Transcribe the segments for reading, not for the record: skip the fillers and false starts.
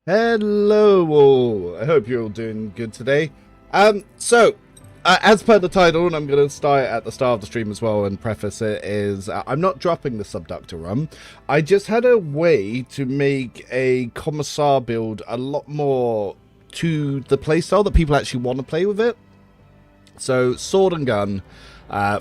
Hello all, I hope you're all doing good today. As per the title, and I'm going to start at the start of the stream as well and preface it, is I'm not dropping the Subductor run. I just had a way to make a Commissar build a lot more to the playstyle that people actually want to play with it. So sword and gun,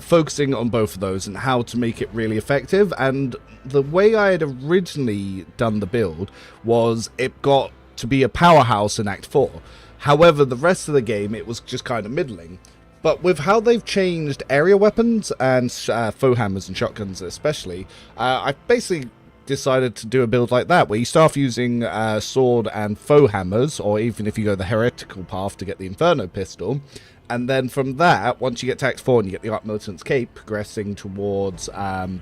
focusing on both of those and how to make it really effective. And the way I had originally done the build was it got to be a powerhouse in Act 4. However, the rest of the game, it was just kind of middling. But with how they've changed area weapons and faux hammers and shotguns especially, I basically decided to do a build like that, where you start off using sword and faux hammers, or even if you go the heretical path to get the Inferno pistol. And then from that, once you get to Act 4 and you get the Arc Militant's Cape, progressing towards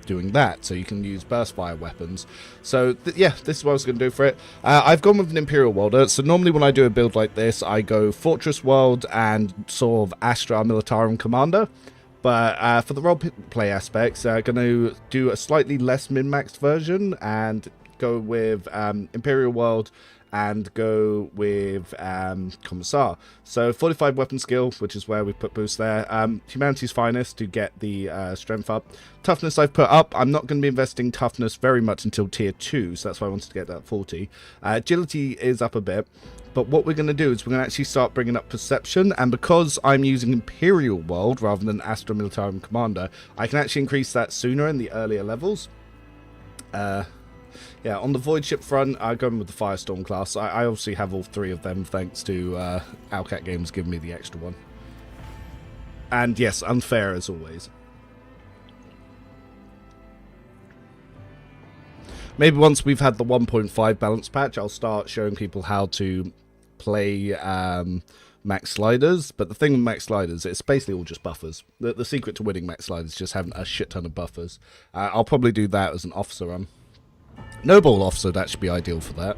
doing that. So you can use burst fire weapons. So, yeah, this is what I was going to do for it. I've gone with an Imperial Welder. So normally when I do a build like this, I go Fortress World and sort of Astra Militarum Commander. But for the roleplay aspects, I'm going to do a slightly less min-maxed version and go with Imperial World and go with Commissar. So 45 weapon skill, which is where we put boost there. Humanity's Finest to get the strength up. Toughness I've put up. I'm not going to be investing toughness very much until tier 2, so that's why I wanted to get that 40. Agility is up a bit. But what we're going to do is we're going to actually start bringing up Perception, and because I'm using Imperial World rather than Astra Militarum Commander, I can actually increase that sooner in the earlier levels. Yeah, on the Void Ship front, I'm going with the Firestorm class. I obviously have all three of them thanks to Owlcat Games giving me the extra one. And yes, unfair as always. Maybe once we've had the 1.5 balance patch, I'll start showing people how to play max sliders. But the thing with max sliders, it's basically all just buffers. The secret to winning max sliders is just having a shit ton of buffers. I'll probably do that as an officer run. Noble officer would actually be ideal for that.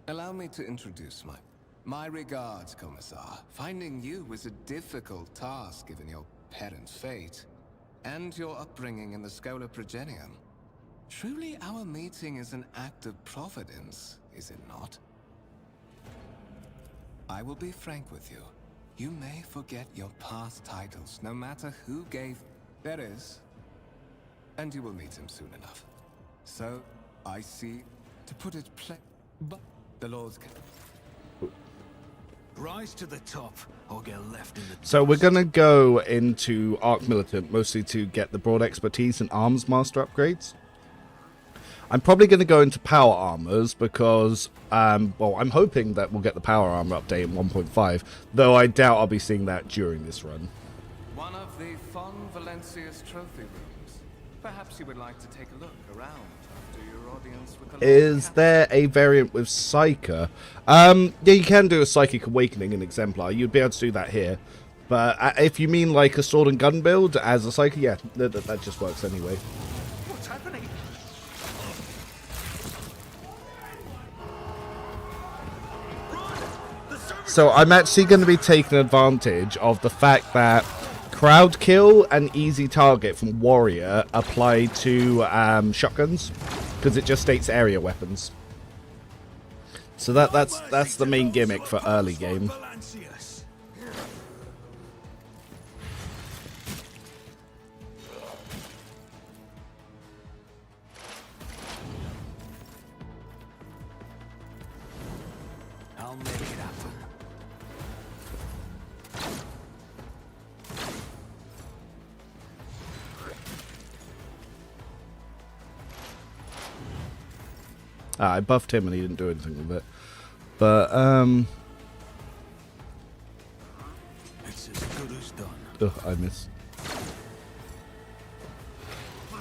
Allow me to introduce my regards, Commissar. Finding you was a difficult task given your parents' fate and your upbringing in the Schola Progenium. Truly, our meeting is an act of providence, is it not? I will be frank with you. You may forget your past titles, no matter who gave... There is. And you will meet him soon enough. So, I see, to put it but the Lord's can... Rise to the top, or get left in the dust. So we're going to go into Arc Militant, mostly to get the broad expertise and arms master upgrades. I'm probably going to go into power armors because, well, I'm hoping that we'll get the power armor update in 1.5, though I doubt I'll be seeing that during this run. One of the Fon Valencia's trophy rooms. Perhaps you would like to take a look around after your audience with the Is there a variant with Psyker? Yeah, you can do a Psychic Awakening in Exemplar. You'd be able to do that here. But if you mean like a sword and gun build as a Psyker, yeah, that just works anyway. What's happening? So I'm actually going to be taking advantage of the fact that crowd kill and easy target from Warrior apply to shotguns, because it just states area weapons. So that's the main gimmick for early game. I'll make it happen. I buffed him and he didn't do anything with it. But, It's as good as done. ugh, I missed. Oh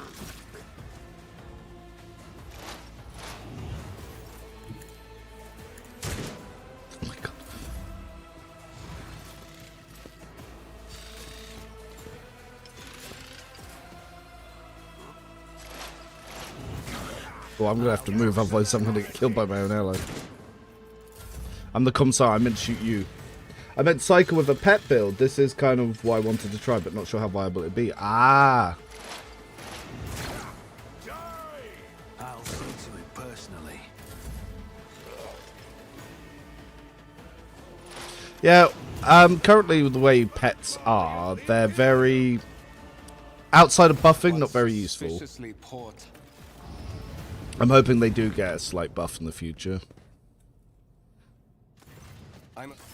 my god. Well, I'm going to have to move, otherwise I'm going to get killed by my own ally. I'm the Commissar, I meant to shoot you. I meant cycle with a pet build. This is kind of what I wanted to try, but not sure how viable it'd be. Ah. I'll see to it personally. Yeah, currently with the way pets are, they're very... outside of buffing, not very useful. Suspiciously port. I'm hoping they do get a slight buff in the future.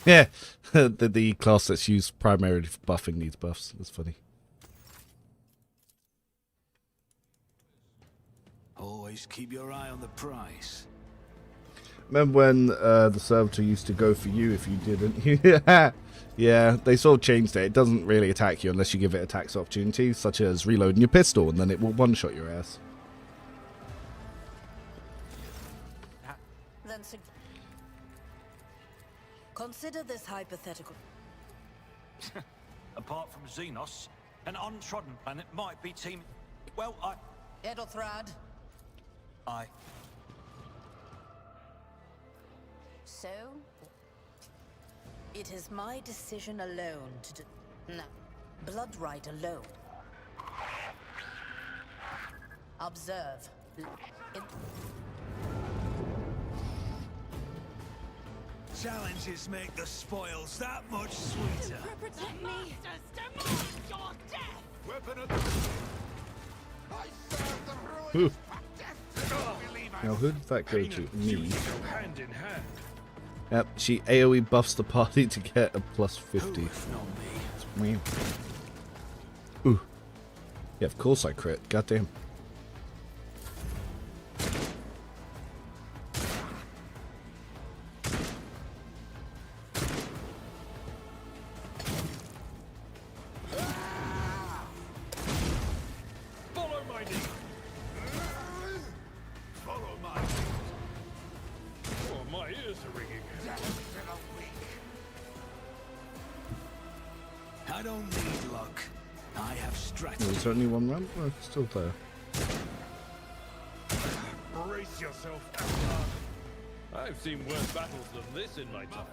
Yeah, the class that's used primarily for buffing needs buffs. That's funny. Always keep your eye on the price. Remember when the servitor used to go for you if you didn't? Yeah, they sort of changed it. It doesn't really attack you unless you give it attacks opportunities, such as reloading your pistol, and then it will one-shot your ass. Then consider this hypothetical. Apart from Xenos, an untrodden planet might be team. Well, Edelthrad. So, it is my decision alone to no, Bloodright alone. Observe. Challenges make the spoils that much sweeter. Protect me! Demand your death! Weapon of I serve the Ooh. ruins for death! Now, who did that go to? Me. hand in hand. Yep, she AoE buffs the party to get a plus 50. Not me. Ooh. Yeah, of course I crit. Goddamn. Follow my lead. Follow my lead. Oh, my ears are ringing. I don't need luck. I have strategy. Is there only one ramp? Oh, it's still there. Brace yourself, Asgard. I've seen worse battles than this in my time.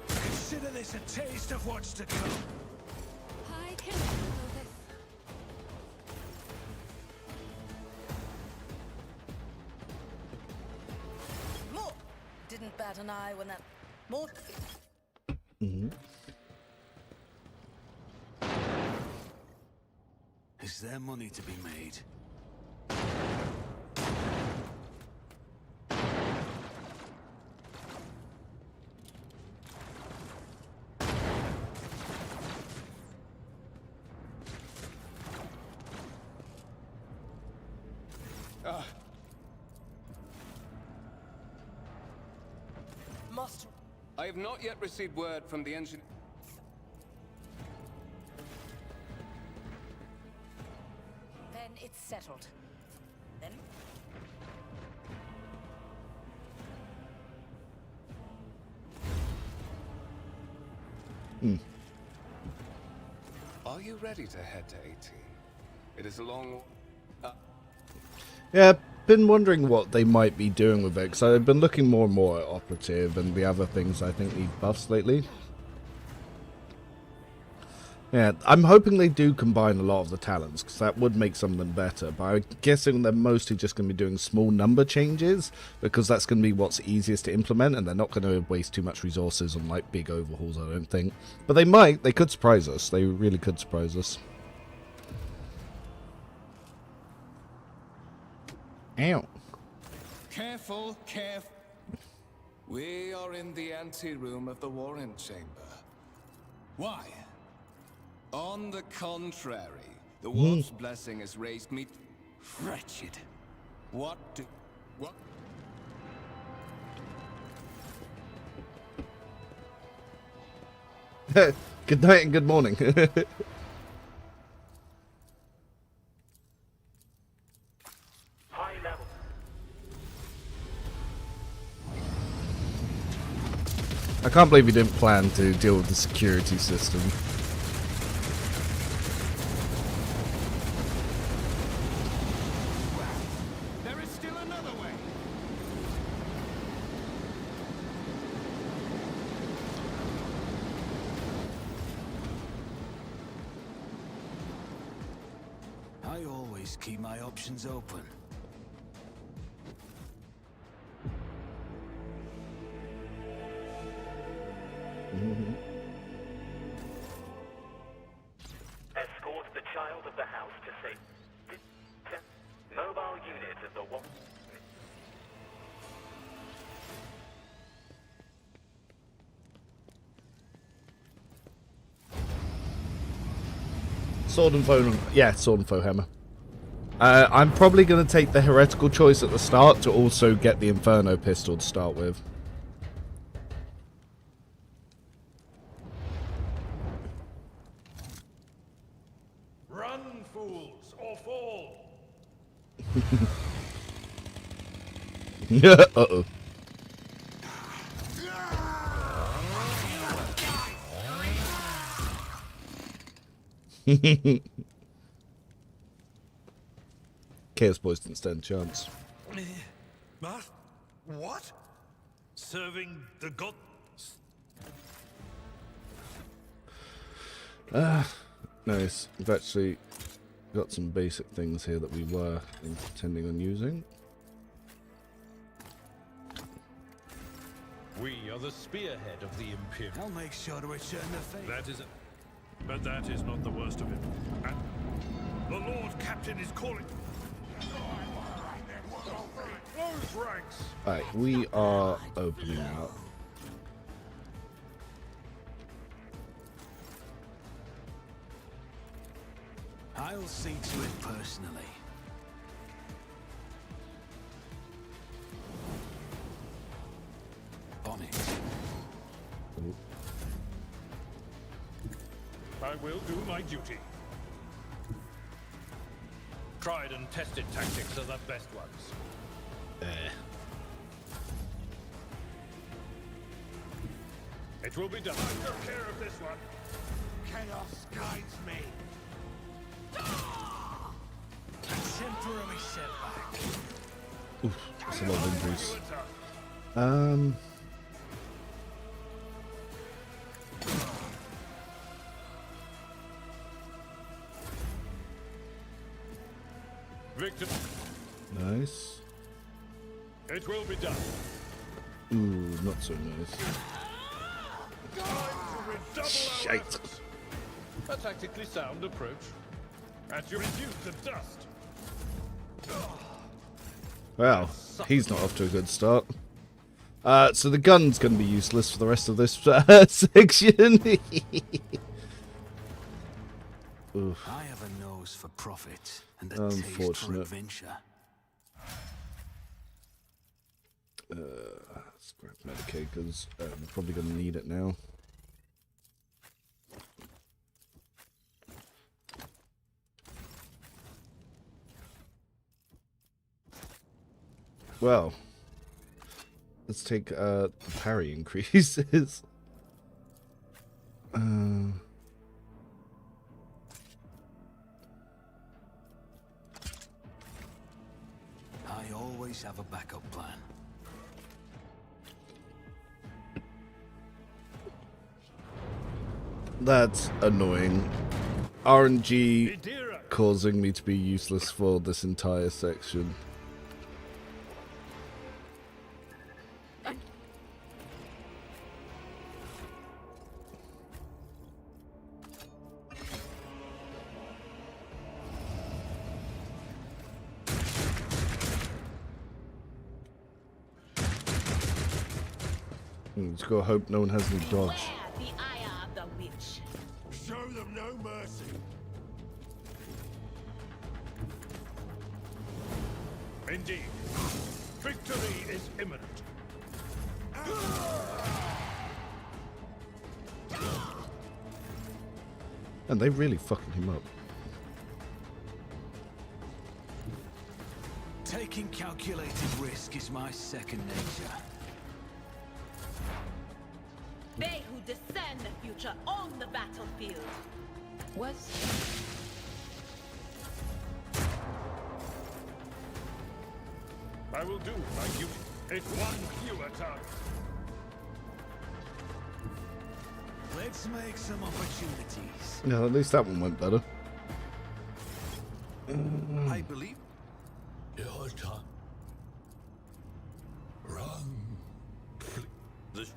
Consider this a taste of what's to come. I can handle this. More didn't bat an eye when that more. Is there money to be made? Must. I have not yet received word from the engineer. Then it's settled. Then. Are you ready to head to 18? It is a long... Yeah, been wondering what they might be doing with it, because I've been looking more and more at Operative and the other things I think need buffs lately. Yeah, I'm hoping they do combine a lot of the talents, because that would make some of them better, but I'm guessing they're mostly just going to be doing small number changes, because that's going to be what's easiest to implement, and they're not going to waste too much resources on like big overhauls, I don't think. But they might, they could surprise us, they really could surprise us. Ow. Careful, careful. We are in the anteroom of the Warrant Chamber. Why? On the contrary, the Wolf's blessing has raised me wretched. What? Good night and good morning. I can't believe you didn't plan to deal with the security system. There is still another way. I always keep my options open. Escort the child of the house to safety. Mobile unit of the one. Sword and foe, yeah, sword and foe hammer. I'm probably going to take the heretical choice at the start to also get the Inferno pistol to start with. Run, fools, or fall. Uh-oh. Chaos Poison stand chance. What? Serving the gods? Nice. We've actually got some basic things here that we were intending on using. We are the spearhead of the Imperium. I'll make sure to return the favor. That is it. But that is not the worst of it. And the Lord Captain is calling. Close ranks. Alright, we are opening up. I'll see to it personally. On it. I will do my duty. Tried and tested tactics are the best ones. It will be done. I took care of this one. Chaos guides me. Temporary setback. Oof, that's a lot of injuries. Victor, Nice. it will be done. Ooh, not so nice. Time to redouble our Shite. efforts. A tactically sound approach. As you reduce to dust. Well, he's not off to a good start. So the gun's going to be useless for the rest of this section. Oof. I have a nose for profit and a taste for Unfortunate. adventure. Let's grab Medicaid because we're probably going to need it now. Well, let's take the parry increases. I always have a backup plan. That's annoying. RNG Idira. causing me to be useless for this entire section. Just gotta hope no one has any dodge. The ire of the witch. Show them no mercy. Indeed. Victory is imminent. And they really fucking him up. Taking calculated risk is my second nature. They who discern the future own the battlefield. Was I will do my duty. It's one fewer target. Let's make some opportunities. Yeah, at least that one went better. I believe. Your tongue. Wrong. This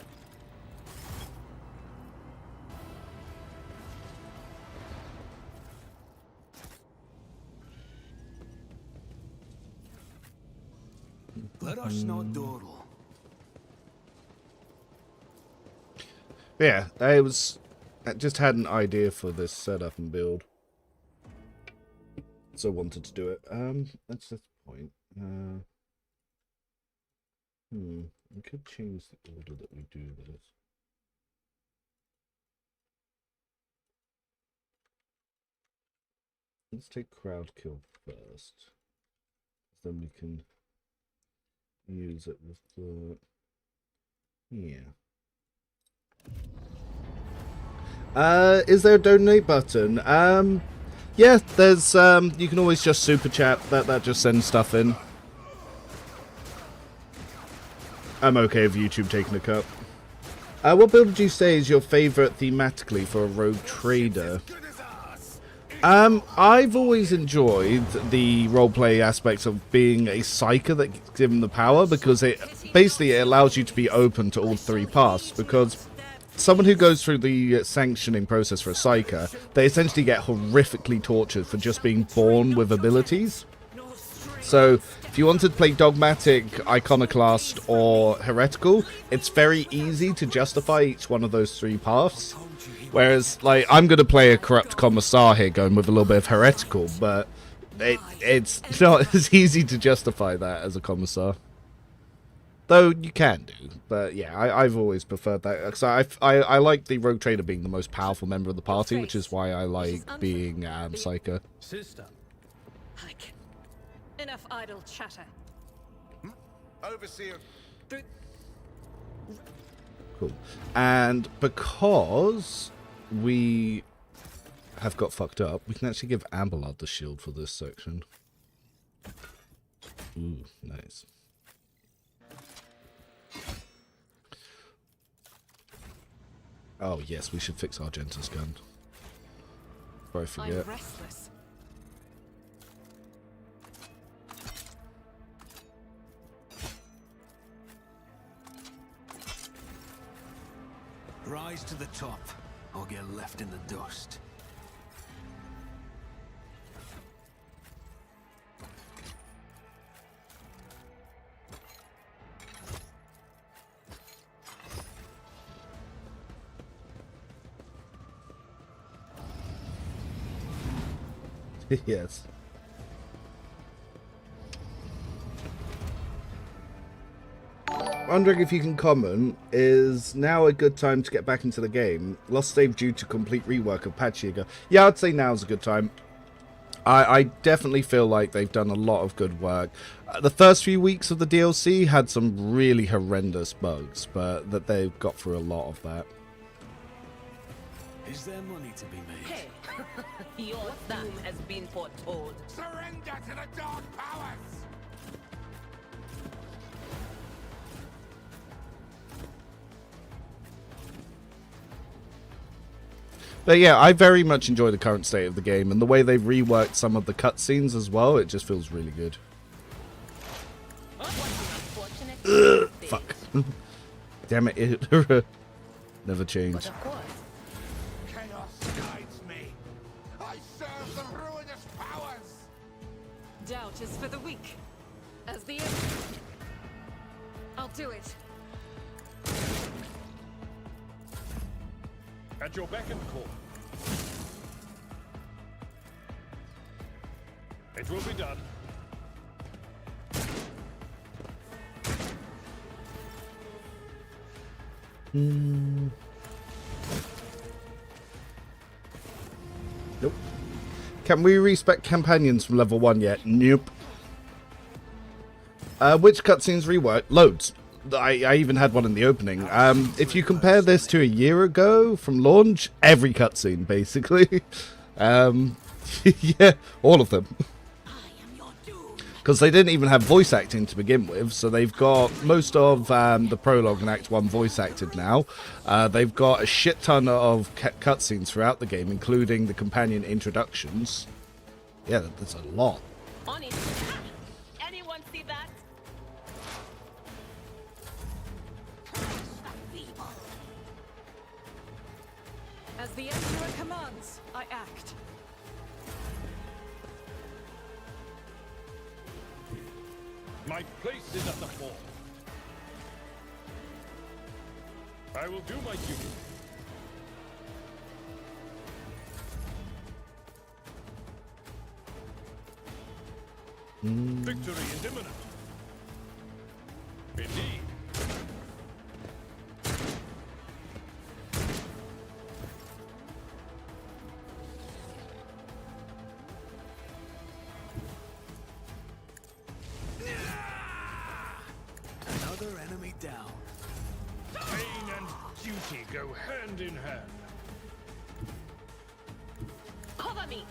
Let us not dawdle. Yeah, I just had an idea for this setup and build, so wanted to do it. That's the point. We could change the order that we do this. Let's take crowd kill first. Then we can use it with the... Yeah. Is there a donate button? Yeah, there's, you can always just super chat. That just sends stuff in. I'm okay with YouTube taking a cut. What build did you say is your favorite thematically for a rogue trader? I've always enjoyed the roleplay aspects of being a psyker that gives him the power, because it allows you to be open to all three paths, because someone who goes through the sanctioning process for a psyker, they essentially get horrifically tortured for just being born with abilities. So if you wanted to play dogmatic, iconoclast, or heretical, it's very easy to justify each one of those three paths. Whereas, like, I'm going to play a corrupt commissar here, going with a little bit of heretical, but it's not as easy to justify that as a commissar. Though you can do, but yeah, I've always preferred that. So I like the rogue trader being the most powerful member of the party, which is why I like being psyker. sister. Enough idle chatter. Overseer. Cool. And because we have got fucked up, we can actually give Amberlard the shield for this section. Ooh, nice. Oh yes, we should fix Argentus gun. Before I forget. I'm restless. Rise to the top, or get left in the dust. Yes. Wondering if you can comment, is now a good time to get back into the game? Lost save due to complete rework of patch ago. Yeah, I'd say now's a good time. I definitely feel like they've done a lot of good work. The first few weeks of the DLC had some really horrendous bugs, but that they've got through a lot of that. Is there money to be made? Hey, your doom has been foretold. Surrender to the dark powers! But yeah, I very much enjoy the current state of the game, and the way they've reworked some of the cutscenes as well, it just feels really good. Fuck. Damn it. Never changed. Chaos guides me. I serve the ruinous powers. Doubt is for the weak. As the end. I'll do it. At your beck and call. It will be done. Nope. Can we respec companions from level 1 yet? Nope. Which cutscenes reworked? Loads. I even had one in the opening. If you compare this to a year ago from launch, every cutscene basically. Yeah, all of them. Because they didn't even have voice acting to begin with, so they've got most of the prologue and Act 1 voice acted now. They've got a shit ton of cutscenes throughout the game, including the companion introductions. Yeah, that's a lot. On it. Anyone see that? As the Emperor commands, I act. My place is at the fore. I will do my duty. Victory is imminent. Indeed. Another enemy down. Pain and duty go hand in hand. Cover me.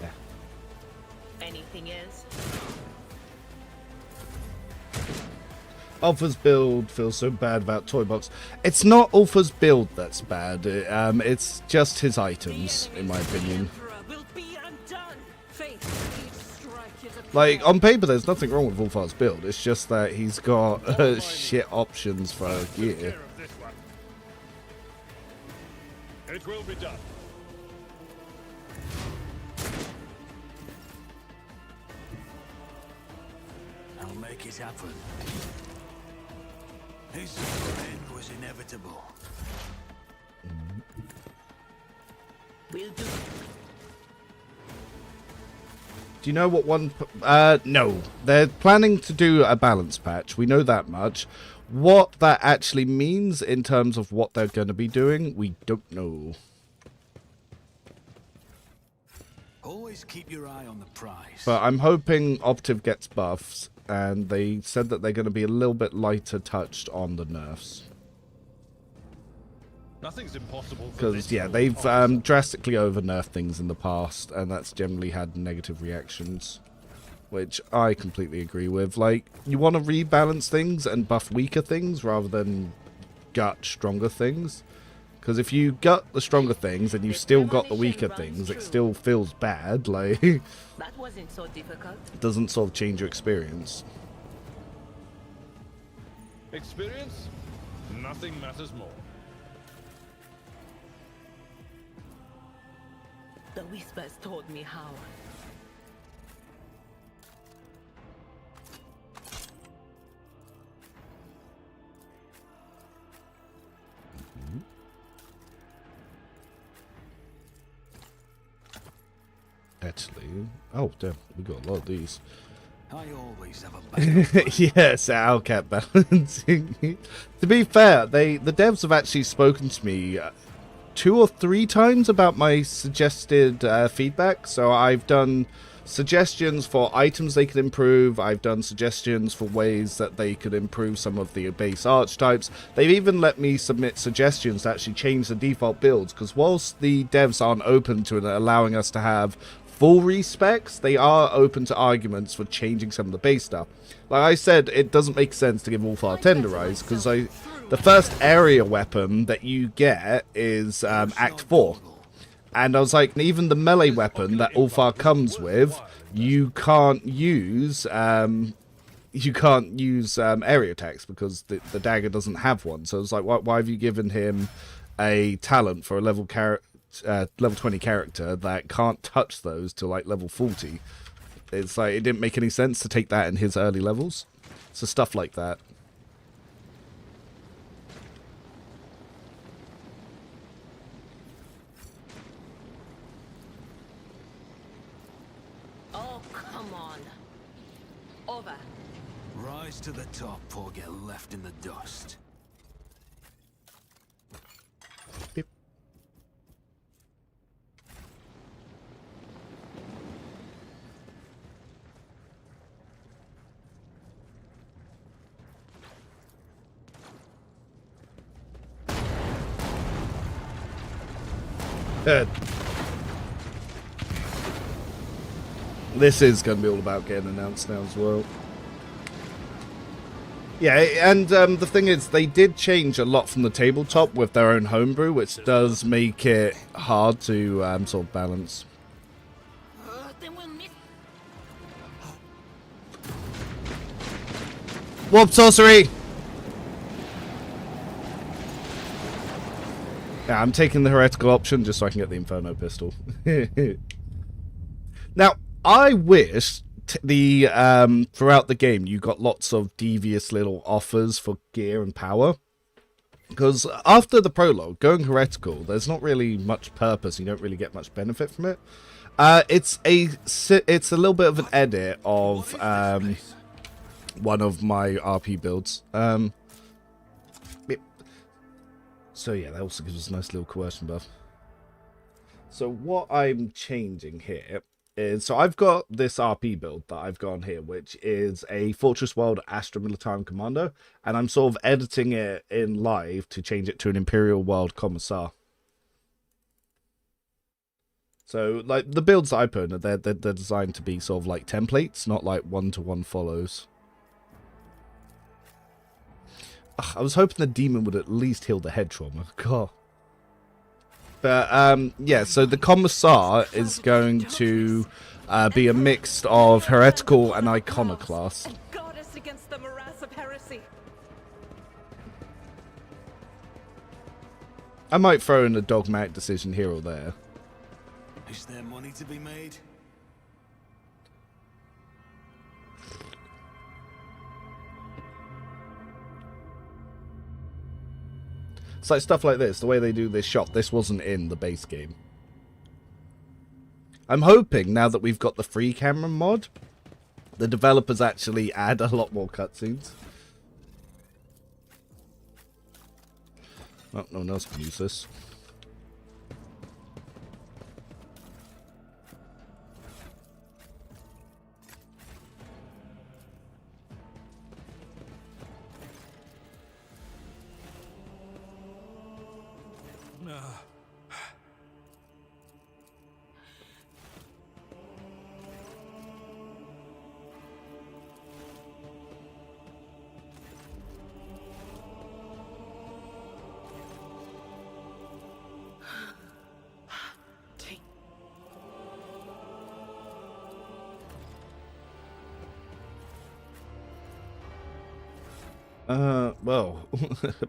Yeah. Anything else? Alpha's build feels so bad about Toy Box. It's not Alpha's build that's bad. It's just his items, in my opinion. Will be undone. Faith, each strike is a Like, on paper, there's nothing wrong with Ulfar's build. It's just that he's got shit options for gear. Care of this one. It will be done. I'll make it happen. His end was inevitable. We'll do. Do you know what one... no. They're planning to do a balance patch. We know that much. What that actually means in terms of what they're going to be doing, we don't know. Always keep your eye on the prize. But I'm hoping Optiv gets buffs, and they said that they're going to be a little bit lighter touched on the nerfs. Nothing's impossible. Because, yeah, they've drastically over-nerfed things in the past, and that's generally had negative reactions. Which I completely agree with. Like, you want to rebalance things and buff weaker things rather than gut stronger things. Because if you gut the stronger things and you've still got the weaker things, it still feels bad. Like, That wasn't so difficult. it doesn't sort of change your experience. Experience? Nothing matters more. The whispers told me how. Actually, oh damn, we got a lot of these. I always have a backup. Yes, our cap balancing. To be fair, the devs have actually spoken to me 2 or 3 times about my suggested feedback. So I've done suggestions for items they could improve. I've done suggestions for ways that they could improve some of the base archetypes. They've even let me submit suggestions to actually change the default builds, because whilst the devs aren't open to it, allowing us to have full respecs, they are open to arguments for changing some of the base stuff. Like I said, it doesn't make sense to give Ulfar Tenderize, because the first area weapon that you get is Act 4. And I was like, even the melee weapon that Ulfar comes with, you can't use area attacks because the dagger doesn't have one. So it's like, why have you given him a talent for a level 20 character that can't touch those till like level 40? It's like, it didn't make any sense to take that in his early levels. So stuff like that. Oh, come on. Over. Rise to the top or get left in the dust. Beep. This is going to be all about getting announced now as well. Yeah, and the thing is, they did change a lot from the tabletop with their own homebrew, which does make it hard to sort of balance. Then we'll miss. Warp sorcery! Yeah, I'm taking the heretical option just so I can get the Inferno pistol. Now, I wish throughout the game you got lots of devious little offers for gear and power. Because after the prologue, going heretical, there's not really much purpose. You don't really get much benefit from it. It's a little bit of an edit of one of my RP builds. So yeah, that also gives us a nice little coercion buff. So what I'm changing here is, so I've got this RP build that I've got on here, which is a Fortress World Astra Militarum Commando, and I'm sort of editing it in live to change it to an Imperial World Commissar. So, like, the builds that I put in, they're designed to be sort of like templates, not like one-to-one follows. Ugh, I was hoping the demon would at least heal the head trauma. God. But, yeah, so the Commissar is going to be a mix of heretical and iconoclast. Guard us against the morass of heresy. I might throw in a dogmatic decision here or there. Is there money to be made? It's like stuff like this, the way they do this shot, this wasn't in the base game. I'm hoping, now that we've got the free camera mod, the developers actually add a lot more cutscenes. Oh, no one else can use this. Well,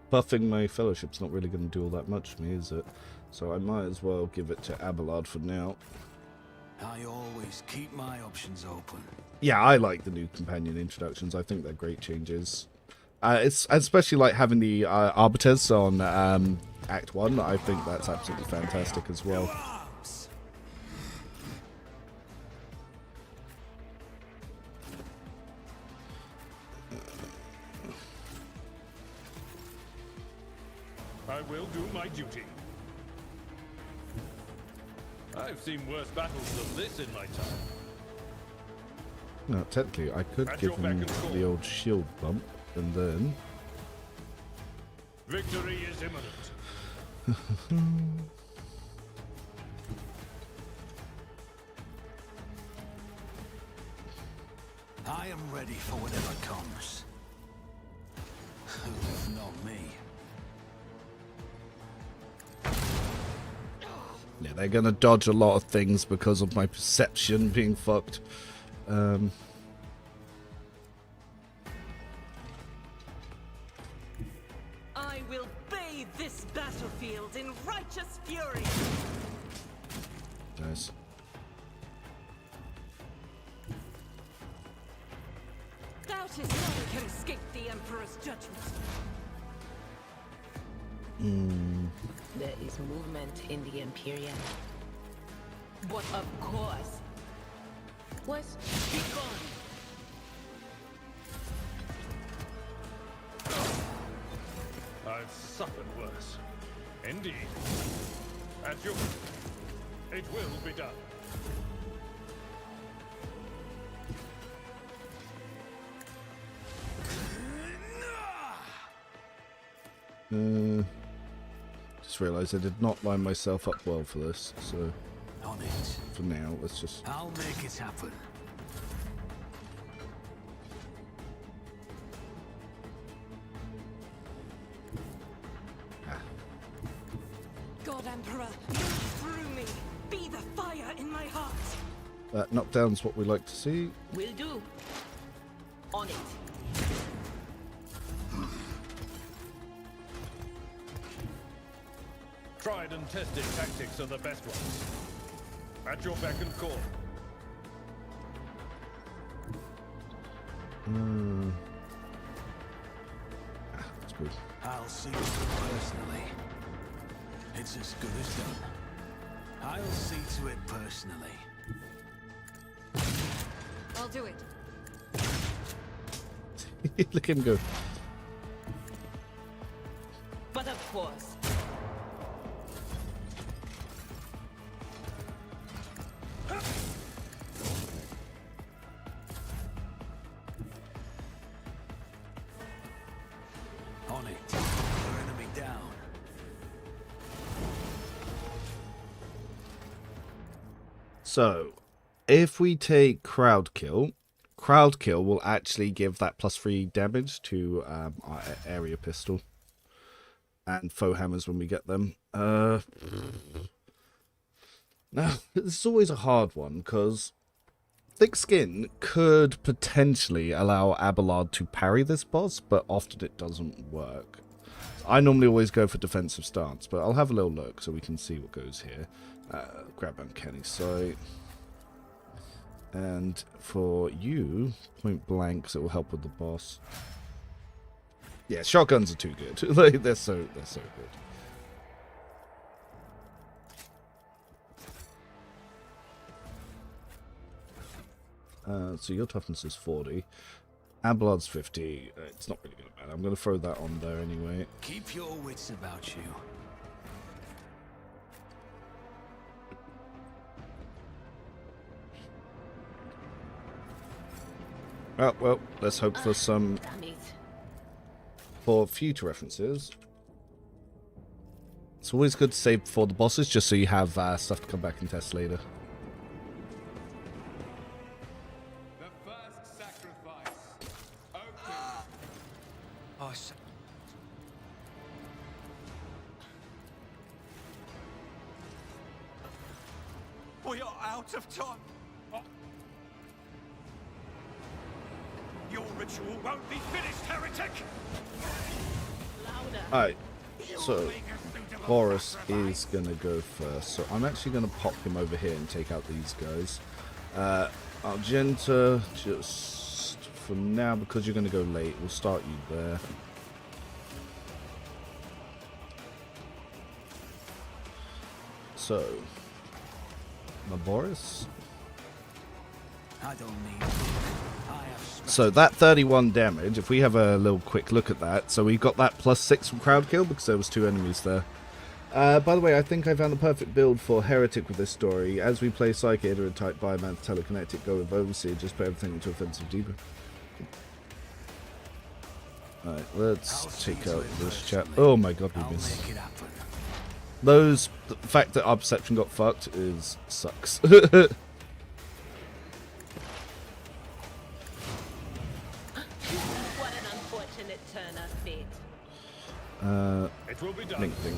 buffing my fellowship's not really going to do all that much for me, is it? So I might as well give it to Abelard for now. I always keep my options open. Yeah, I like the new companion introductions. I think they're great changes. It's especially like having the Arbiters on Act 1. I think that's absolutely fantastic as well. I will do my duty. I've seen worse battles than this in my time. No, technically, I could give him the old shield bump, and then... Victory is imminent. I am ready for whatever comes. Not me. Yeah, they're gonna dodge a lot of things because of my perception being fucked. I will bathe this battlefield in righteous fury. Nice. Doubt is none can escape the Emperor's judgment. There is movement in the Imperium. But of course. What? Be gone. I've suffered worse. Indeed. At your... It will be done. Just realised I did not line myself up well for this, so On it. for now, let's just... I'll make it happen. Blood Emperor, move through me. Be the fire in my heart. Knockdown's what we like to see. Will do. On it. Tried and tested tactics are the best ones. At your beck and call. That's good. I'll see to it personally. It's as good as done. I'll see to it personally. I'll do it. Look at him go. But of course. On it. Your enemy down. So, if we take crowd kill will actually give that +3 damage to our area pistol and faux hammers when we get them. Now, this is always a hard one because thick skin could potentially allow Abelard to parry this boss, but often it doesn't work. I normally always go for defensive stance, but I'll have a little look so we can see what goes here. Grab Uncanny Sight. And for you, point blank, because it will help with the boss. Yeah, shotguns are too good. Like, they're so good. So your toughness is 40. Abelard's 50. It's not really going to matter. I'm going to throw that on there anyway. Keep your wits about you. Oh, well, let's hope for some... Damn it. For future references. It's always good to save before the bosses, just so you have stuff to come back and test later. The first sacrifice. Open. Oh, we are out of time. Your ritual won't be finished, heretic! Louder. Alright, so Boris is going to go first. So I'm actually going to pop him over here and take out these guys. Argenta, just for now, because you're going to go late, we'll start you there. So, my Boris. I don't need. So that 31 damage, if we have a little quick look at that, so we got that +6 from crowd kill because there was 2 enemies there. By the way, I think I found the perfect build for Heretic with this story. As we play Psychic and type Bioman Telekinetic, go with Overseer, just put everything into offensive debuff. Alright, let's take out this chap. Oh my god, we missed. The fact that our perception got fucked sucks. What an unfortunate turn of fate. It will be done. Link thing.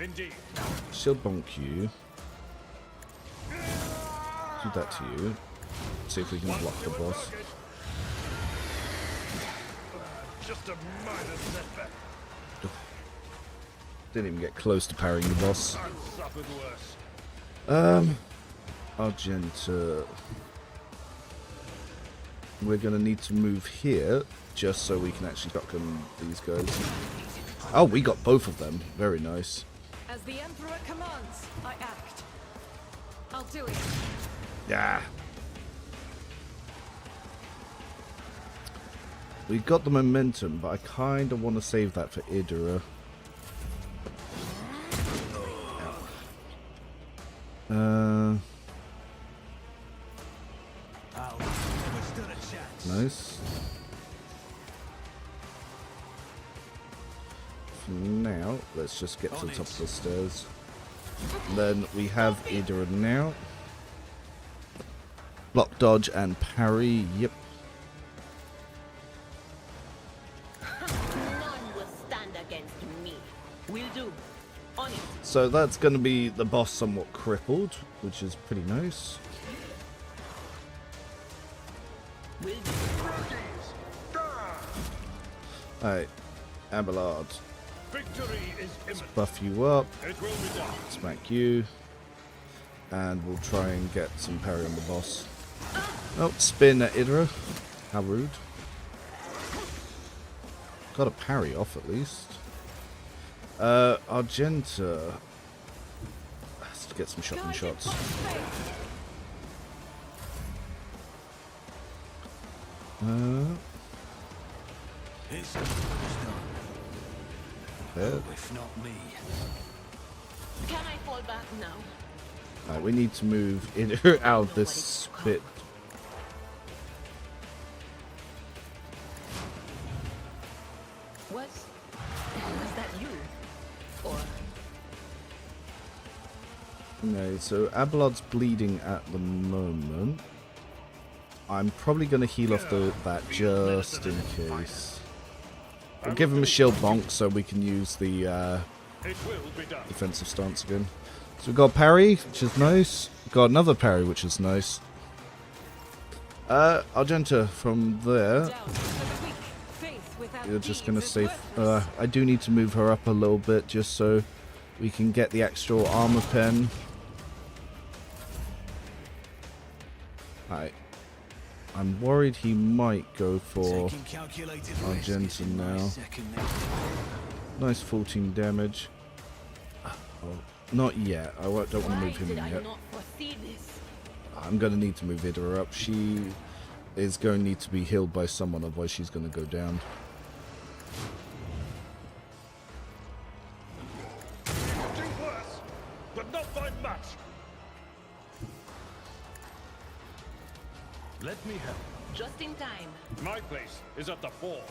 Indeed. Shield bonk you. Do that to you. See if we can block the boss. Just a minor setback. Didn't even get close to parrying the boss. I've suffered worse. Argenta. We're gonna need to move here just so we can actually shotgun these guys. Oh, we got both of them. Very nice. As the Emperor commands, I act. I'll do it. Yeah. We got the momentum, but I kind of want to save that for Idra. Nice. For now, let's just get to the top of the stairs. And then we have Idra now. Block, dodge, and parry. Yep. None will stand against me. Will do. On it. So that's going to be the boss somewhat crippled, which is pretty nice. Will do. Alright, Abelard. Victory is Let's imminent. buff you up, It will be done. smack you, and we'll try and get some parry on the boss. Oh, spin at Idra. How rude. Got a parry off at least. Argenta. Let's get some shotgun shots. It's as good as done. There. If not me. Can I fall back now? Right, we need to move Idra out of this spit. Was that you? Or No, so Abelard's bleeding at the moment. I'm probably going to heal off that just in case. We'll give him a shield bonk so we can use the It will be done. defensive stance again. So we've got parry, which is nice. Got another parry, which is nice. Argenta from there. Down for the weak. Faith without You're just deeds going to is save. worthless. I do need to move her up a little bit just so we can get the extra armor pen. Alright. I'm worried he might go for Taking calculated Argenta risk is in my now. second nature. nice 14 damage. Oh, not yet. I don't want to why move him did in I yet. not foresee this? I'm going to need to move Idra up. She is going to need to be healed by someone, otherwise she's going to go down. Getting worse, but not by much. Let me help. Just in time. My place is at the fore.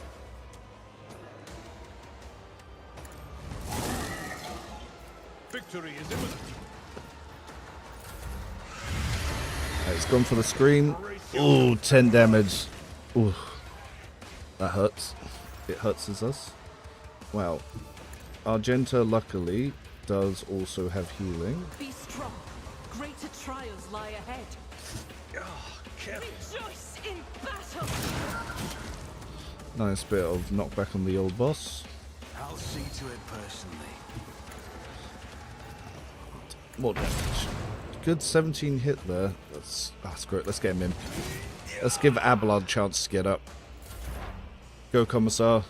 Victory is imminent. It's gone for the scream. Ooh, 10 damage. Ooh. That hurts. It hurts us. Well, Argenta luckily does also have healing. Be strong. Greater trials lie ahead. Rejoice in battle. Nice bit of knockback on the old boss. I'll see to it personally. More damage. Good 17 hit there. That's great. Let's get him in. Let's give Abelard a chance to get up. Go, Commissar.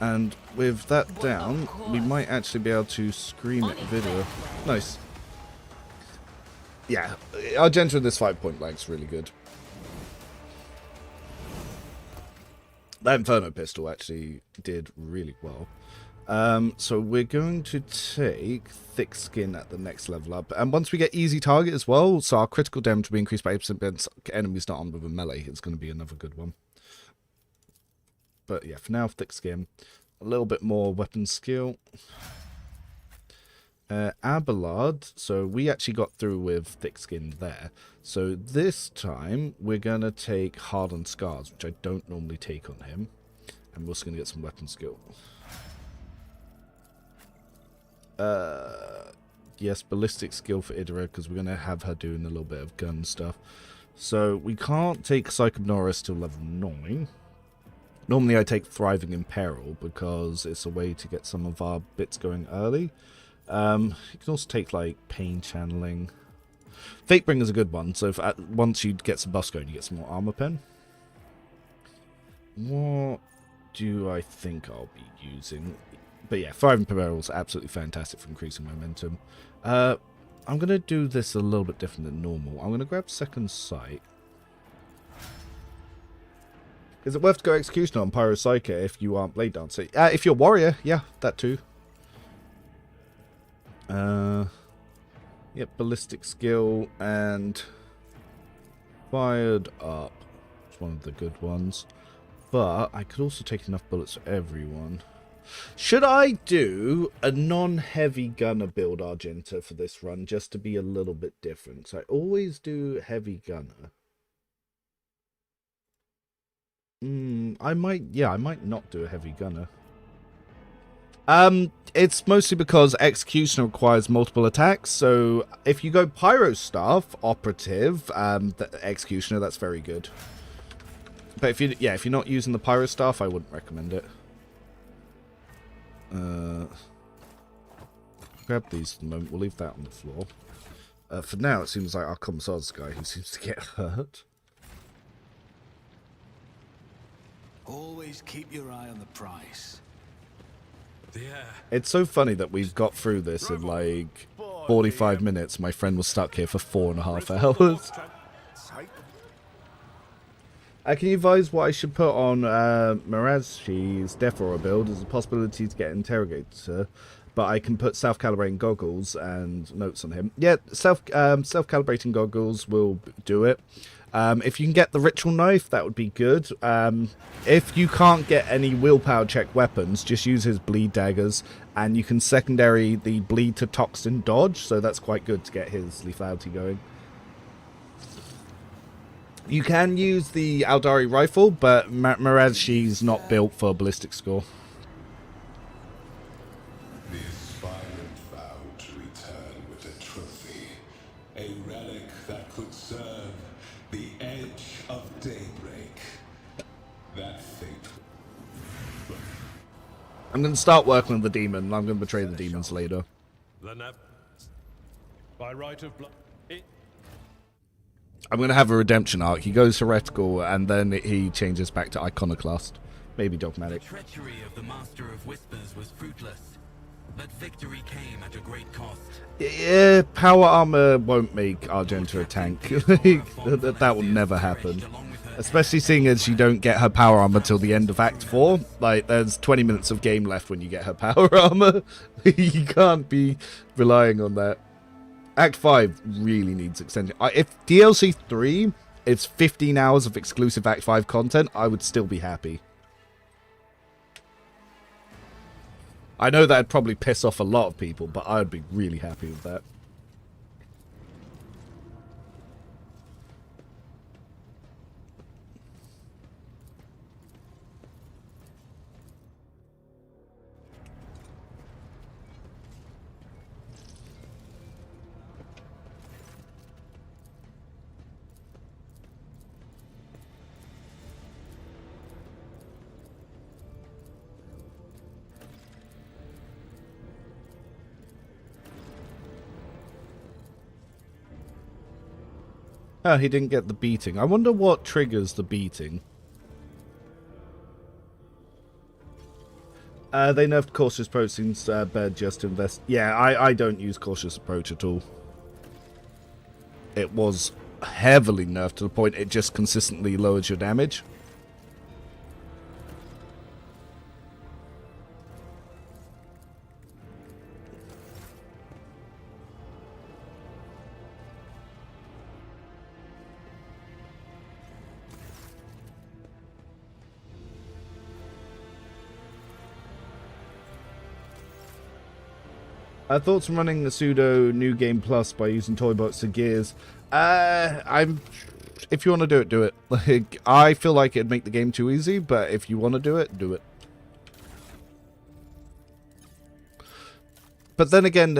And with that down, we might actually be able to scream at video. Nice. Yeah, Argenta in this fight point blank is really good. That Inferno pistol actually did really well. So we're going to take Thick Skin at the next level up. And once we get Easy Target as well, so our critical damage will be increased by 8% against enemies not armed with a melee. It's going to be another good one. But yeah, for now, Thick Skin. A little bit more weapon skill. Abelard, so we actually got through with Thick Skin there. So this time, we're going to take Hardened Scars, which I don't normally take on him. And we're also going to get some weapon skill. Yes, ballistic skill for Idra, because we're going to have her doing a little bit of gun stuff. So we can't take Psychobnorus till level 9. Normally I take Thriving in Peril, because it's a way to get some of our bits going early. You can also take, like, Pain Channeling. Fatebringer's a good one, so if once you get some buffs going, you get some more armor pen. What do I think I'll be using? But yeah, Thriving Peril is absolutely fantastic for increasing momentum. I'm going to do this a little bit different than normal. I'm going to grab Second Sight. Is it worth to go Executioner on Pyropsyche if you aren't Blade Dancer? If you're Warrior, yeah, that too. Yep, Ballistic Skill and Fired Up. It's one of the good ones. But I could also take enough bullets for everyone. Should I do a non-heavy gunner build Argenta for this run just to be a little bit different? So I always do heavy gunner. I might not do a heavy gunner. It's mostly because Executioner requires multiple attacks, so if you go Pyro Staff, Operative, the Executioner, that's very good. But if you're not using the Pyro Staff, I wouldn't recommend it. Grab these for the moment, we'll leave that on the floor. For now, it seems like our Commissar's the guy who seems to get hurt. Always keep your eye on the price. Yeah. It's so funny that we've got through this in like 45 minutes. My friend was stuck here for 4.5 hours. Can you advise what I should put on Mirazhi's Death Aura build? There's a possibility to get interrogator, but I can put self-calibrating goggles and notes on him. Yeah, self-calibrating goggles will do it. If you can get the ritual knife, that would be good. If you can't get any willpower check weapons, just use his bleed daggers, and you can secondary the bleed to toxin dodge, so that's quite good to get his lethality going. You can use the Aldari rifle, but Mirazhi's not built for ballistic score. The aspirant vowed to return with a trophy, a relic that could serve the edge of daybreak. That fate. I'm going to start working on the demon, and I'm going to betray the demons later. By right of blood. I'm going to have a redemption arc. He goes heretical, and then he changes back to iconoclast. Maybe dogmatic. The treachery of the Master of Whispers was fruitless, but victory came at a great cost. Yeah, power armor won't make Argenta a tank. That will never happen. Especially seeing as you don't get her power armor till the end of Act 4. Like, there's 20 minutes of game left when you get her power armor. You can't be relying on that. Act 5 really needs extension. If DLC 3 is 15 hours of exclusive Act 5 content, I would still be happy. I know that'd probably piss off a lot of people, but I would be really happy with that. Oh, he didn't get the beating. I wonder what triggers the beating. They nerfed cautious approach seems bad just to invest. Yeah, I don't use cautious approach at all. It was heavily nerfed to the point it just consistently lowers your damage. Thoughts on running the pseudo New Game Plus by using toy box and gears? If you want to do it, do it. Like, I feel like it'd make the game too easy, but if you want to do it, do it. But then again,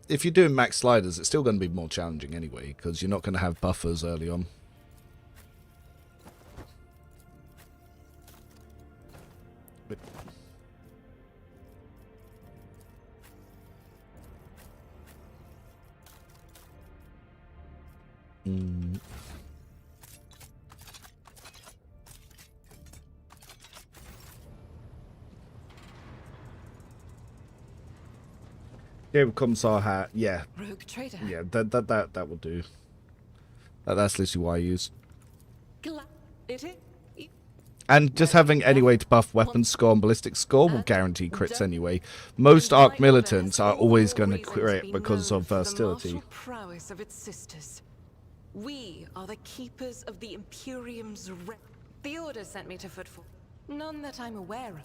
if you're doing max sliders, it's still going to be more challenging anyway, because you're not going to have buffers early on. Yeah, Commissar hat. Yeah. Rogue trader. Yeah, that will do. That's literally why I use. And just having any way to buff weapon score and ballistic score will guarantee crits anyway. Most Arc Militants are always going to crit because of versatility. Prowess of its sisters. We are the keepers of the Imperium's The Order sent me to Footfall. None that I'm aware of.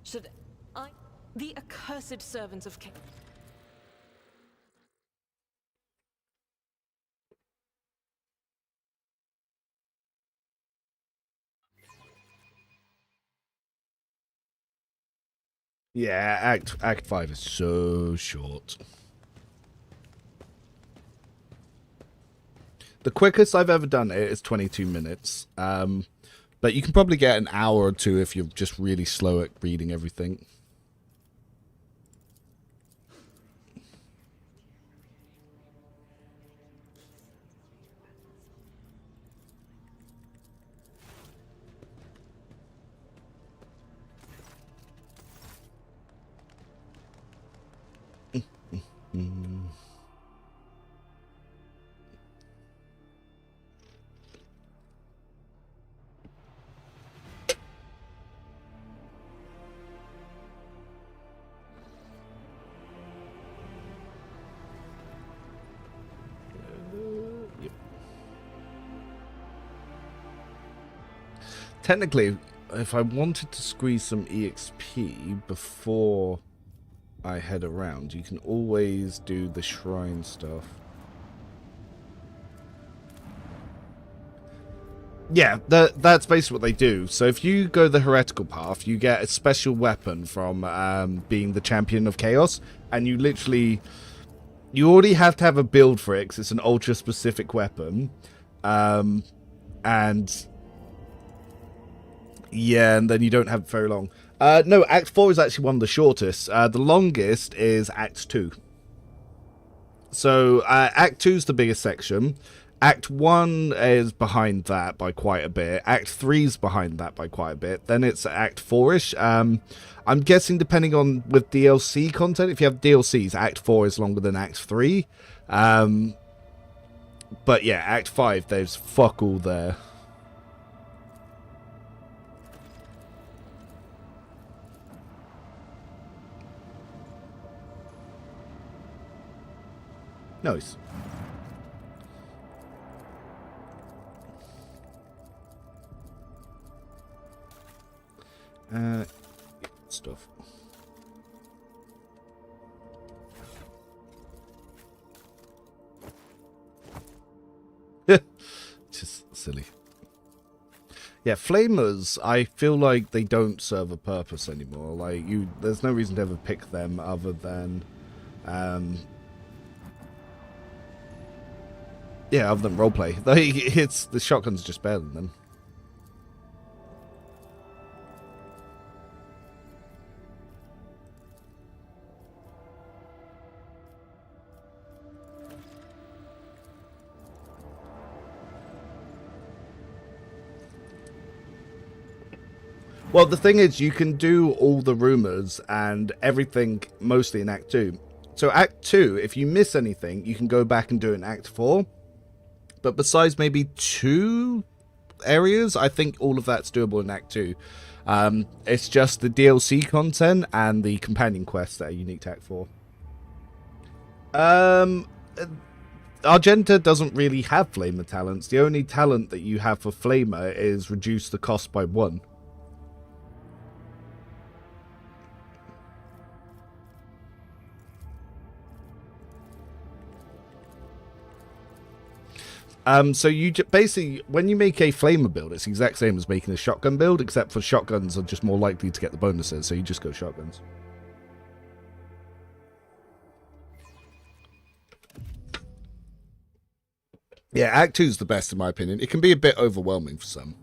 Should I... The accursed servants of K... Yeah, Act 5 is so short. The quickest I've ever done it is 22 minutes. But you can probably get an hour or two if you're just really slow at reading everything. Technically, if I wanted to squeeze some EXP before I head around, you can always do the shrine stuff. Yeah, that's basically what they do. So if you go the heretical path, you get a special weapon from being the champion of chaos, and you already have to have a build for it because it's an ultra specific weapon, and yeah, and then you don't have it very long. No, Act 4 is actually one of the shortest. The longest is Act 2. So Act 2 is the biggest section. Act 1 is behind that by quite a bit. Act 3 is behind that by quite a bit. Then it's Act 4-ish. I'm guessing depending on with DLC content, if you have DLCs, Act 4 is longer than Act 3. But yeah, Act 5, there's fuck all there. Nice. Stuff. Just silly. Yeah, flamers, I feel like they don't serve a purpose anymore. Like, there's no reason to ever pick them other than, yeah, other than roleplay. Like, the shotgun's just better than them. Well, the thing is, you can do all the rumors and everything mostly in Act 2. So Act 2, if you miss anything, you can go back and do it in Act 4. But besides maybe 2 areas, I think all of that's doable in Act 2. It's just the DLC content and the companion quests that are unique to Act 4. Argenta doesn't really have flamer talents. The only talent that you have for flamer is reduce the cost by 1. So you basically, when you make a flamer build, it's the exact same as making a shotgun build, except for shotguns are just more likely to get the bonuses, so you just go shotguns. Yeah, Act 2 is the best in my opinion. It can be a bit overwhelming for some.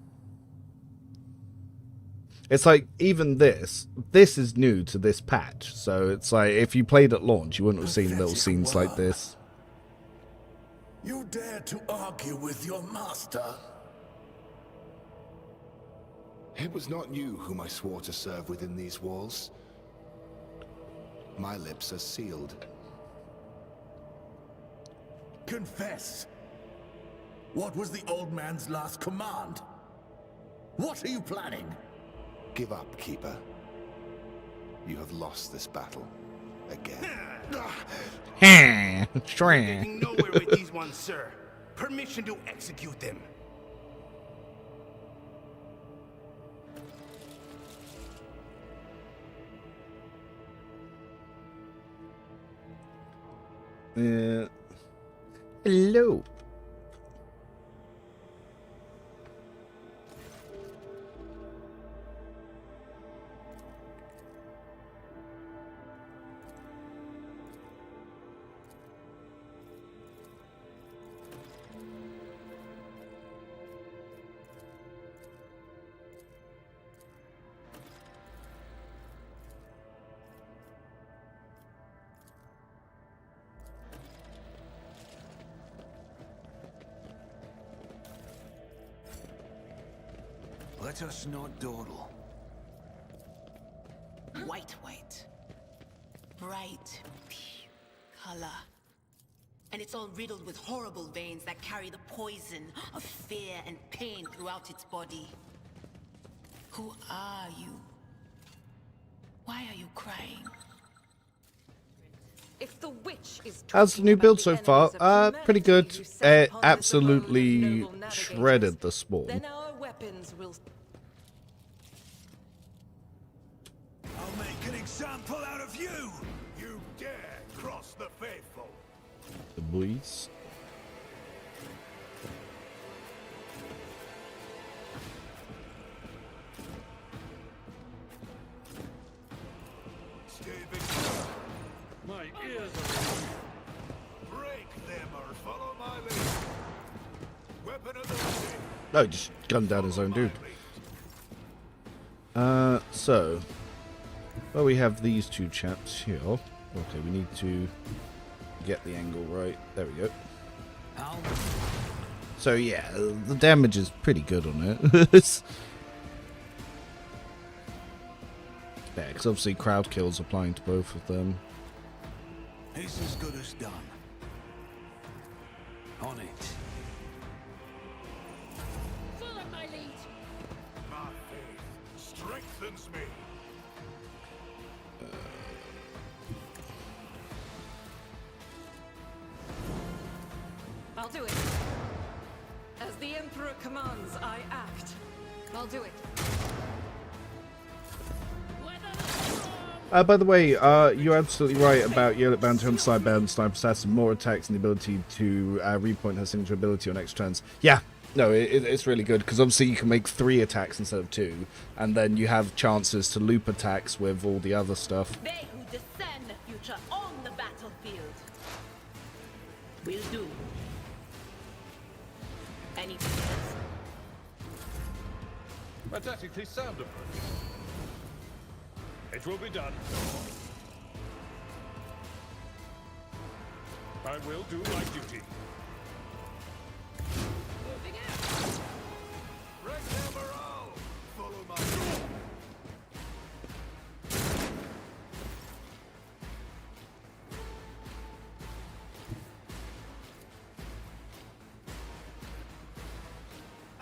It's like, even this is new to this patch, so it's like, if you played at launch, you wouldn't have seen little scenes like this. You dare to argue with your master? It was not you whom I swore to serve within these walls. My lips are sealed. Confess. What was the old man's last command? What are you planning? Give up, Keeper. You have lost this battle. Again. Getting nowhere with these ones, sir. Permission to execute them. Hello. Let us not dawdle. White. Bright color. And it's all riddled with horrible veins that carry the poison of fear and pain throughout its body. Who are you? Why are you crying? If the witch is How's the new build so far? Pretty good. It absolutely shredded the spawn. Then our weapons will... I'll make an example out of you! You dare cross the faithful! The boys. Stay vigilant. My ears are... Break them or follow my lead. Weapon of the ready. No, just gunned down his own dude. So, well, we have these two chaps here. Okay, we need to get the angle right. There we go. So yeah, the damage is pretty good on it. Yeah, because obviously crowd kills applying to both of them. It's as good as done. On it. Follow my lead. My faith strengthens me. I'll do it. As the Emperor commands, I act. I'll do it. By the way, you're absolutely right about Yearlit Bounty on Sidebound Sniper Assassin. More attacks and the ability to repoint her signature ability on extra turns. Yeah, no, it's really good because obviously you can make 3 attacks instead of 2, and then you have chances to loop attacks with all the other stuff. They who discern the future on the battlefield. Will do. Anything else? A tactically sound approach. It will be done. I will do my duty. Moving out. Wreck their morale. Follow my lead.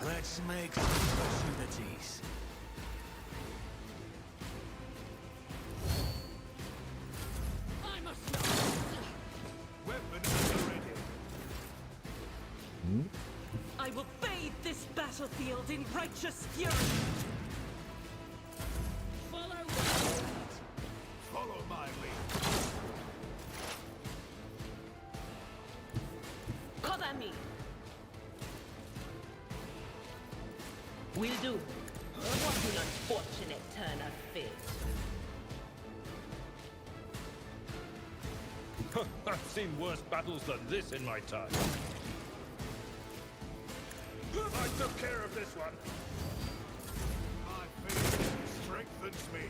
Let's make some opportunities. I must not. Weapon at the ready. I will bathe this battlefield in righteous fury. Follow my lead. Follow my lead. Cover me. Will do. What an unfortunate turn of fate. I've seen worse battles than this in my time. I took care of this one. My faith strengthens me.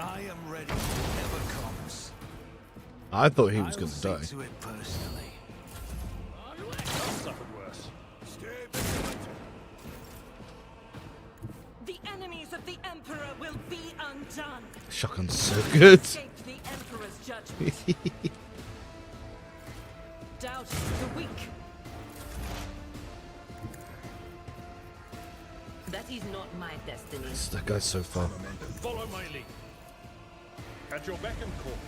I am ready whatever comes. I thought he was going to I'll die. see to it personally. I've suffered worse. Stay vigilant. The enemies of the Emperor will be undone. Shotgun's so good. Escape the Emperor's judgment. Doubt the weak. That is not my destiny. That guy's so far. Follow my lead. At your beck and call,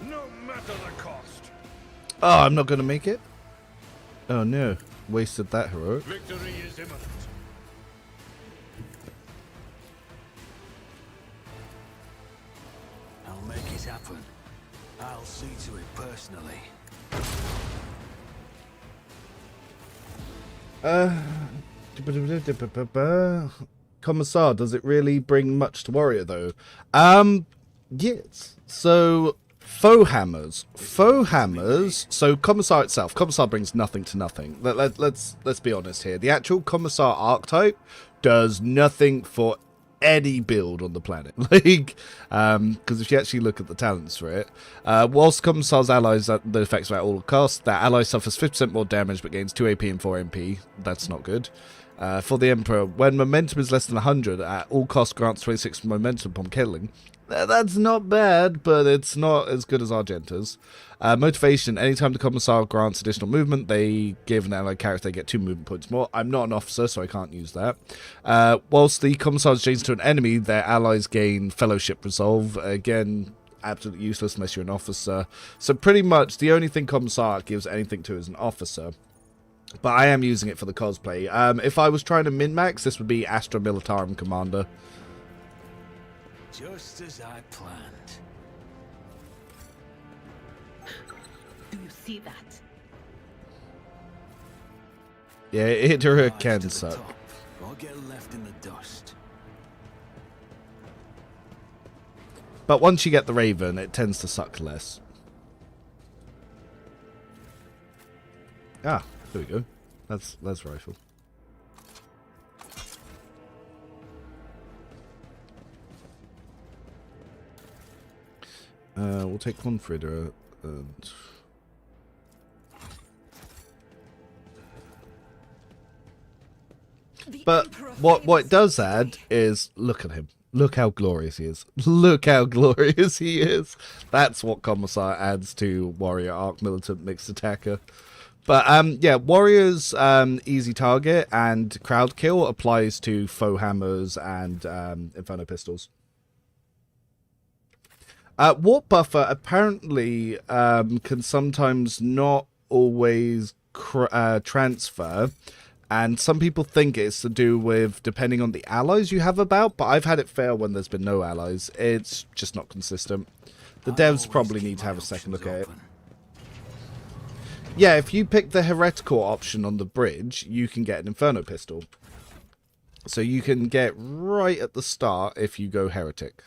no matter the cost. Oh, I'm not going to make it? Oh no. Wasted that heroic. Victory is imminent. I'll make it happen. I'll see to it personally. Commissar, does it really bring much to Warrior though? Yes. So faux hammers. So Commissar itself. Commissar brings nothing to nothing. Let's be honest here. The actual Commissar archetype does nothing for any build on the planet. Like, because if you actually look at the talents for it, whilst Commissar's allies, the effects are at all costs, that ally suffers 50% more damage but gains 2 AP and 4 MP. That's not good. For the Emperor, when momentum is less than 100, at all costs grants 26 momentum upon killing. That's not bad, but it's not as good as Argenta's. Motivation, anytime the Commissar grants additional movement, they give an allied character, they get 2 movement points more. I'm not an officer, so I can't use that. Whilst the Commissar is changed to an enemy, their allies gain Fellowship Resolve. Again, absolutely useless unless you're an officer. So pretty much the only thing Commissar gives anything to is an officer. But I am using it for the cosplay. If I was trying to min-max, this would be Astra Militarum Commander. Just as I planned. Do you see that? Yeah, it can suck. Or get left in the dust. But once you get the Raven, it tends to suck less. Ah, there we go. That's rifle. We'll take Confridor and... But what it does add is, look at him. Look how glorious he is. Look how glorious he is. That's what Commissar adds to Warrior Arc Militant Mixed Attacker. But yeah, Warrior's easy target and crowd kill applies to foe hammers and Inferno pistols. Warp Buffer apparently can sometimes not always transfer, and some people think it's to do with depending on the allies you have about, but I've had it fail when there's been no allies. It's just not consistent. The devs probably need to have a second look at it. Yeah, if you pick the heretical option on the bridge, you can get an Inferno pistol. So you can get right at the start if you go heretic.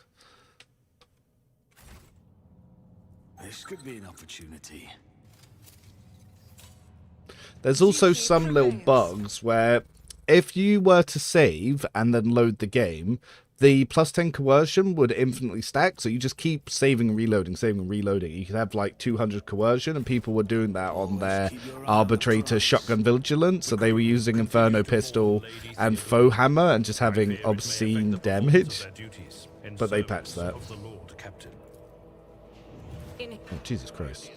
This could be an opportunity. There's also some little bugs where if you were to save and then load the game, the +10 coercion would infinitely stack, so you just keep saving and reloading, saving and reloading. You could have like 200 coercion, and people were doing that on their arbitrator shotgun vigilance, so they were using Inferno pistol and foe hammer and just having obscene damage. But they patched that. Oh, Jesus Christ.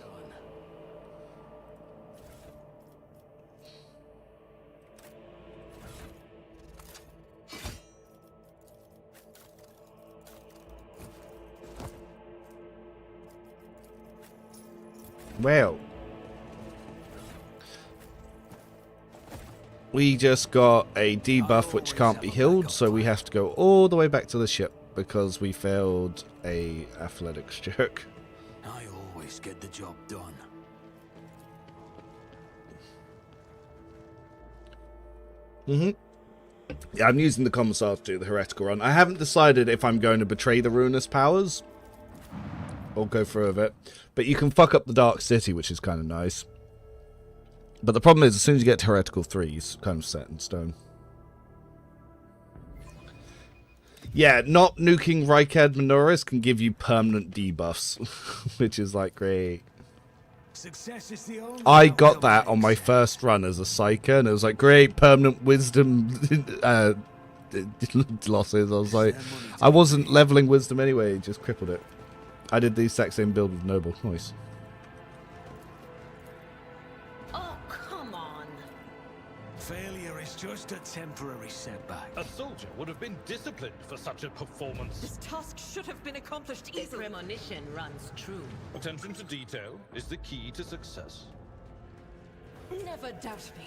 Well, we just got a debuff which can't be healed, so we have to go all the way back to the ship because we failed a athletics check. I always get the job done. Yeah, I'm using the Commissar to do the heretical run. I haven't decided if I'm going to betray the ruinous powers or go through with it. But you can fuck up the Dark City, which is kind of nice. But the problem is, as soon as you get to Heretical 3, it's kind of set in stone. Yeah, not nuking Rykad Minoris can give you permanent debuffs, which is like great. Success is the only I got that on my first run as a Psyker, and it was like great permanent wisdom losses. I was like, I wasn't leveling wisdom anyway, it just crippled it. I did the exact same build with Noble. Nice. Oh, come on. Failure is just a temporary setback. A soldier would have been disciplined for such a performance. This task should have been accomplished This easily. premonition runs true. Attention to detail is the key to success. Never doubt me.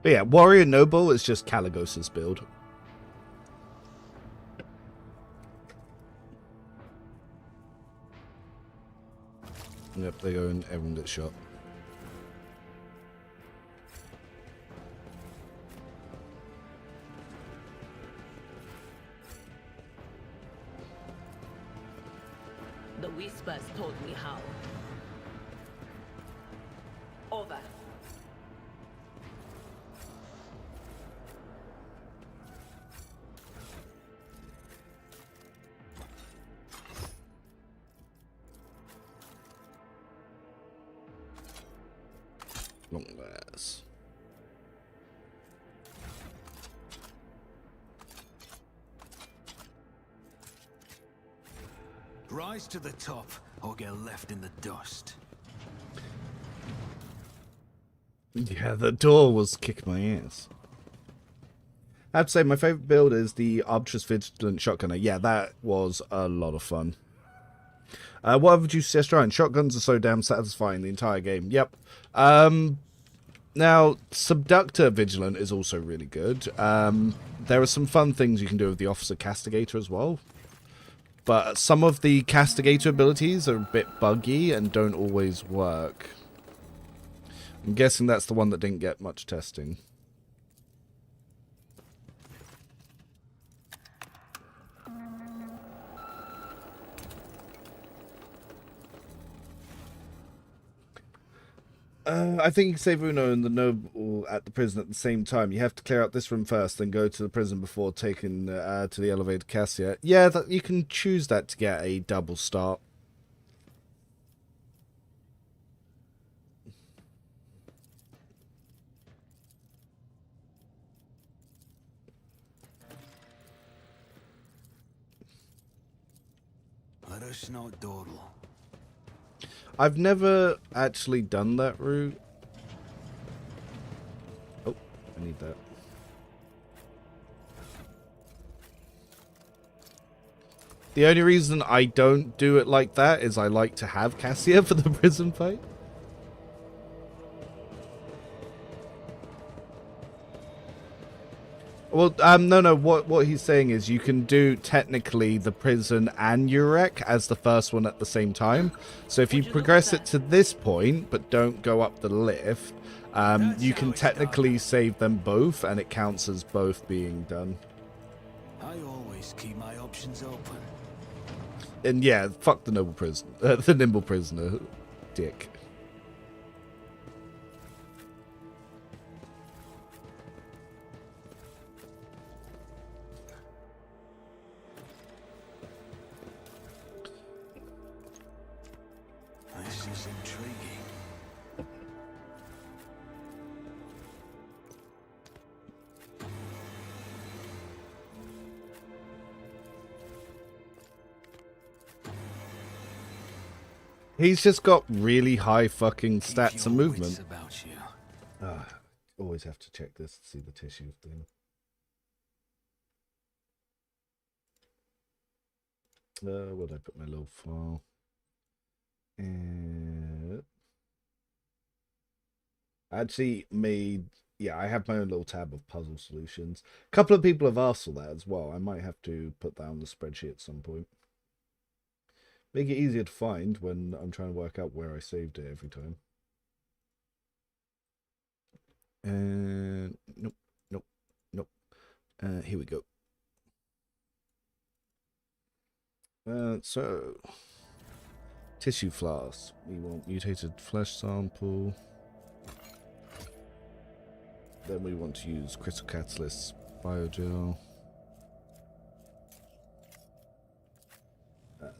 But yeah, Warrior Noble is just Caligos's build. Yep, they go and everyone gets shot. The whispers told me how. Over. Long wares. Rise to the top, or get left in the dust. Yeah, the door was kicking my ass. I have to say, my favourite build is the Arbitrous Vigilant Shotgunner. Yeah, that was a lot of fun. What would you suggest trying? Shotguns are so damn satisfying the entire game. Yep. Now, Subductor Vigilant is also really good. There are some fun things you can do with the Officer Castigator as well. But some of the Castigator abilities are a bit buggy and don't always work. I'm guessing that's the one that didn't get much testing. I think you can save Uno and the Noble at the prison at the same time. You have to clear out this room first, then go to the prison before taking to the elevator Cassia. Yeah, you can choose that to get a double start. Let us not dawdle. I've never actually done that route. Oh, I need that. The only reason I don't do it like that is I like to have Cassia for the prison fight. Well, no. What he's saying is you can do technically the prison and Urek as the first one at the same time. So if you progress it to this point, but don't go up the lift, you can technically save them both, and it counts as both being done. I always keep my options open. And yeah, fuck the noble prisoner, the nimble prisoner, dick. This is intriguing. He's just got really high fucking stats and movement. About you. Always have to check this to see the tissue thing. Where did I put my little file? I actually made, yeah, I have my own little tab of puzzle solutions. A couple of people have asked for that as well. I might have to put that on the spreadsheet at some point. Make it easier to find when I'm trying to work out where I saved it every time. Nope. Here we go. So, tissue flask. We want mutated flesh sample. Then we want to use crystal catalyst biogel.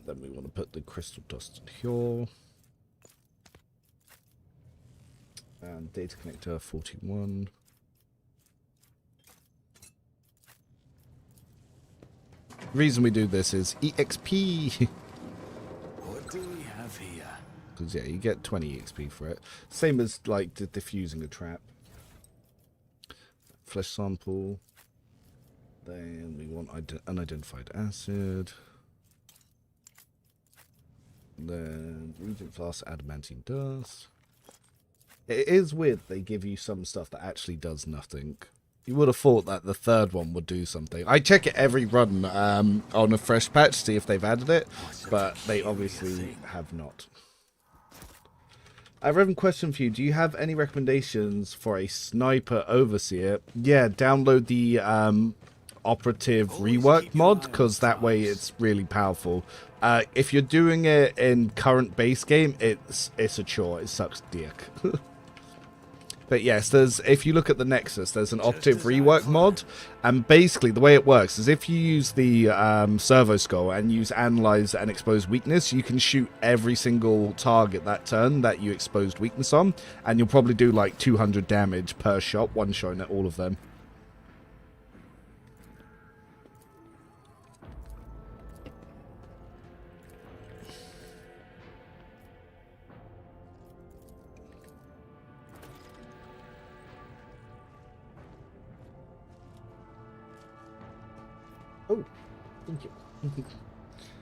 Then we want to put the crystal dust in here. And data connector 41. The reason we do this is EXP. What do we have here? Because yeah, you get 20 EXP for it. Same as like diffusing a trap. Flesh sample. Then we want unidentified acid. Then Regent Flask, adamantine dust. It is weird they give you some stuff that actually does nothing. You would have thought that the third one would do something. I check it every run on a fresh patch to see if they've added it, but they obviously have not. I have a question for you. Do you have any recommendations for a sniper overseer? Yeah, download the operative rework mod, because that way it's really powerful. If you're doing it in current base game, it's a chore. It sucks dick. But yes, if you look at the Nexus, there's an optive rework mod, and basically the way it works is if you use the servo skull and use analyze and expose weakness, you can shoot every single target that turn that you exposed weakness on, and you'll probably do like 200 damage per shot, one shot at all of them. Oh, thank you.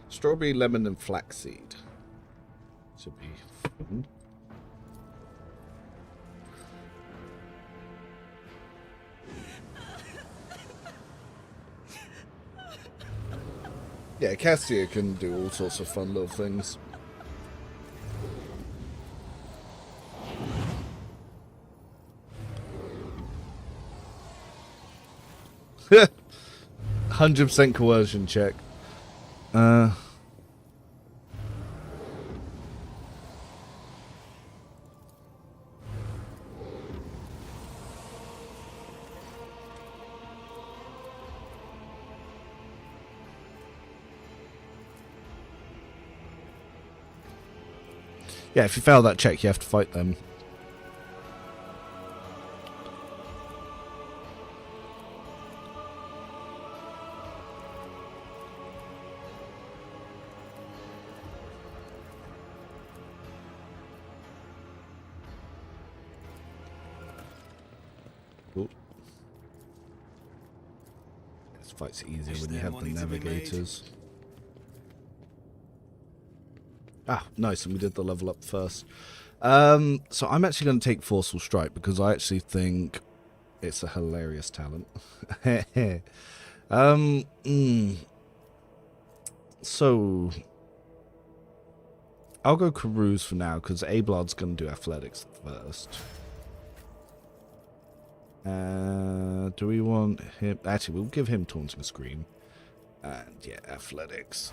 Strawberry, lemon, and flaxseed. Should be fun. Yeah, Cassia can do all sorts of fun little things. Yeah. 100% coercion check. Yeah, if you fail that check, you have to fight them. This fight's easier when you have the navigators. Ah, nice, and we did the level up first. So I'm actually going to take Forceful Strike because I actually think it's a hilarious talent. So I'll go Carouse for now because Ablard's going to do Athletics first. Do we want him? Actually, we'll give him Taunting Scream. And yeah, Athletics.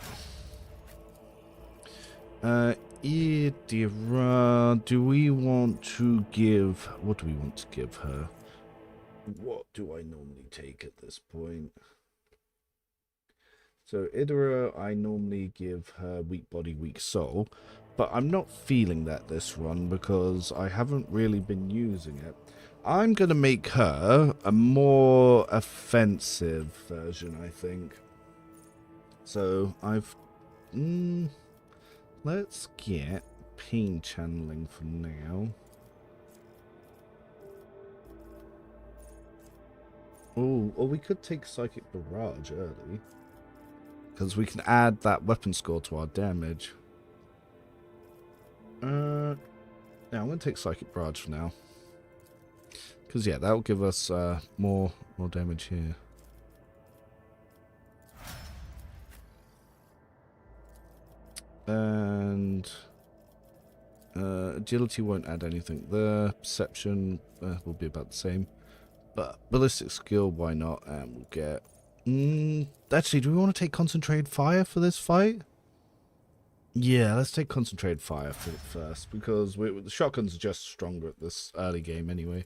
Idira, do we want to give... What do we want to give her? What do I normally take at this point? So Idira, I normally give her Weak Body, Weak Soul. But I'm not feeling that this run because I haven't really been using it. I'm going to make her a more offensive version, I think. So I've... let's get Pain Channeling for now. Oh, or we could take Psychic Barrage early. Because we can add that weapon score to our damage. Yeah, I'm going to take Psychic Barrage for now. Because, yeah, that'll give us more damage here. And agility won't add anything there. Perception will be about the same. But ballistic skill, why not? And we'll get... actually, do we want to take Concentrated Fire for this fight? Yeah, let's take Concentrated Fire for it first. Because the shotguns are just stronger at this early game anyway.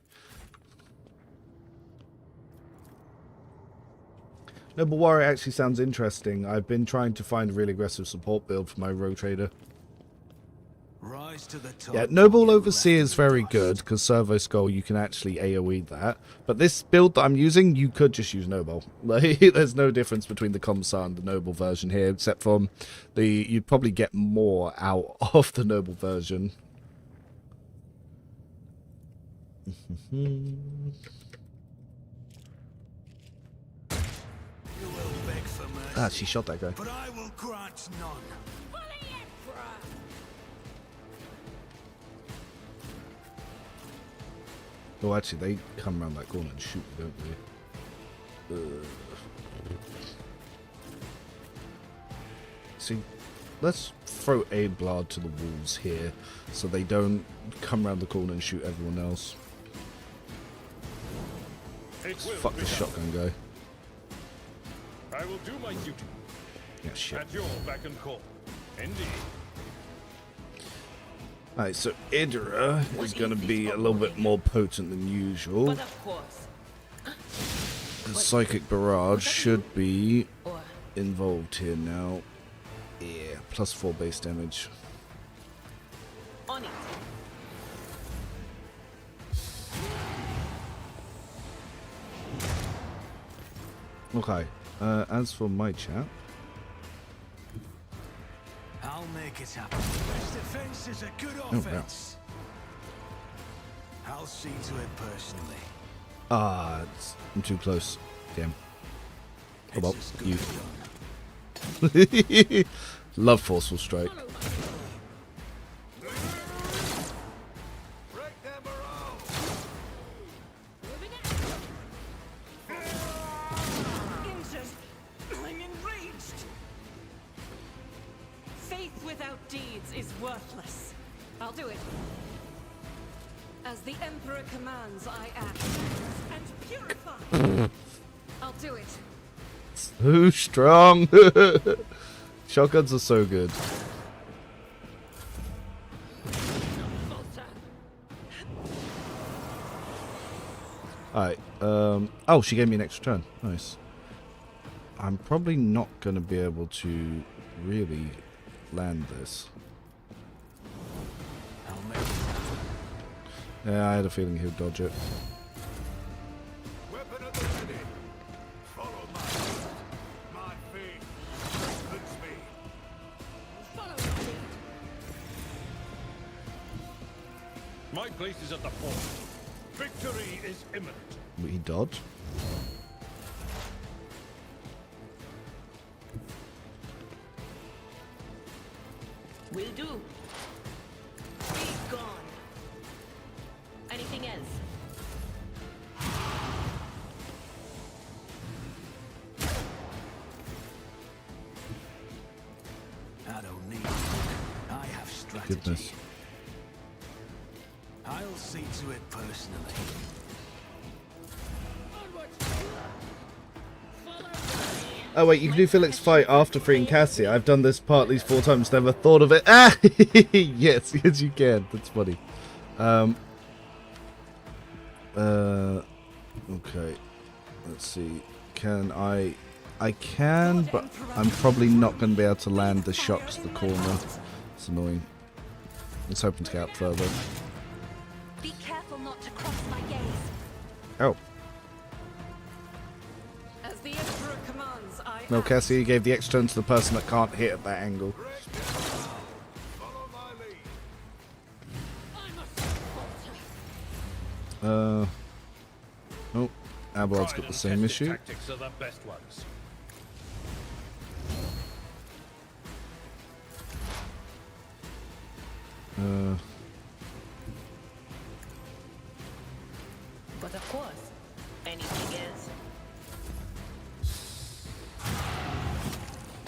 Noble Warrior actually sounds interesting. I've been trying to find a really aggressive support build for my Rogue Trader. Rise to the top. Yeah, Noble Overseer is very good because Servo Skull, you can actually AoE that. But this build that I'm using, you could just use Noble. Like, there's no difference between the Commissar and the Noble version here, except from you'd probably get more out of the Noble version. Ah, she shot that guy. But I will grant none. Oh, actually, they come around that corner and shoot, don't they? See, let's throw Ablard to the walls here so they don't come around the corner and shoot everyone else. Let's fuck this shotgun guy. I will do my duty. Yeah, shit. At your beck and call. Indeed. Alright, so Idra is going to be a little bit more potent than usual. But of course. The Psychic Barrage should be involved here now. Yeah, +4 base damage. On it. Okay, as for my chap. I'll make it happen. Best defense is a good offense. I'll see to it personally. Ah, I'm too close. Damn. Oh well, you. Love Forceful Strike. I'm enraged. Faith without deeds is worthless. I'll do it. As the Emperor commands, I act. And purify. I'll do it. So strong. Shotguns are so good. Alright, oh, she gave me an extra turn. Nice. I'm probably not going to be able to really land this. Yeah, I had a feeling he'd dodge it. Weapon at the ready. Follow my lead. My faith leads me. Follow my lead. My place is at the fort. Victory is imminent. Will he dodge? Will do. Be gone. Anything else? I don't need it. I have strategy. Goodness. I'll see to it personally. Oh wait, you can do Felix fight after freeing Cassie. I've done this part at least 4 times, never thought of it. Ah! Yes, yes you can. That's funny. Okay. Let's see. Can I can, but I'm probably not going to be able to land the shocks to the corner. It's annoying. Let's hoping to get out further. Be careful not to cross my gaze. Oh. As the Emperor commands, I No, act. Cassie, you gave the extra turn to the person that can't hit at that angle. Follow my lead. Oh, Abelard's got the same issue. Tactics are the best ones. But of course. Anything else?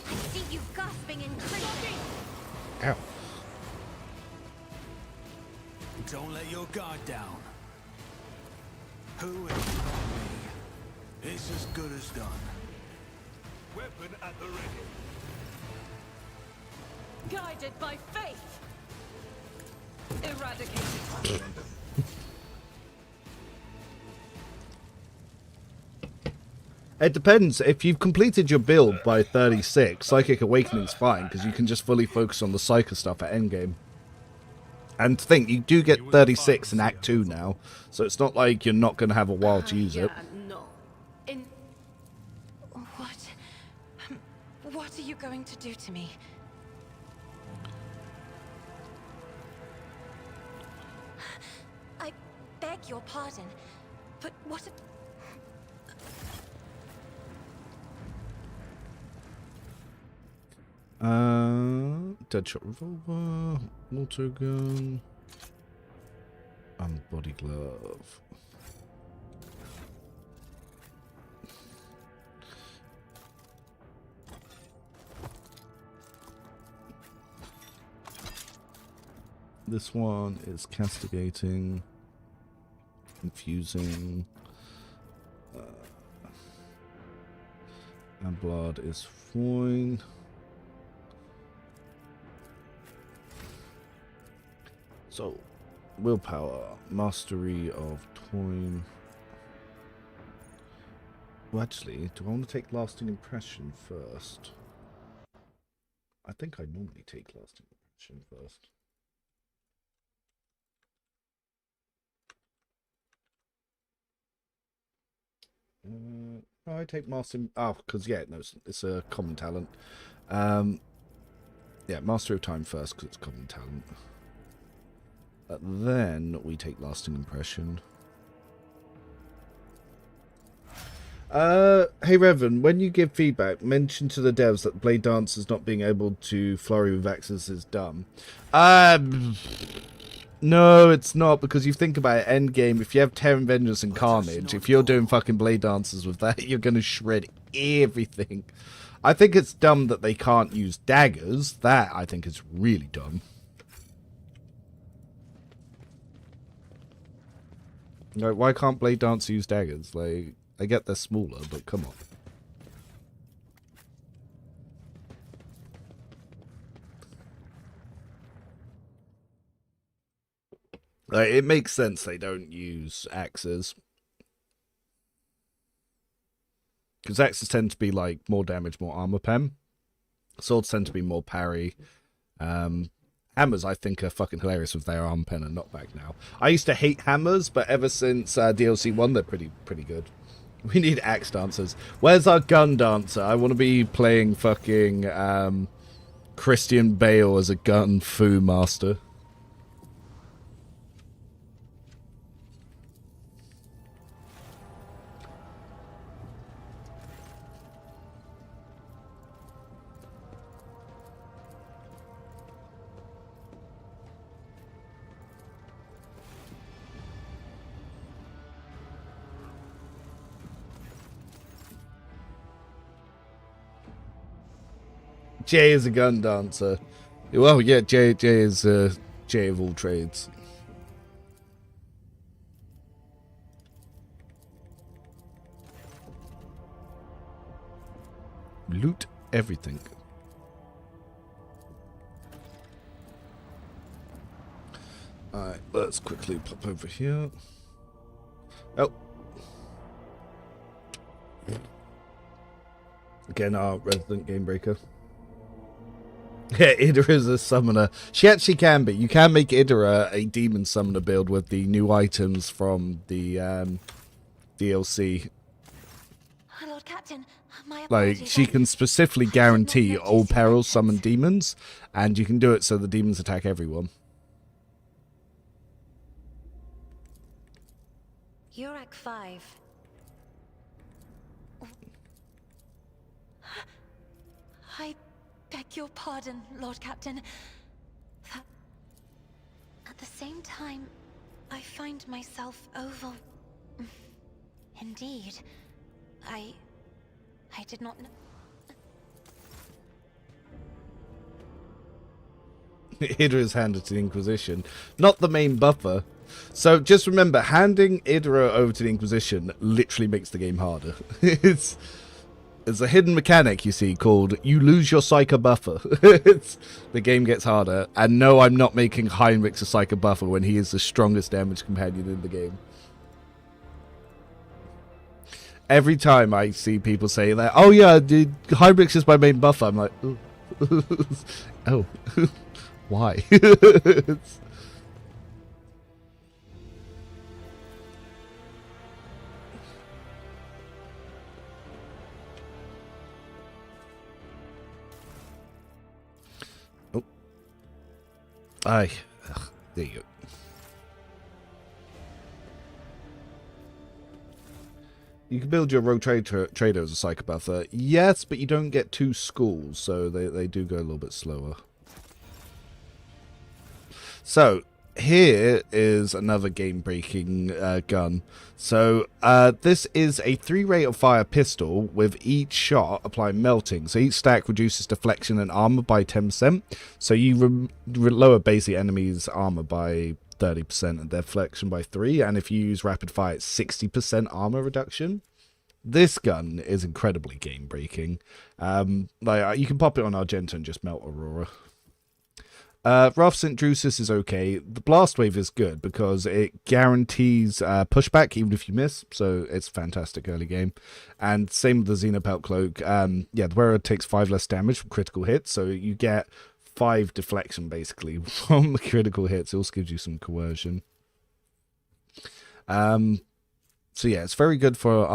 I see you gasping in crazy. Ow. Don't let your guard down. Who is me? It's as good as done. Weapon at the ready. Guided by faith. Eradicated. It depends. If you've completed your build by 36, Psychic Awakening's fine, because you can just fully focus on the Psycho stuff at endgame. And think, you do get 36 in Act 2 now, so it's not like you're not going to have a while to use it. No. In what are you going to do to me? I beg your pardon, but what if... Deadshot revolver, auto gun, and body glove. This one is castigating, confusing, and blood is fine. So, willpower, mastery of time. Well, actually, do I want to take lasting impression first? I think I normally take lasting impression first. I take master. Oh, because yeah, no, it's a common talent. Yeah, mastery of time first because it's common talent. But then we take lasting impression. Hey Revan, when you give feedback, mention to the devs that Blade Dancers not being able to flurry with axes is dumb. No, it's not, because you think about it, endgame, if you have Terran Vengeance and Carnage, if you're doing fucking Blade Dancers with that, you're gonna shred everything. I think it's dumb that they can't use daggers. That, I think, is really dumb. Like, why can't Blade Dancer use daggers? Like, I get they're smaller, but come on. Like, it makes sense they don't use axes. Because axes tend to be, like, more damage, more armor pen. Swords tend to be more parry. Hammers, I think, are fucking hilarious with their armor pen and knockback now. I used to hate hammers, but ever since DLC 1, they're pretty good. We need axe dancers. Where's our gun dancer? I want to be playing fucking Christian Bale as a gun fu master. Jay is a gun dancer. Well, yeah, Jay is Jay of all trades. Loot everything. Alright, let's quickly pop over here. Oh. Again, our resident game breaker. Yeah, Idra is a summoner. She actually can be. You can make Idra a demon summoner build with the new items from the DLC. Lord Captain, my like, she can specifically guarantee all perils summon demons, and you can do it so the demons attack everyone. Urak 5. I beg your pardon, Lord Captain. At the same time, I find myself over... Indeed. I did not know... Idra is handed to the Inquisition, not the main buffer. So just remember, handing Idra over to the Inquisition literally makes the game harder. It's a hidden mechanic, you see, called you lose your Psyker buffer. The game gets harder. And no, I'm not making Heinrichs a Psyker buffer when he is the strongest damage companion in the game. Every time I see people say that, oh yeah, Heinrichs is my main buffer, I'm like, oh, oh. Why? Oh. Aye. Ugh, there you go. You can build your rogue trader as a Psycho buffer. Yes, but you don't get 2 schools, so they do go a little bit slower. So, here is another game-breaking gun. So, this is a 3 rate of fire pistol with each shot applying melting. So, each stack reduces deflection and armor by 10%. So, you lower basic enemies' armor by 30% and deflection by 3%. And if you use rapid fire, it's 60% armor reduction. This gun is incredibly game-breaking. Like, you can pop it on Argenta and just melt Aurora. Wrath St. Drusus is okay. The Blast Wave is good because it guarantees pushback even if you miss, so it's fantastic early game. And same with the Xenopelt Cloak. Yeah, the wearer takes 5 less damage from critical hits, so you get 5 deflection basically from the critical hits. It also gives you some coercion. So yeah, it's very good for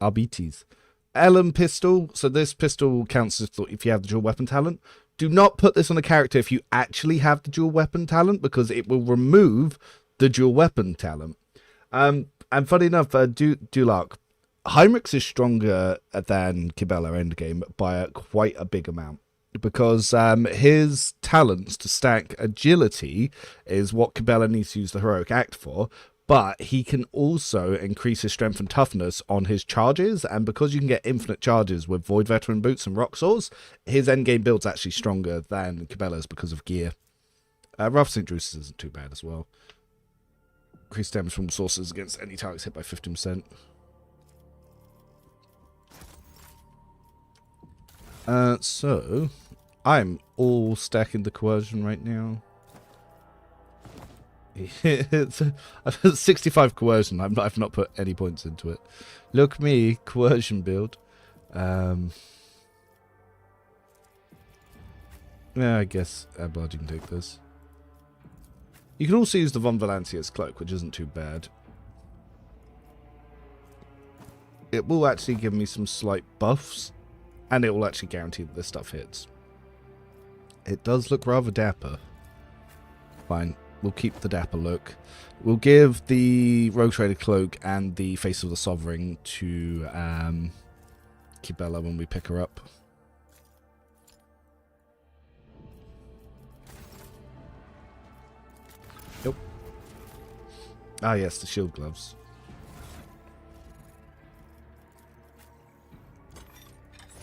RBTs. LM Pistol. So this pistol counts as if you have the dual weapon talent. Do not put this on a character if you actually have the dual weapon talent, because it will remove the dual weapon talent. And funny enough, Dulark, Heinrichs is stronger than Kibella endgame by quite a big amount, because his talents to stack agility is what Kibella needs to use the heroic act for. But he can also increase his strength and toughness on his charges, and because you can get infinite charges with Void Veteran Boots and Rock Swords, his endgame build's actually stronger than Kibella's because of gear. Wrath St. Drusus isn't too bad as well. Increased damage from sources against any targets hit by 15%. So, I'm all stacking the coercion right now. I've 65 coercion. I've not put any points into it. Look me, coercion build. Yeah, I guess Ablard, you can take this. You can also use the Von Valancia's cloak, which isn't too bad. It will actually give me some slight buffs, and it will actually guarantee that this stuff hits. It does look rather dapper. Fine. We'll keep the dapper look. We'll give the Rogue Trader Cloak and the Face of the Sovereign to Kibella when we pick her up. Nope. Ah, yes, the shield gloves.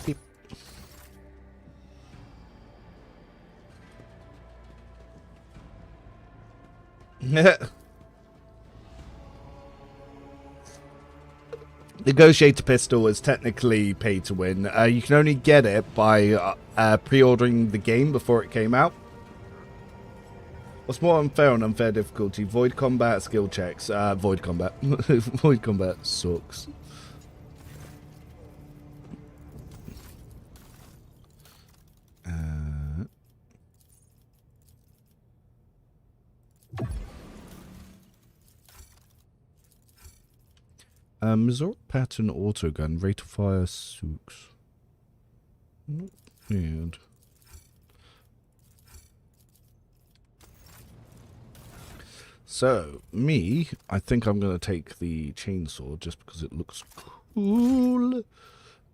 Beep. Negotiator Pistol is technically pay to win. You can only get it by pre-ordering the game before it came out. What's more unfair on unfair difficulty? Void combat, skill checks. Void combat. Void combat sucks. Missouri pattern autogun, rate of fire sucks. Not bad. So, I think I'm going to take the chainsaw just because it looks cool.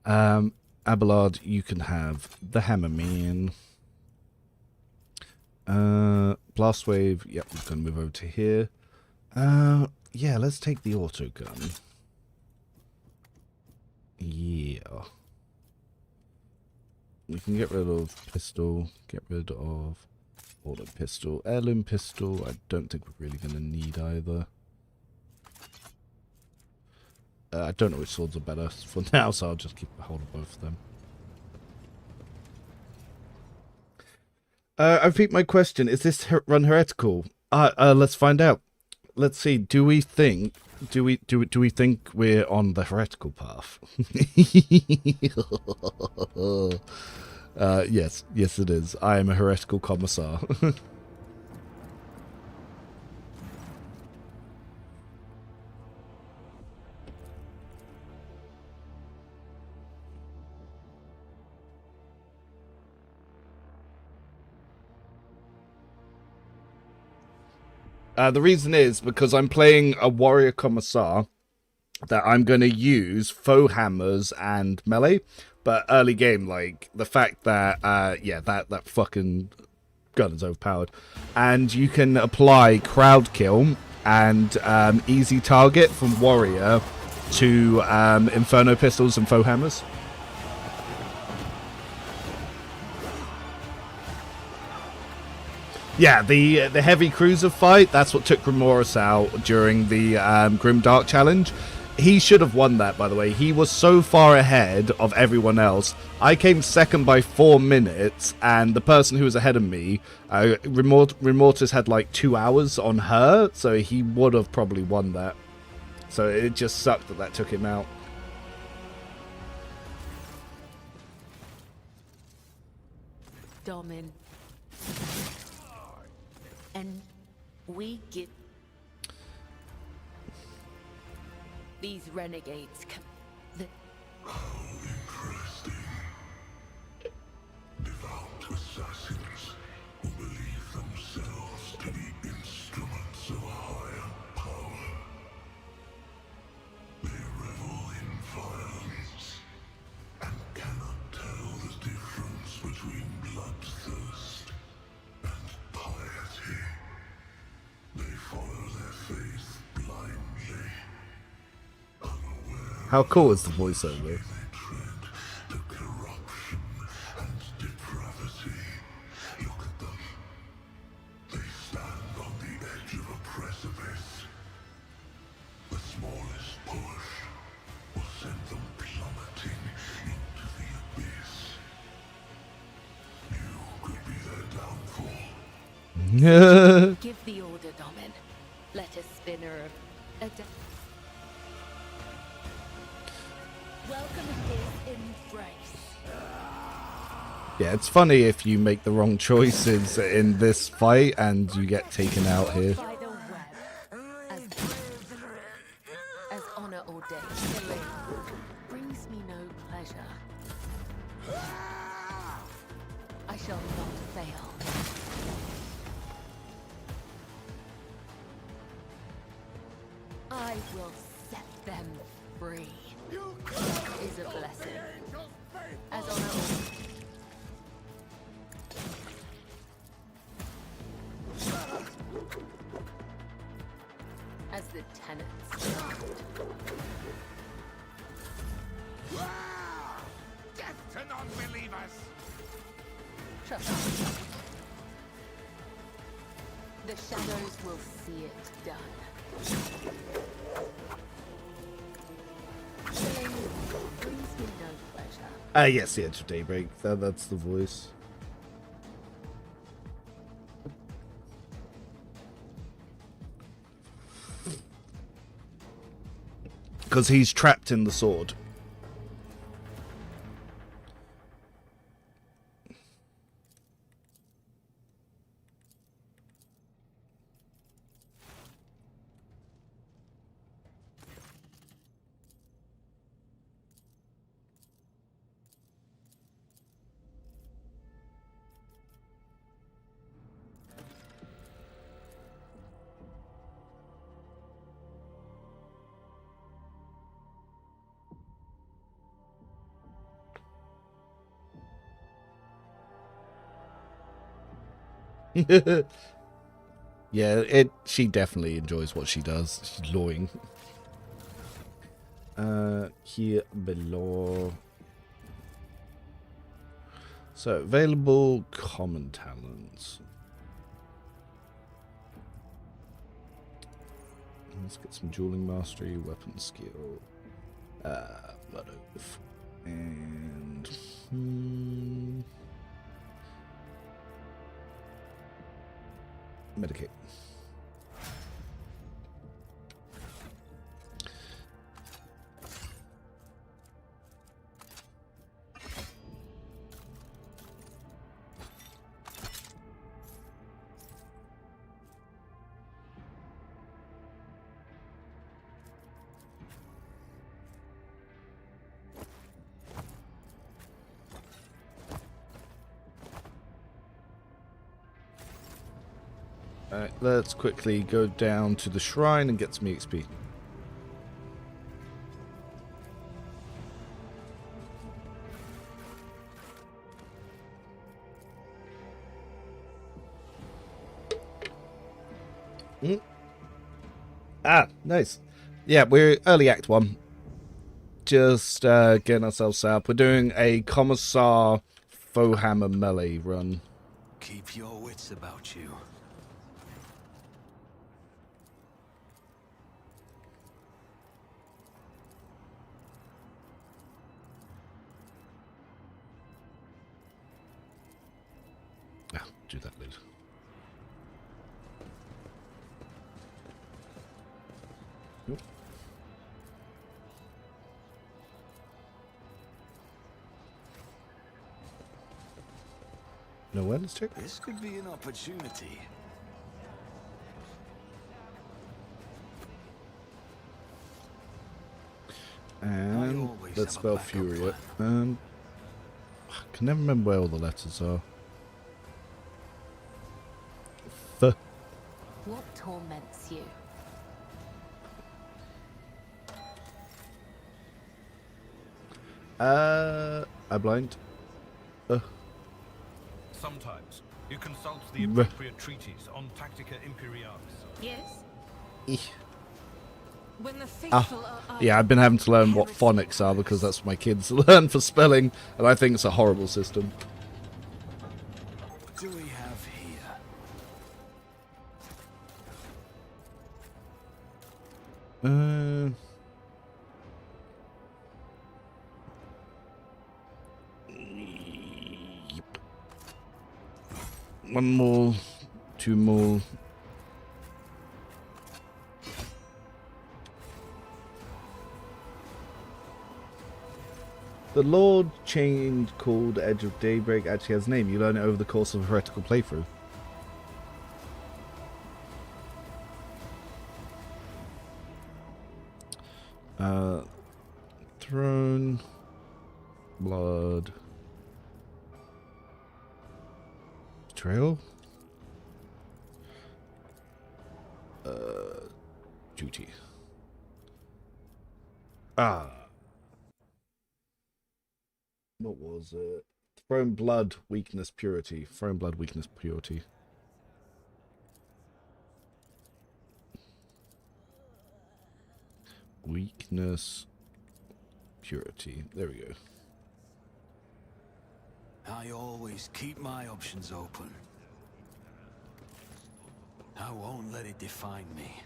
Abelard, you can have the Hammerman. Blast Wave, yep, we're going to move over to here. Yeah, let's take the autogun. Yeah. We can get rid of pistol, get rid of auto pistol, heirloom pistol. I don't think we're really going to need either. I don't know which swords are better for now, so I'll just keep a hold of both of them. I repeat my question. Is this run heretical? Let's find out. Let's see. Do we think we're on the heretical path? Yes, it is. I am a heretical commissar. The reason is because I'm playing a warrior commissar that I'm going to use faux hammers and melee, but early game, like, the fact that, yeah, that fucking gun is overpowered, and you can apply crowd kill and easy target from warrior to inferno pistols and faux hammers. Yeah, the heavy cruiser fight, that's what took Grimoris out during the Grim Dark challenge. He should have won that, by the way. He was so far ahead of everyone else I came second by 4 minutes, and the person who was ahead of me, Remortis had like 2 hours on her, so he would have probably won that. So it just sucked that took him out. Domin. And we get these renegades. How interesting. Devout assassins who believe themselves to be instruments of a higher power. They revel in violence and cannot tell the difference between bloodthirst and piety. They follow their faith blindly. How cool is the voiceover? The corruption and depravity. Look at them. They stand on the edge of a precipice. The smallest push will send them plummeting into the abyss. You could be their downfall. Give the order, Domin. Let a spinner of a Welcome his embrace. Yeah, it's funny if you make the wrong choices in this fight and you get taken out here. By the web, as honor ordained, killing brings me no pleasure. I shall not fail. I will set them free. Is a blessing. As honor. As the tenants demand. Death to non-believers! Trust me. The shadows will see it done. Killing brings me no pleasure. Yes, the Edge of Daybreak. That's the voice. Because he's trapped in the sword. Yeah, she definitely enjoys what she does. She's loying. Here below. So, available common talents. Let's get some dueling mastery, weapon skill, blood oath, and medicate. Alright, let's quickly go down to the shrine and get some XP. Ah, nice. Yeah, we're early Act 1. Just getting ourselves set up. We're doing a Commissar faux hammer melee run. Keep your wits about you. Do that later. Nope. No awareness check? This could be an opportunity. And let's spell Fury. I can never remember where all the letters are. What torments you? I blind. Sometimes you consult the appropriate treatise on Tactica Imperialis. Yes? When the faithful are Yeah, I've been having to learn what phonics are because that's what my kids learn for spelling, and I think it's a horrible system. What do we have here? Yep. One more, two more. The Lord chained called Edge of Daybreak actually has a name. You learn it over the course of a heretical playthrough. Throne, blood, betrayal, duty. What was it? Throne, blood, weakness, purity. Throne, blood, weakness, purity. Weakness, purity. There we go. I always keep my options open. I won't let it define me.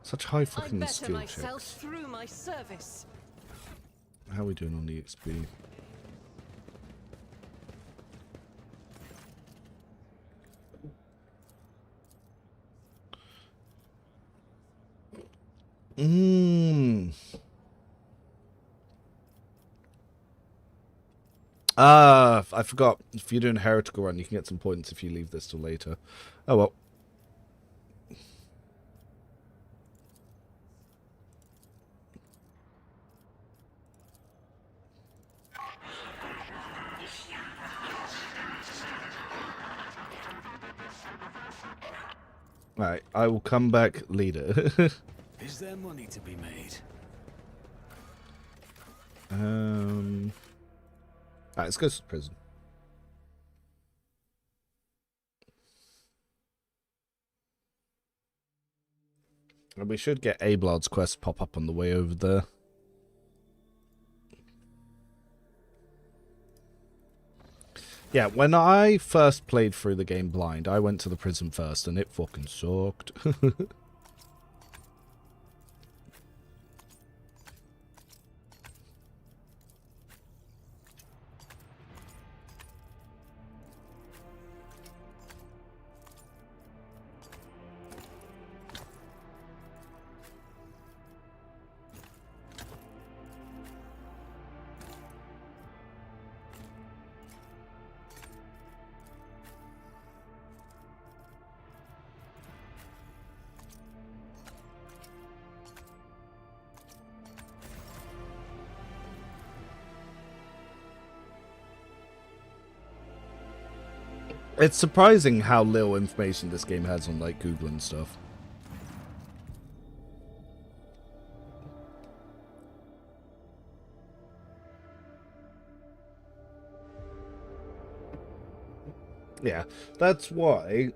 Such high fucking I better skill myself checks. through my service. How are we doing on the XP? I forgot. If you're doing a heretical run, you can get some points if you leave this till later. Oh well. Alright, I will come back leader. Is there money to be made? Alright, let's go to the prison. And we should get Ablard's quest pop up on the way over there. Yeah, when I first played through the game blind, I went to the prison first, and it fucking sucked. It's surprising how little information this game has on, like, Google and stuff. Yeah, that's why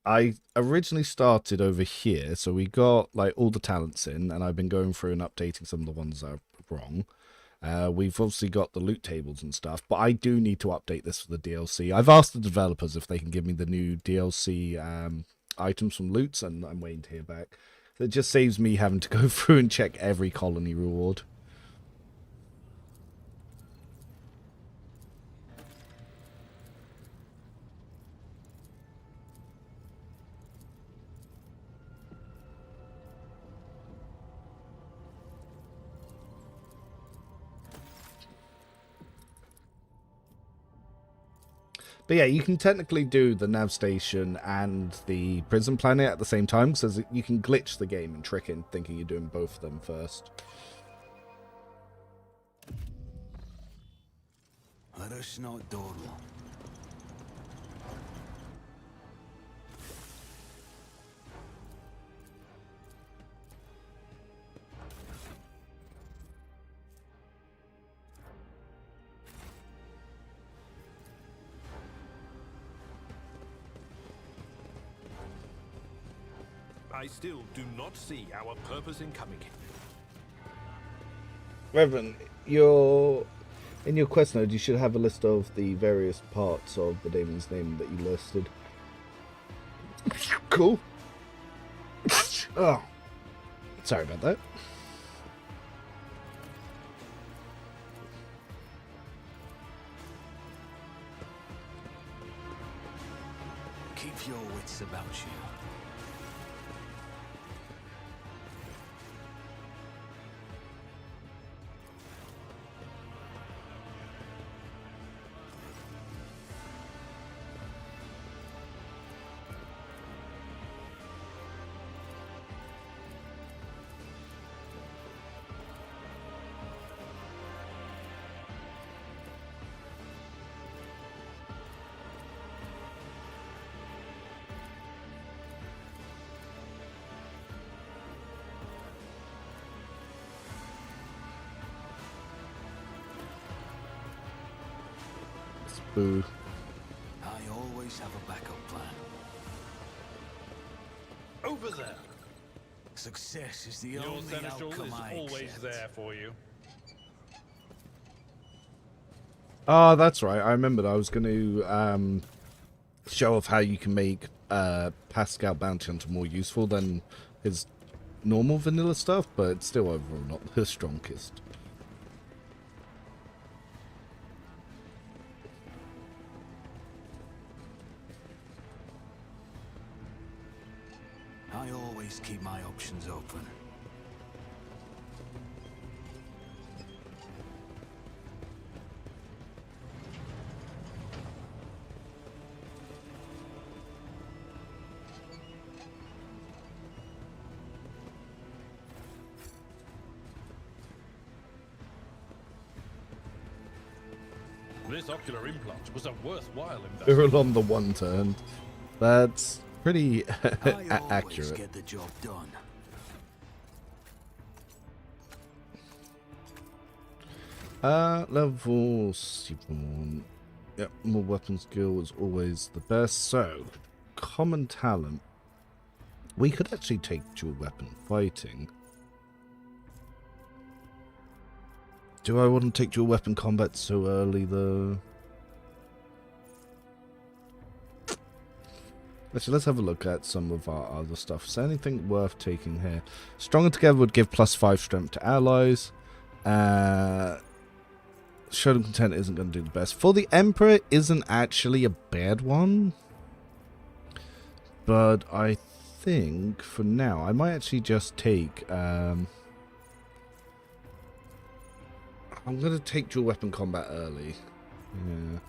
I originally started over here. So we got, like, all the talents in, and I've been going through and updating some of the ones that are wrong. We've obviously got the loot tables and stuff, but I do need to update this for the DLC. I've asked the developers if they can give me the new DLC items from loots, and I'm waiting to hear back. So it just saves me having to go through and check every colony reward. But yeah, you can technically do the nav station and the prison planet at the same time, because you can glitch the game and trick it thinking you're doing both of them first. Let us not dawdle. I still do not see our purpose in coming here. Reverend, in your quest node, you should have a list of the various parts of the demon's name that you listed. Cool. Oh, sorry about that. Keep your wits about you. Boo. I always have a backup plan. Over there. Success is the Your only seneschal outcome is I always accept. there for you. Oh, that's right. I remembered I was going to show off how you can make Pascal Bounty Hunter more useful than his normal vanilla stuff, but it's still overall not the strongest. I always keep my options open. This ocular implant was a worthwhile investment. We're on the one turn. That's pretty I always accurate. get the job done. Level 7. Yep, more weapon skill is always the best. So, common talent. We could actually take dual weapon fighting. Do I want to take dual weapon combat so early though? Actually, let's have a look at some of our other stuff. Is there anything worth taking here? Stronger Together would give +5 strength to allies. Show them content isn't going to do the best. For the Emperor isn't actually a bad one. But I think for now I might actually just take I'm going to take dual weapon combat early. Yeah.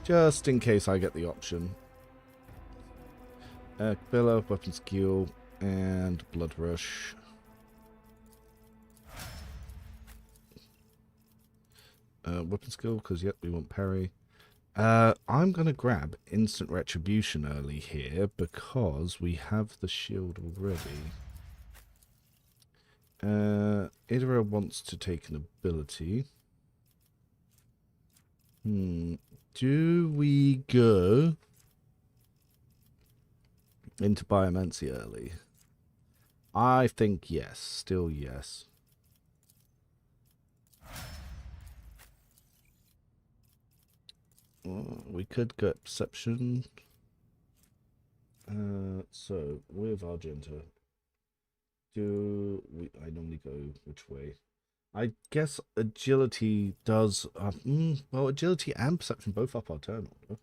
Just in case I get the option. Cabela, weapon skill, and blood rush. Weapon skill, because yep, we want parry. I'm going to grab instant retribution early here because we have the shield already. Idra wants to take an ability. Do we go into Biomancy early? I think yes. Still yes. We could get Perception. So, with Argenta, I normally go which way? I guess Agility does... well, Agility and Perception both up our turn order.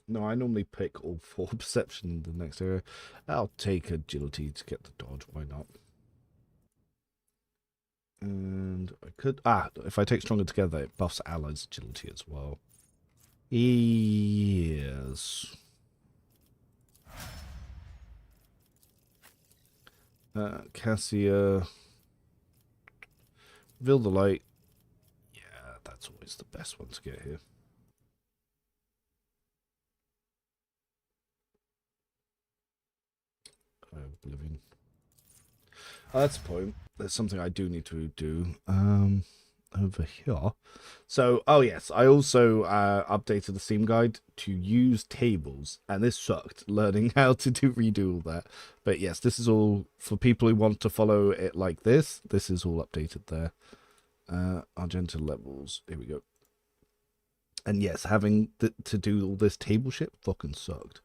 No, I normally pick all 4 Perception in the next area. I'll take Agility to get the dodge, why not? And I could... if I take Stronger Together, it buffs allies' agility as well. Yes. Cassia. Reveal the Light. Yeah, that's always the best one to get here. Oblivion. Oh, that's the point. There's something I do need to do. Over here. So, oh yes, I also updated the Steam guide to use tables, and this sucked learning how to redo all that. But yes, this is all for people who want to follow it like this. This is all updated there. Argenta levels. Here we go. And yes, having to do all this table shit fucking sucked.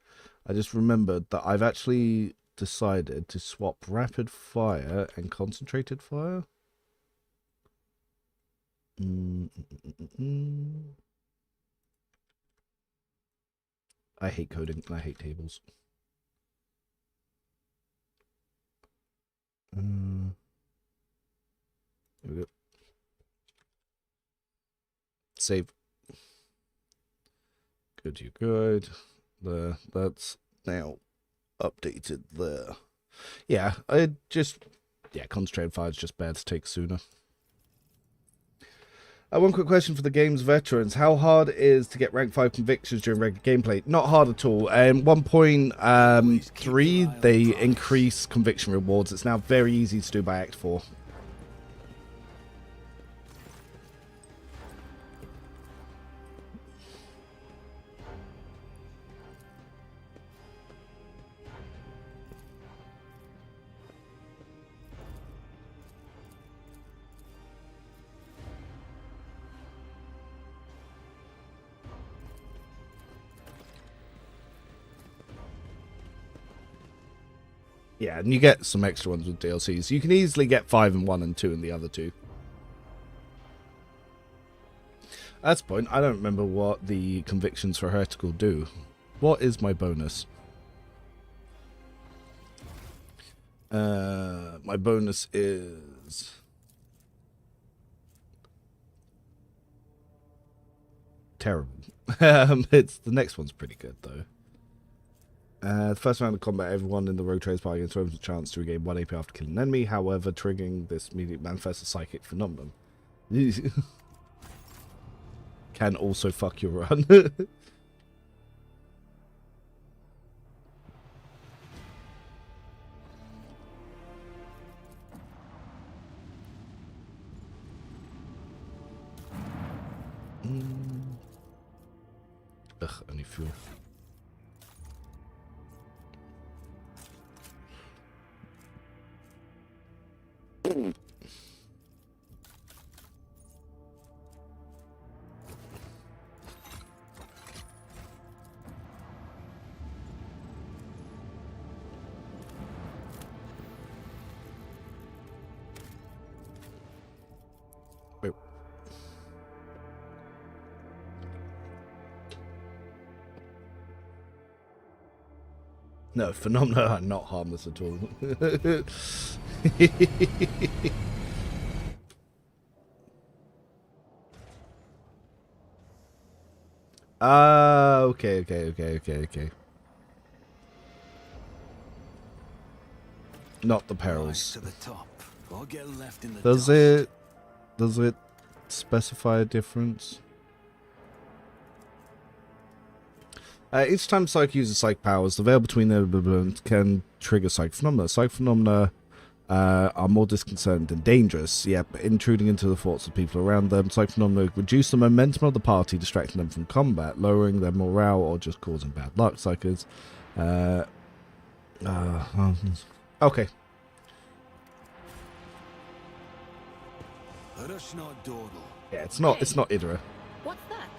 I just remembered that I've actually decided to swap rapid fire and concentrated fire. I hate coding and I hate tables. Here we go. Save. Go to your guide. There. That's now updated there. Yeah, concentrated fire is just bad to take sooner. One quick question for the game's veterans. How hard is to get rank 5 convictions during regular gameplay? Not hard at all. 1.3, they increase conviction rewards. It's now very easy to do by Act 4. Yeah, and you get some extra ones with DLCs. You can easily get 5 in one and 2 in the other two. That's the point. I don't remember what the convictions for heretical do. What is my bonus? My bonus is... terrible. The next one's pretty good, though. The first round of combat, everyone in the Rogue Trade's party throws a chance to regain 1 AP after killing an enemy. However, triggering this immediate manifests a psychic phenomenon. Can also fuck your run. Ugh, only fuel. Wait. No, phenomena are not harmless at all. Okay. Not the perils. To the top. Or get left in the Does it specify a difference? Each time Psyche uses Psych powers, the veil between them can trigger Psych phenomena. Psych phenomena are more disconcerting than dangerous, yet intruding into the thoughts of people around them. Psych phenomena reduce the momentum of the party, distracting them from combat, lowering their morale, or just causing bad luck. Psychers. Okay. Yeah, it's not Idra. What's that?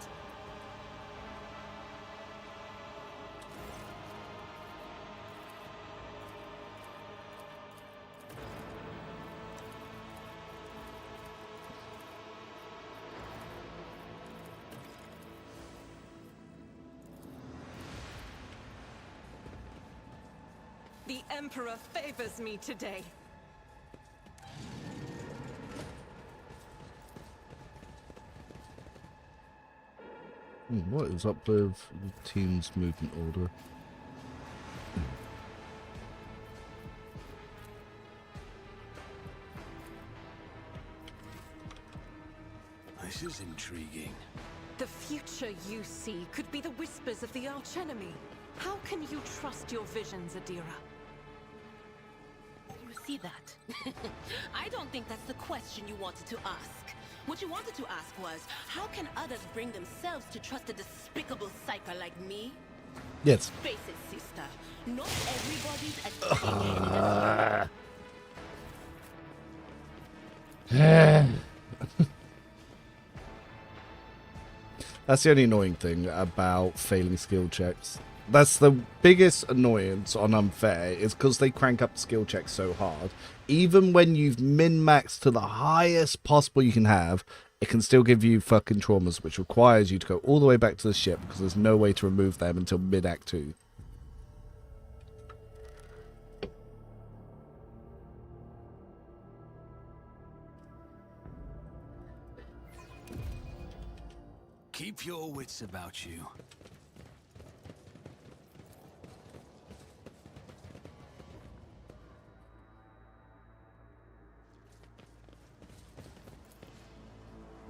The Emperor favors me today. What is up with the team's movement order? This is intriguing. The future you see could be the whispers of the archenemy. How can you trust your visions, Adira? You see that? I don't think that's the question you wanted to ask. What you wanted to ask was, how can others bring themselves to trust a despicable psyker like me? Yes. Face it, sister. Not everybody's as dedicated as you. That's the only annoying thing about failing skill checks. That's the biggest annoyance on Unfair, is because they crank up skill checks so hard. Even when you've min-maxed to the highest possible you can have, it can still give you fucking traumas, which requires you to go all the way back to the ship, because there's no way to remove them until mid-act 2. Keep your wits about you.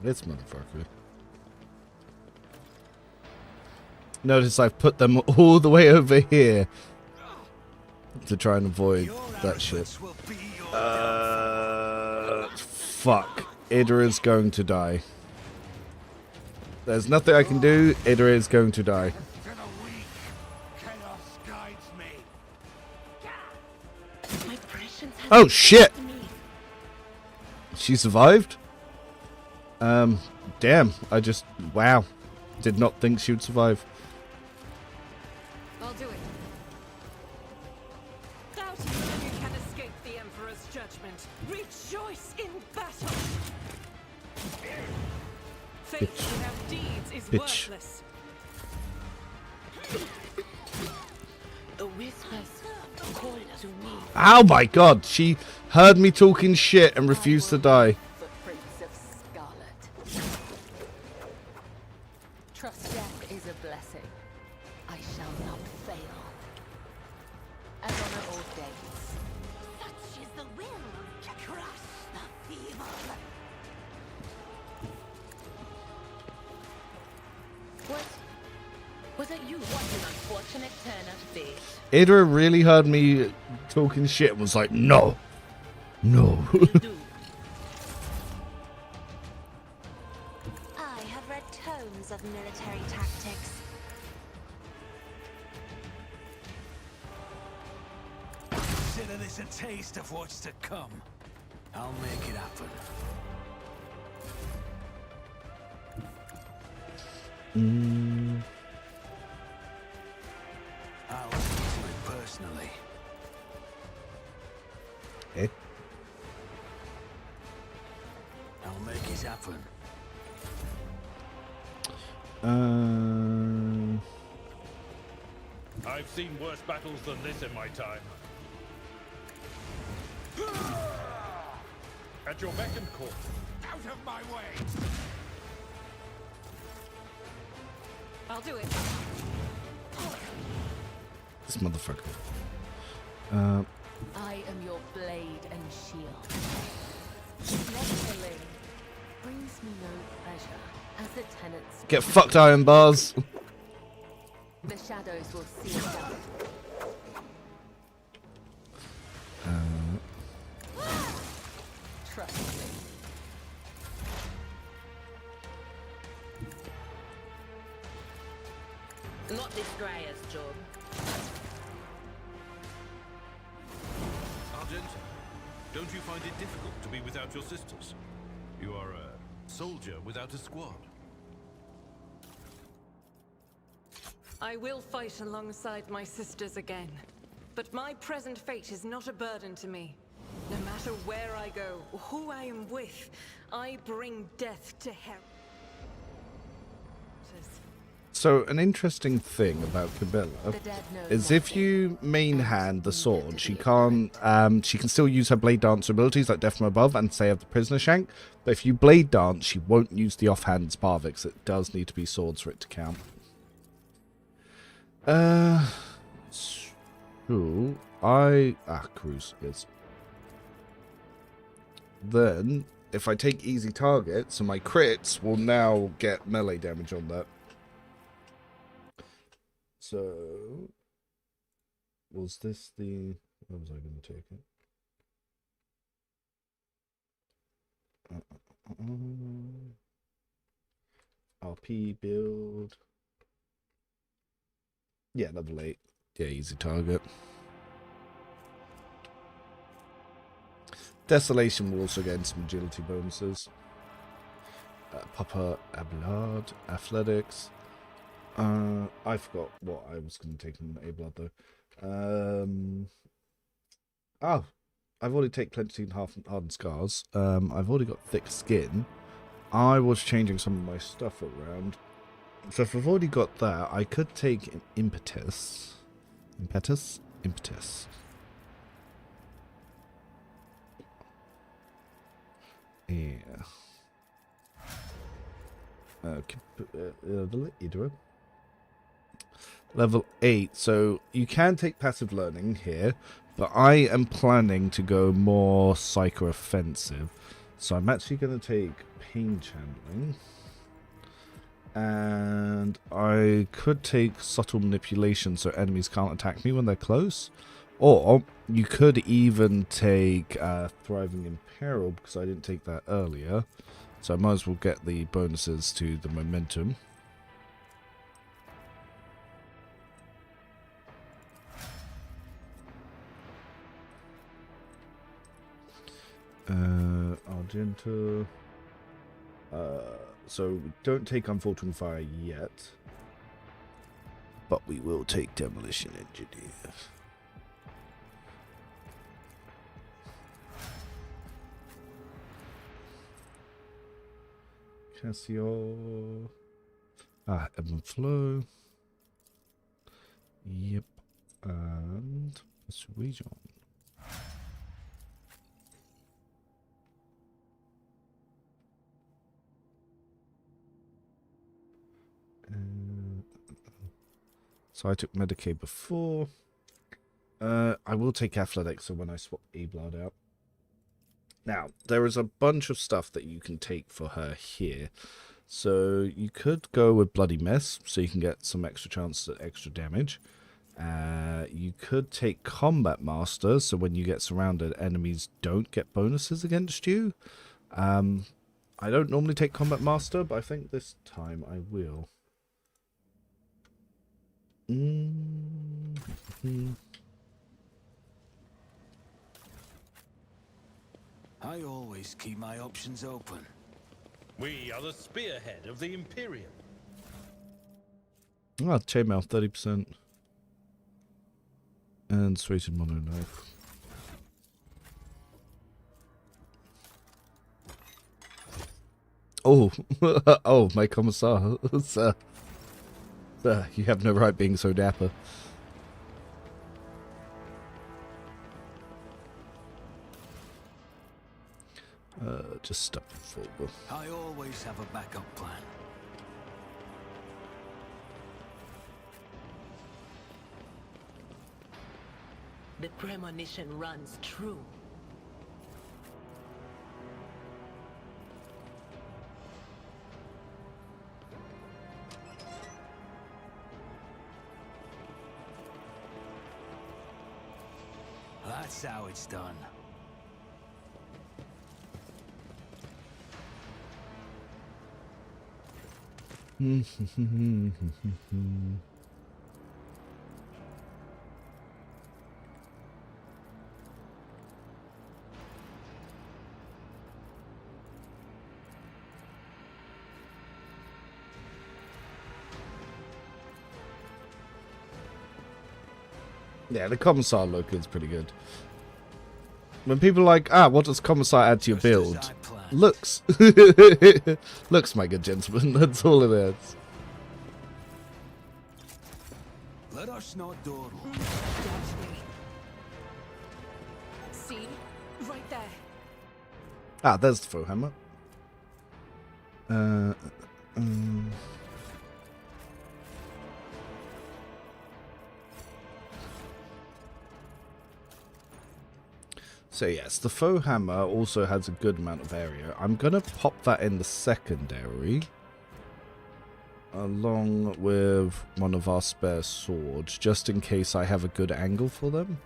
This motherfucker. Notice I've put them all the way over here to try and avoid that shit. Fuck. Idra is going to die. There's nothing I can do. Idra is going to die. Oh shit! She survived? Damn. Wow. Did not think she would survive. I'll do it. Doubt you can escape the Emperor's judgment. Rejoice in battle. Faith without deeds is worthless. The whispers called to me. Oh my god, she heard me talking shit and refused to die. Footprints of scarlet. Trust death is a blessing. I shall not fail. As on our old days. Such is the will to crush the feeble. What? Was it you? What an unfortunate turn of fate. Idra really heard me talking shit and was like, no. No. I have read tomes of military tactics. Consider this a taste of what's to come. I'll make it happen. I'll see to it personally. Eh? I'll make it happen. I've seen worse battles than this in my time. At your beck and call. Out of my way! I'll do it. This motherfucker. I am your blade and shield. Killing brings me no pleasure, as the tenants. Get fucked, iron bars. The shadows will see it out. Trust me. Not this Grayer's job. Argent, don't you find it difficult to be without your sisters? You are a soldier without a squad. I will fight alongside my sisters again. But my present fate is not a burden to me. No matter where I go, or who I am with, I bring death to hell. So an interesting thing about Camilla is if you main hand the sword, she can still use her blade dance abilities like Death from Above and say of the prisoner shank. But if you blade dance, she won't use the offhand Sparvix. It does need to be swords for it to count. So cruise is. Then if I take easy targets, so my crits will now get melee damage on that. So, was this the... Where was I going to take it? RP build. Yeah, level 8. Yeah, easy target. Desolation will also gain some agility bonuses. Papa Abelard, Athletics. I forgot what I was going to take in A-Blood though. I've already taken plenty of hardened scars. I've already got thick skin. I was changing some of my stuff around. So if I've already got that, I could take an impetus. Impetus? Impetus. Yeah. Level 8, so you can take passive learning here, but I am planning to go more psycho-offensive. So I'm actually going to take pain channeling. And I could take subtle manipulation so enemies can't attack me when they're close. Or you could even take Thriving in Peril, because I didn't take that earlier. So I might as well get the bonuses to the momentum. Argenta. So we don't take Unfaltering Fire yet. But we will take Demolition Engineer. Cassio. Ebb and Flow. Yep. And Persuasion. So I took Medicaid before. I will take Athletics so when I swap A-Blood out. Now, there is a bunch of stuff that you can take for her here. So you could go with Bloody Mess, so you can get some extra chance at extra damage. You could take Combat Master, so when you get surrounded, enemies don't get bonuses against you. I don't normally take Combat Master, but I think this time I will. I always keep my options open. We are the spearhead of the Imperium. Chainmail 30%. And Serrated Mono Knife. Oh, oh, my Commissar. Sir, you have no right being so dapper. Just stop it forward. I always have a backup plan. The premonition runs true. That's how it's done. Yeah, the Commissar look is pretty good. When people are like, what does Commissar add to your build? Looks. Looks, my good gentleman. That's all it is. Let us not dawdle. Watch me. See? Right there. Ah, there's the faux hammer. So yes, the faux hammer also has a good amount of area. I'm going to pop that in the secondary, along with one of our spare swords, just in case I have a good angle for them.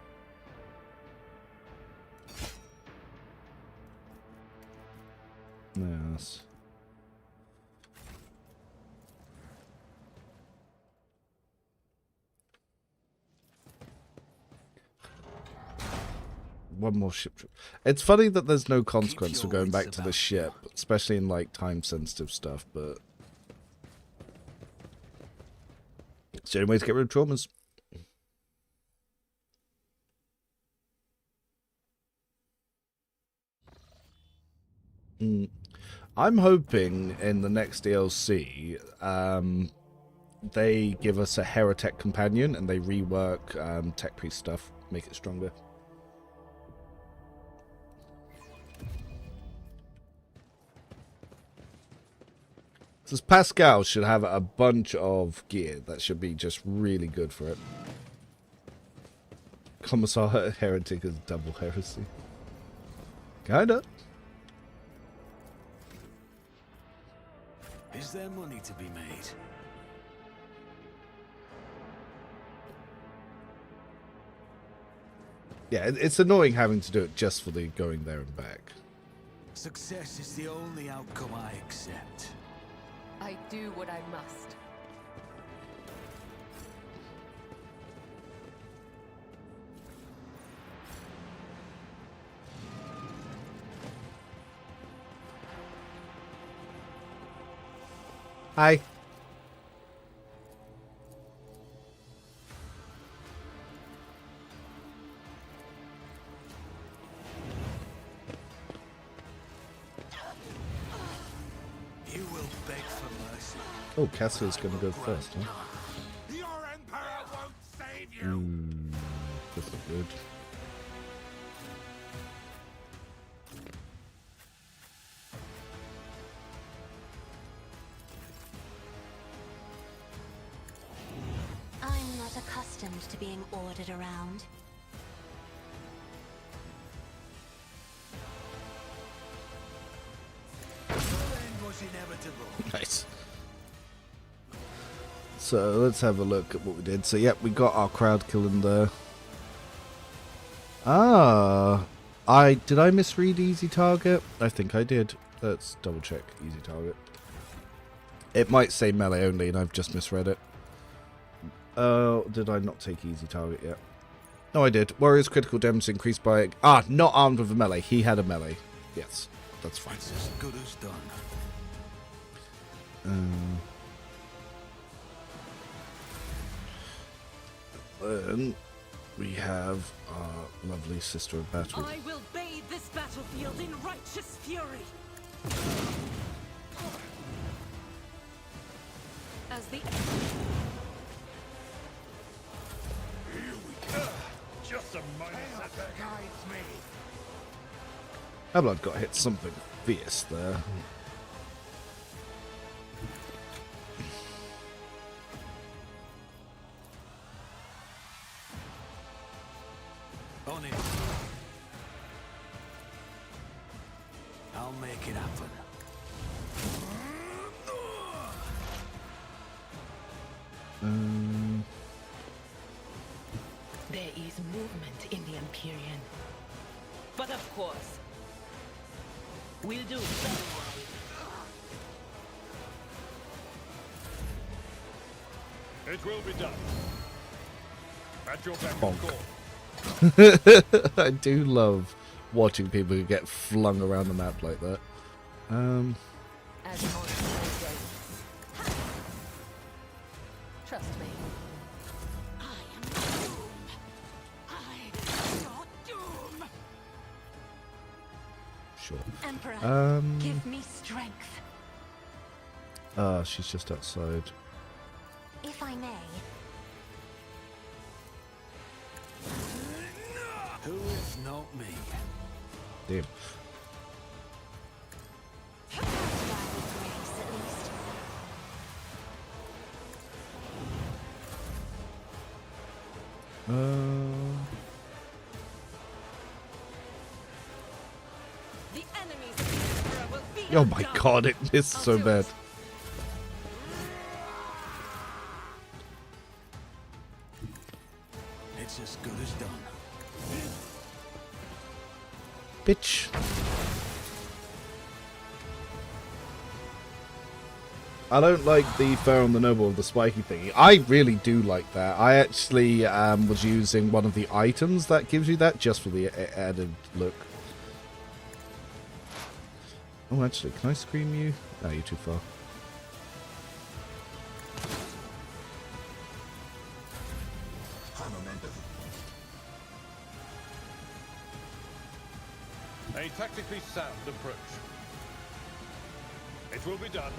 Yes. One more ship trip. It's funny that there's no consequence for going back to the ship, especially in like time-sensitive stuff, but it's the only way to get rid of traumas. I'm hoping in the next DLC, they give us a Heretic companion and they rework Tech Priest stuff, make it stronger. This Pascal should have a bunch of gear that should be just really good for it. Commissar Heretic is double heresy. Kinda. Is there money to be made? Yeah, it's annoying having to do it just for the going there and back. Success is the only outcome I accept. I do what I must. Hi. You will beg for mercy. Oh, Cassie's gonna go first, huh? Your Emperor won't save you! This is good. I'm not accustomed to being ordered around. The end was inevitable. Nice. So let's have a look at what we did. So yep, we got our crowd killing there. Ah, did I misread easy target? I think I did. Let's double check easy target. It might say melee only, and I've just misread it. Did I not take easy target yet? No, I did. Warrior's critical damage increased by... Ah, not armed with a melee. He had a melee. Yes, that's fine. It's as good as done. Then we have our lovely sister of battle. I will bathe this battlefield in righteous fury. As the Just a minor setback guides me. Our blood got hit something fierce there. On it. I'll make it happen. There is movement in the Empyrean. But of course, we'll do very well. It will be done. At your beck Bonk. and call. I do love watching people get flung around the map like that. as on Thursday. Trust me. I am doom. I am your doom. Sure. Emperor, give me strength. She's just outside. If I may. Who if not me? Damn. The enemies of the Emperor will be Oh my undone. god, it missed so bad. It's as good as done. Bitch. I don't like the fur on the noble, the spiky thingy. I really do like that. I actually was using one of the items that gives you that just for the added look. Oh, actually, can I scream you? No, you're too far. A tactically sound approach. It will be done.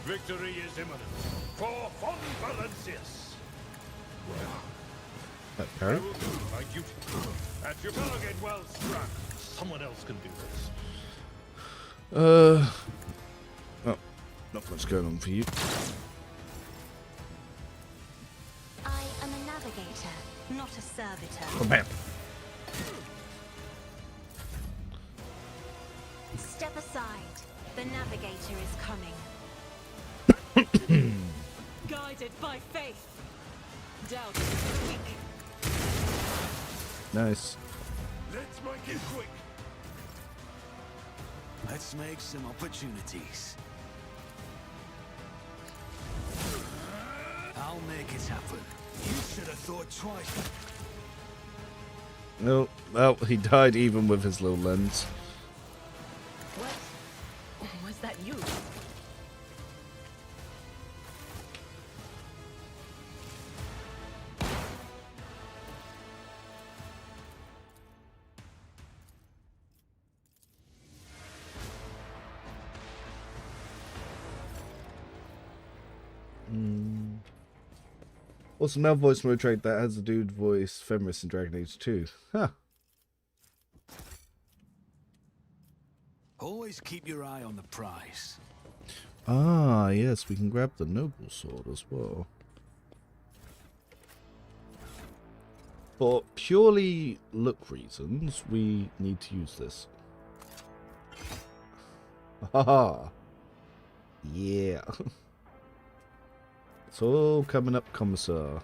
Victory is imminent. For Von Valencius. Parry? I will do my duty. At your target, well struck. Someone else can do this. Oh, not much going on for you. I am a navigator, not a servitor. Oh, man. Step aside. The navigator is coming. Guided by faith. Doubt is weak. Nice. Let's make it quick. Let's make some opportunities. I'll make it happen. You should have thought twice. No, well, he died even with his little lens. What? Was that you? What's a male voice mode trait that has a dude voice Fenris in Dragon Age 2? Huh. Always keep your eye on the prize. Ah, yes, we can grab the noble sword as well. For purely look reasons, we need to use this. Haha. Yeah. It's all coming up, Commissar.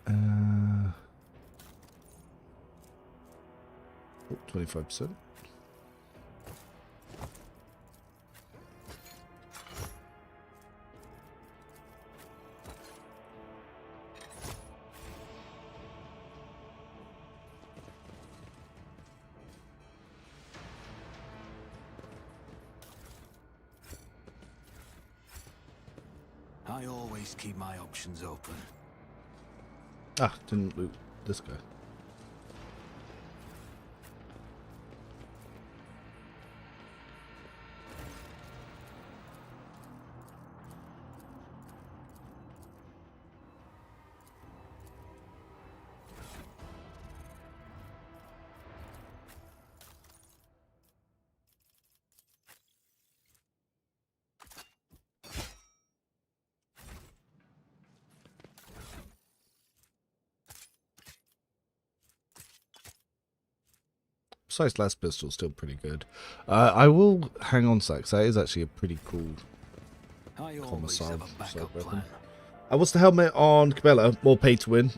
Oh, 25%. I always keep my options open. Ah, didn't loot this guy. Besides, last pistol's still pretty good. I will hang on to that, 'cause that is actually a pretty cool I always Commissar have a backup weapon. plan. What's the helmet on Cabela? More pay to win.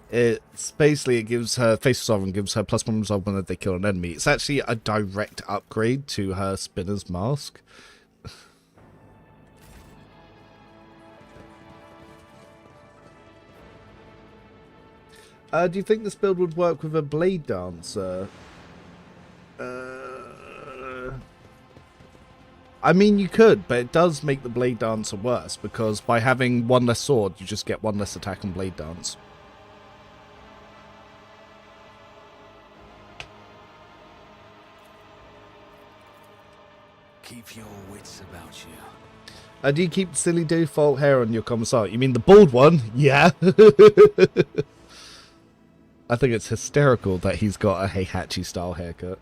It's basically, it gives her face sovereign, gives her +1 resolve whenever they kill an enemy. It's actually a direct upgrade to her spinner's mask. Do you think this build would work with a blade dancer? I mean, you could, but it does make the blade dancer worse, because by having one less sword, you just get one less attack on blade dance. Keep keep your wits about you. Do you keep silly default hair on your Commissar? You mean the bald one? Yeah. I think it's hysterical that he's got a Heihachi style haircut.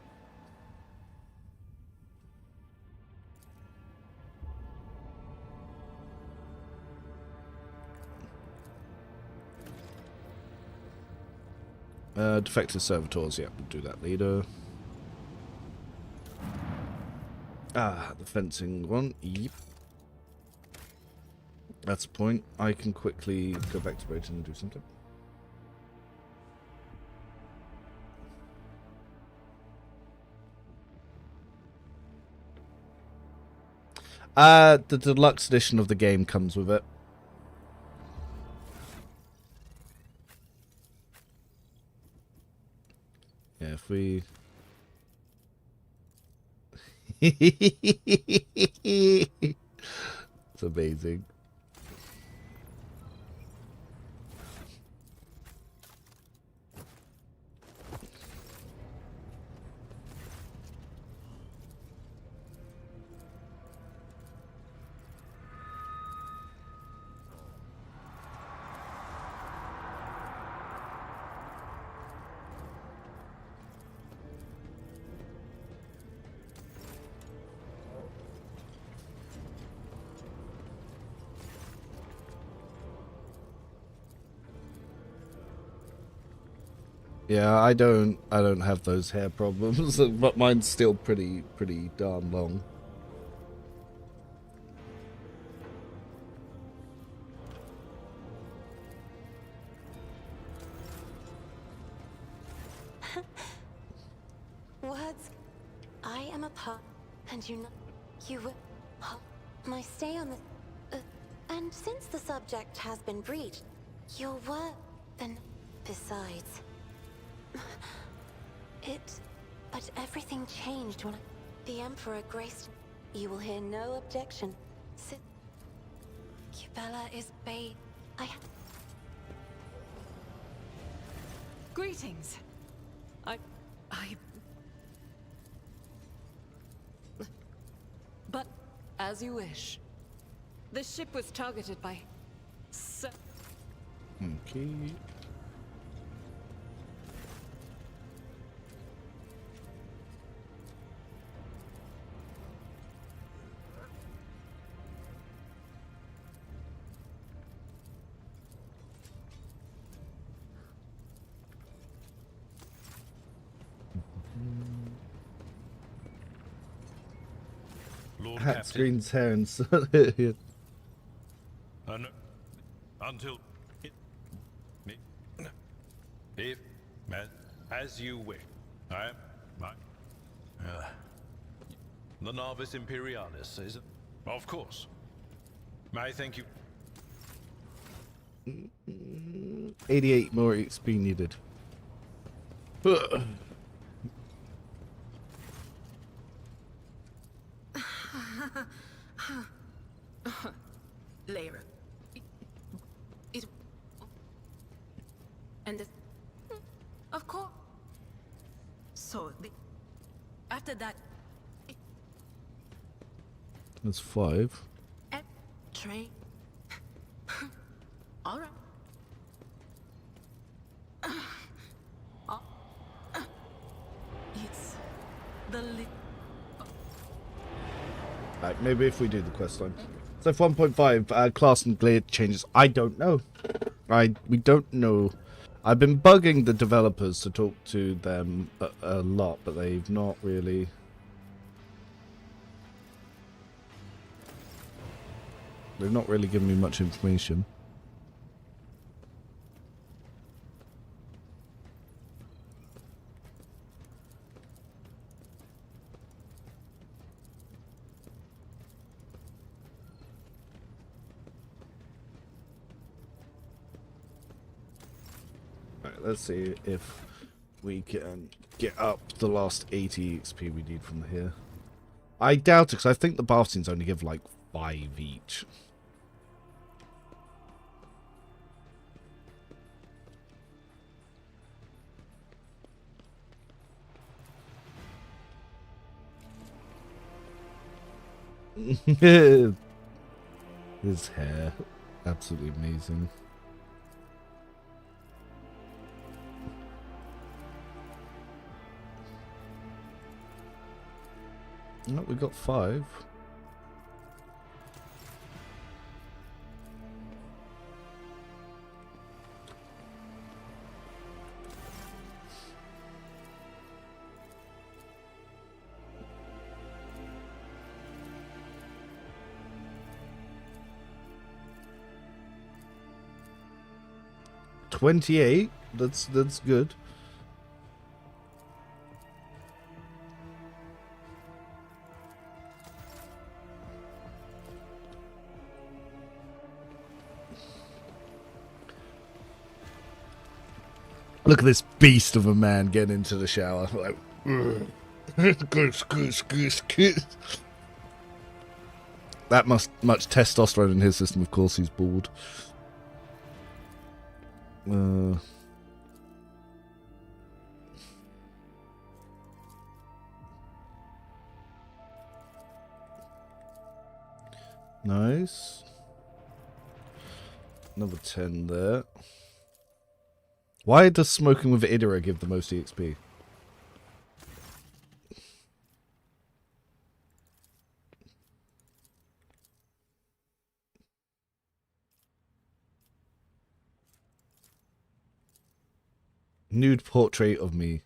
Defective servitors, yeah, we'll do that later. Ah, the fencing one, yep. That's the point. I can quickly go back to Brighton and do something. The deluxe edition of the game comes with it. Yeah, if we... It's amazing. Yeah, I don't have those hair problems, but mine's still pretty darn long. Words. I am a part, and you know, you will. My stay on the. And since the subject has been breached, your word. Then, besides. But everything changed when the Emperor graced. You will hear no objection. Cubella is bait. Greetings. But as you wish. The ship was targeted by. Okay. Lord Hat Captain. screen's hair and so until if as you wish. I the Navis Imperialis is it? Of course. May I thank you? 88 more XP needed. Later. And of course. So after that. That's 5. Train. All right. It's the Right, maybe if we do the quest line. So 1.5 class and glade changes. I don't know. We don't know. I've been bugging the developers to talk to them a lot, but they've not really. They've not really given me much information. Alright, let's see if we can get up the last 80 XP we need from here. I doubt it, because I think the bath scenes only give like 5 each. His hair, absolutely amazing. Oh, we got 5. $28. That's good. Look at this beast of a man getting into the shower. Like, goose. That much testosterone in his system. Of course, he's bald. Nice. Another 10 there. Why does smoking with Idra give the most EXP? Nude portrait of me.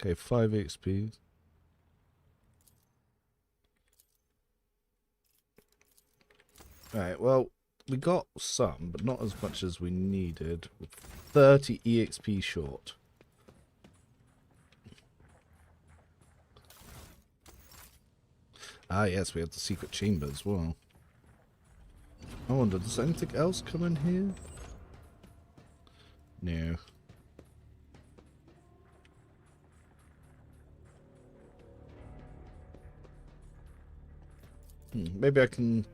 Okay, 5 XP. Alright, well, we got some, but not as much as we needed. 30 EXP short. Ah, yes, we have the secret chamber as well. I wonder, does anything else come in here? No. Maybe I can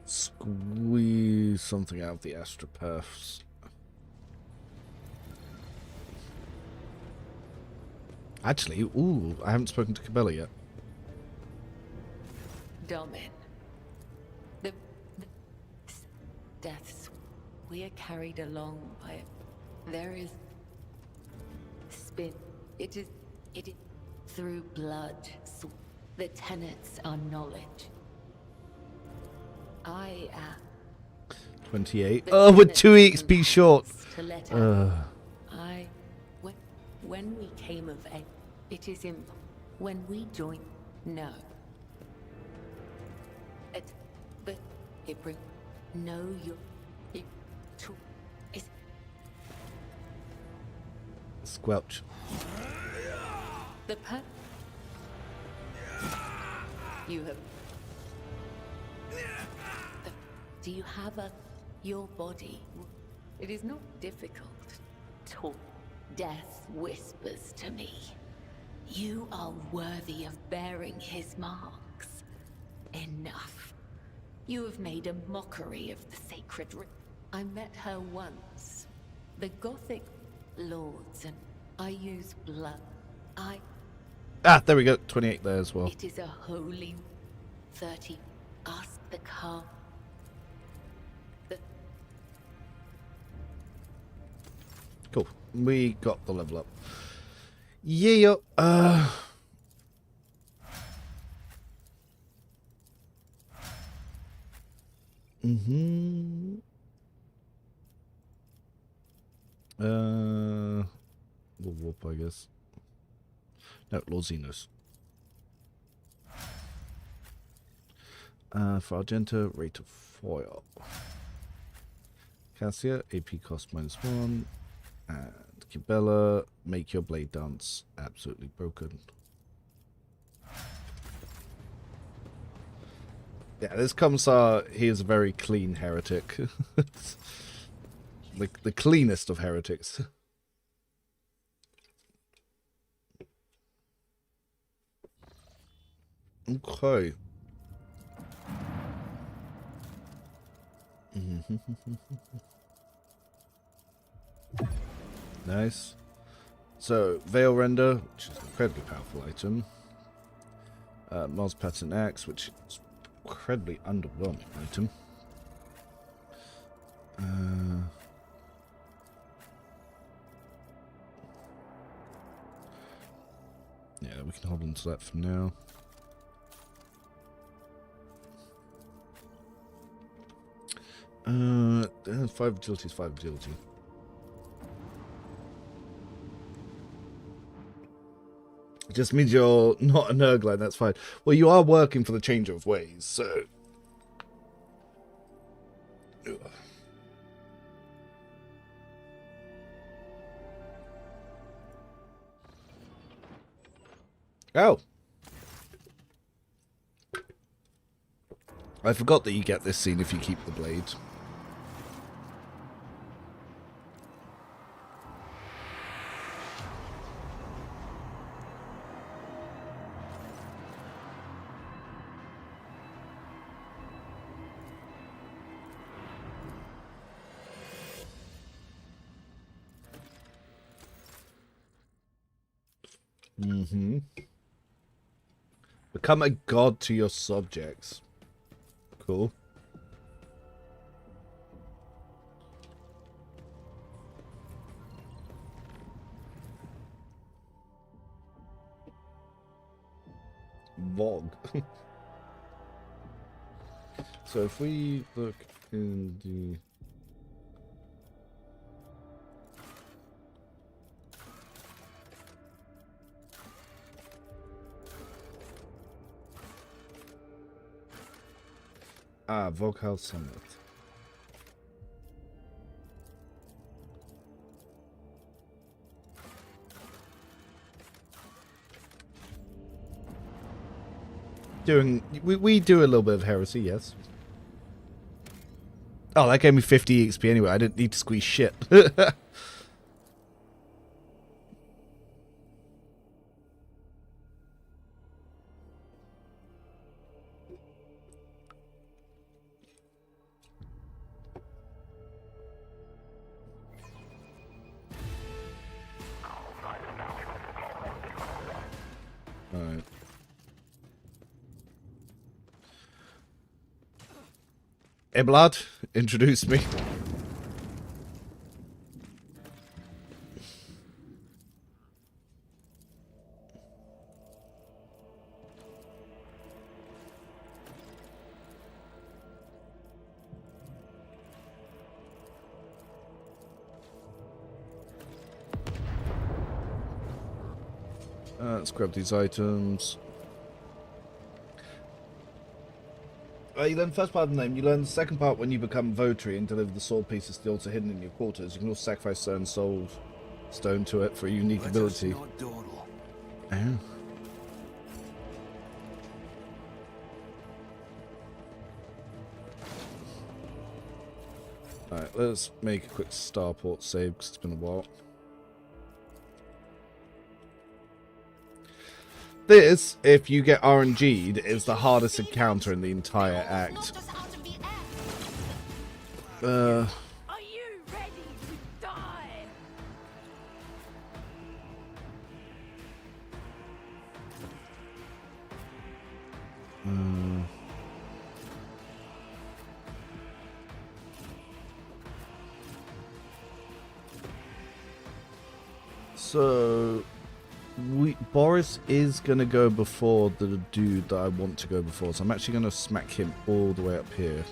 squeeze something out of the astropaths. Actually, ooh, I haven't spoken to Cabela yet. Domin. The deaths we are carried along by it. There is spin. It is through blood. The tenets are knowledge. I am 28. Oh, we're 2 XP short. When we came of age, it is in when we join. No. But it bring no your to is Squelch. the you have. Do you have your body? It is not difficult. Talk. Death whispers to me. You are worthy of bearing his marks. Enough. You have made a mockery of the sacred I met her once. The Gothic lords and I use blood. Ah, there we go. 28 there as well. It is a holy 30. Ask the calm. Cool. We got the level up. Yeah. We'll warp, I guess. No, Lord Xenos. For Argenta, rate of foil. Cassia, AP cost -1. And Cabela, make your blade dance absolutely broken. Yeah, this Commissar, he is a very clean heretic. the cleanest of heretics. Okay. Nice. So, Veil Render, which is an incredibly powerful item. Mars Pattern Axe, which is an incredibly underwhelming item. Yeah, we can hold on to that for now. Five agility is 5 agility. It just means you're not a Nurgle, that's fine. Well, you are working for the Changer of Ways, so... Ugh. Oh! I forgot that you get this scene if you keep the blade. Become a god to your subjects. Cool. Vog. So if we look in the... Vocal Summit. We do a little bit of heresy, yes. Oh, that gave me 50 XP anyway. I didn't need to squeeze shit. Alright. Hey, blood, introduce me. Let's grab these items. You learn the first part of the name. You learn the second part when you become Votary and deliver the sword pieces to the altar hidden in your quarters. You can also sacrifice certain soul stone to it for a unique ability. Oh. Alright, let's make a quick starport save because it's been a while. This, if you get RNG'd, is the hardest encounter in the entire act. Are you ready to die? So... Boris is going to go before the dude that I want to go before, so I'm actually going to smack him all the way up here.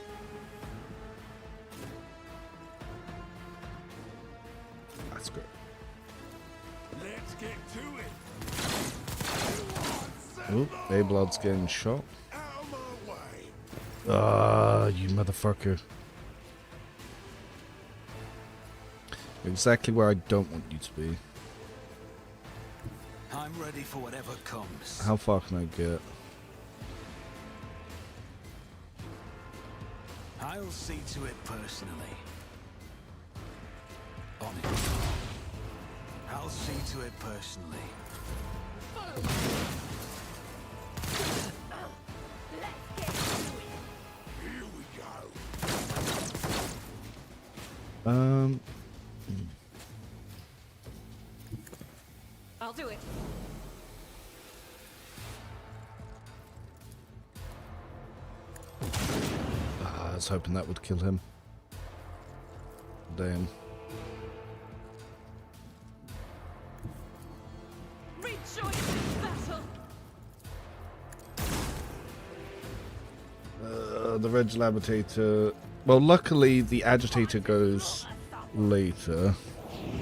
That's good. Let's get to it. Oh, A-Blood's getting shot. Ah, you motherfucker. Exactly where I don't want you to be. I'm ready for whatever comes. How far can I get? I'll see to it personally. On it. I'll see to it personally. I'll do it. I was hoping that would kill him. Damn. Rejoice in battle. The Reg Labitator. Well, luckily the Agitator goes later.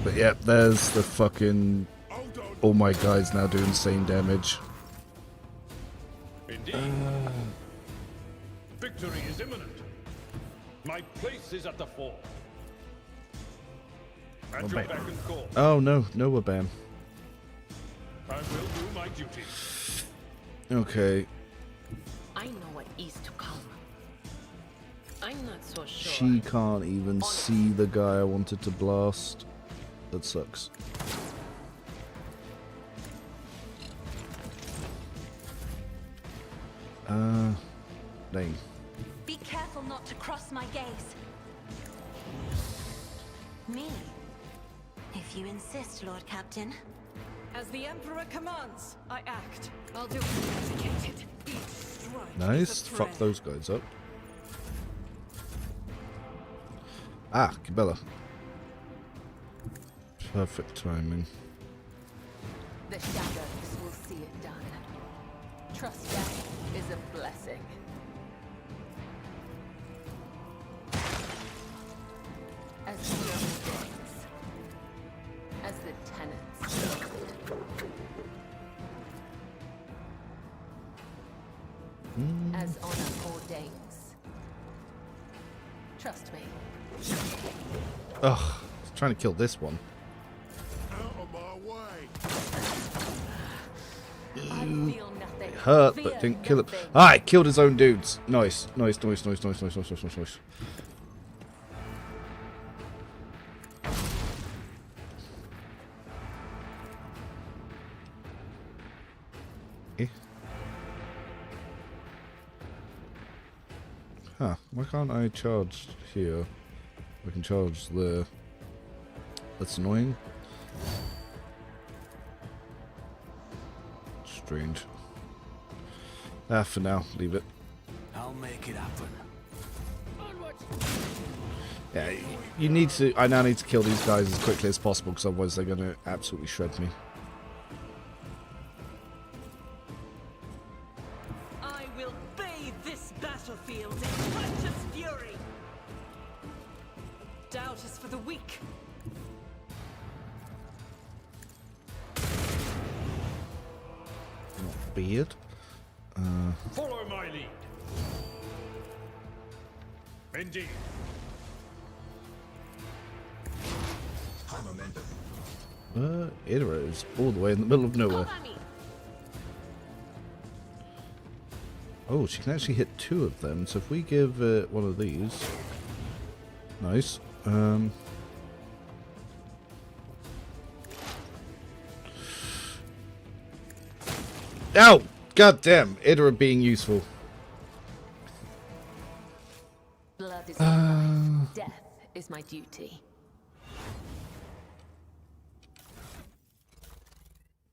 But yep, there's the fucking. All my guys now do insane damage. Indeed. Victory is imminent. My place is at the fore. At your beck and call. Oh no, no Wabam. I will do my duty. Okay. I know what is to come. I'm not so sure. She can't even see the guy I wanted to blast. That sucks. Dang. Be careful not to cross my gaze. Me? If you insist, Lord Captain. As the Emperor commands, I act. I'll do it. Each strike Nice. is a Fuck thread. those guys up. Ah, Cabela. Perfect timing. The shadows will see it done. Trust death is a blessing. As the earth days, as the tenants. As honor ordains. Trust me. Ugh, I was trying to kill this one. Out of my way. I feel nothing. Hurt, but didn't kill him. Ah, he killed his own dudes. Nice, nice, nice, nice, nice, nice, nice, nice, nice, nice. Eh? Huh, why can't I charge here? I can charge there. That's annoying. Strange. Ah, for now, leave it. I'll make it happen. Yeah, you need to. I now need to kill these guys as quickly as possible because otherwise they're going to absolutely shred me. I will bathe this battlefield in righteous fury. Doubt is for the weak. Not beard. Follow my lead. Indeed. Idra is all the way in the middle of nowhere. Oh, she can actually hit two of them. So if we give it one of these, nice. Ow! God damn, Idra being useful. Blood is my life. Death is my duty.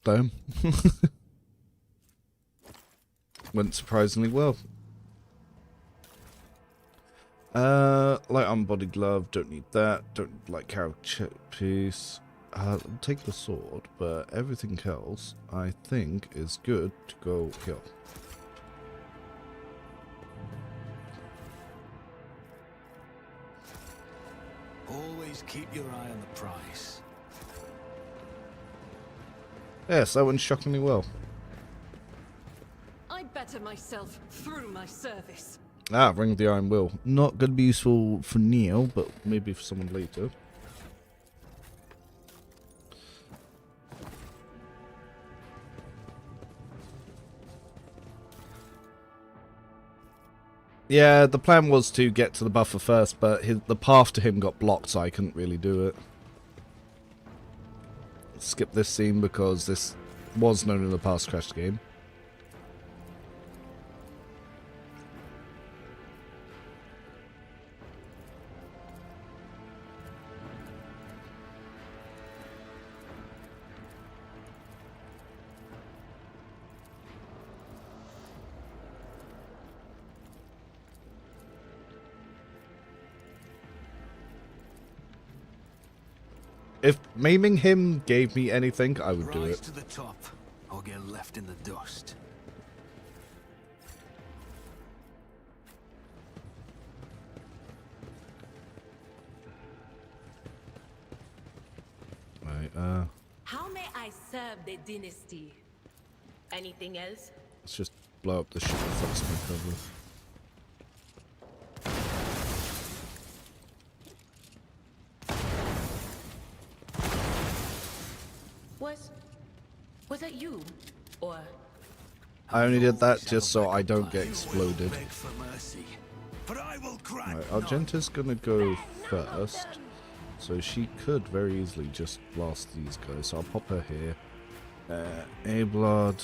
Damn. Went surprisingly well. Light armor body glove, don't need that. Don't like carry chip piece. I'll take the sword, but everything else I think is good to go kill. Always keep your eye on the prize. Yes, that went shockingly well. I better myself through my service. Ah, Ring of the Iron Will. Not going to be useful for Neo, but maybe for someone later. Yeah, the plan was to get to the buffer first, but the path to him got blocked, so I couldn't really do it. Skip this scene because this was known in the past Crash game. if maiming him gave me anything, I would do Rise it. to the top, or get left in the dust. Right, How may I serve the dynasty? Anything else? let's just blow up the ship first, my cover. Was it you? Or I only did that just so I don't get exploded. Beg for mercy, but I will grant Right, Argenta's gonna go first, so she could very easily just blast these guys. So I'll pop her here. A-Blood,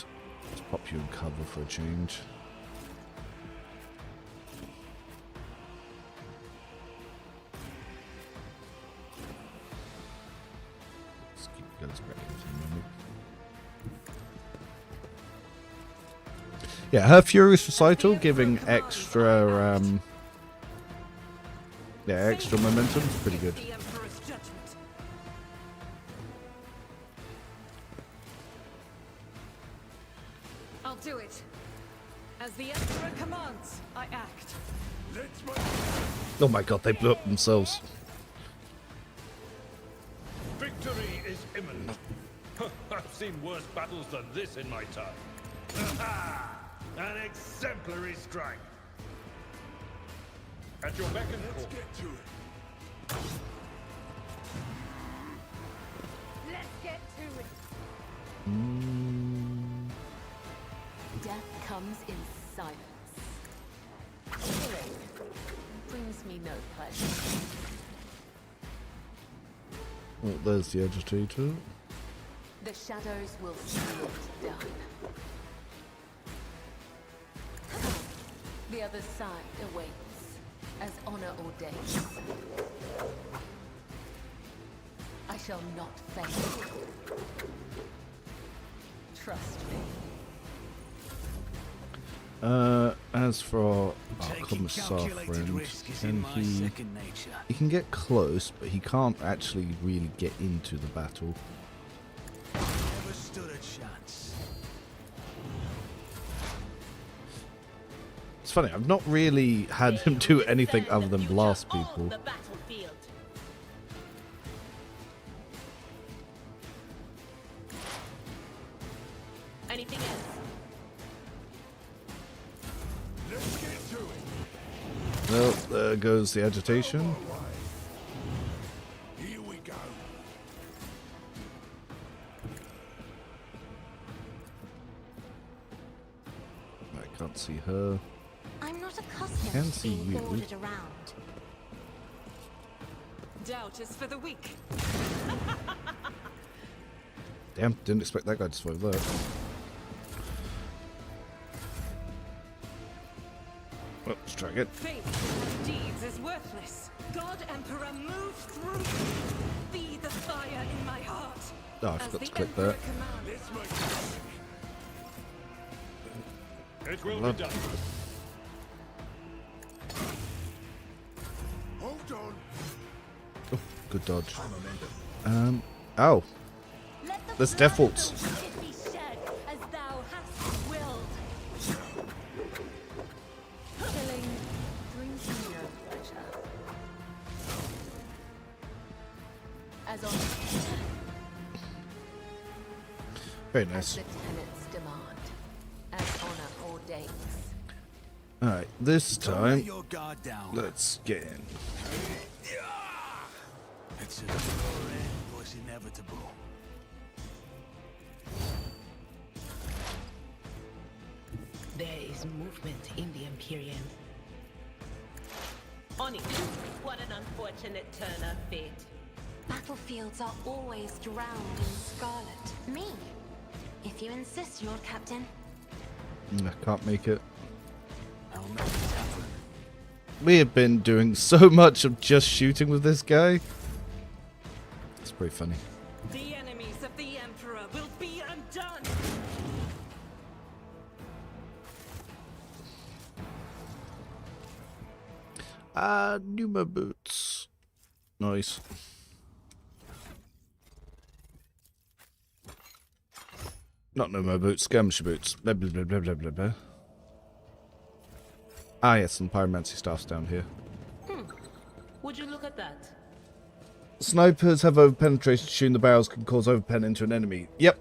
let's pop you in cover for a change. Let's keep you guys ready for a minute. Yeah, her Furious Recital giving extra, extra momentum is pretty good. I'll do it. As the Emperor commands, I act. Oh my god, they blew up themselves. Victory is imminent. I've seen worse battles than this in my time. An exemplary strike. At your beck and call. Get to it. Let's get to it. Death comes in silence. Killing brings me no pleasure. Oh, there's the agitator. The shadows will see it done. The other side awaits, as honor ordains. I shall not fail. Trust me. As for our Commissar friend, he can get close, but he can't actually really get into the battle. Never stood a chance. It's funny, I've not really had him do anything other than blast people. the battlefield. Anything else? Let's get to it. Well, there goes the agitation. Here we go. I can't see her. I'm not accustomed Can to see being you. ordered around. Doubt is for the weak. Damn, didn't expect that guy to survive that. Well, let's try again. Faith without deeds is worthless. God Emperor, move through. Be the fire in my heart. Oh, I As forgot the to click Emperor that. commands. Let's make it. It will Blood. be done. Hold on. Oh, good dodge. Oh, there's defaults. It be shed as thou hast willed. Killing brings me no pleasure. As on Very as nice. the tenets demand, as honor ordains. Alright, this Don't let time, your guard down. let's get in. It's as though your end was inevitable. There is movement in the Imperium. On it. What an unfortunate turn of fate. Battlefields are always drowned in scarlet. Me? If you insist, Lord Captain. I can't make it. I'll make it happen. We have been doing so much of just shooting with this guy. It's pretty funny. The enemies of the Emperor will be undone. Pneumo boots. Nice. Not no boots, skirmisher boots. Blah, blah, blah, blah, blah, blah, blah. Ah, yes, some pyromancy staffs down here. Would you look at that? Snipers have over-penetration. Shooting the barrels can cause overpen into an enemy. Yep.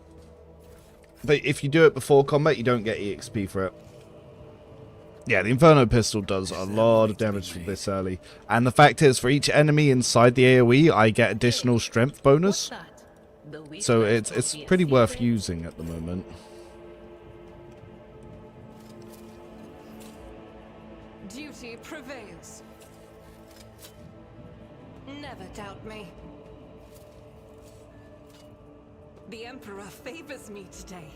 But if you do it before combat, you don't get EXP for it. Yeah, the Inferno pistol does a lot of damage from this early. And the fact is, for each enemy inside the AoE, I get additional strength bonus. So it's pretty worth using at the moment. Duty prevails. Never doubt me. The Emperor favors me today.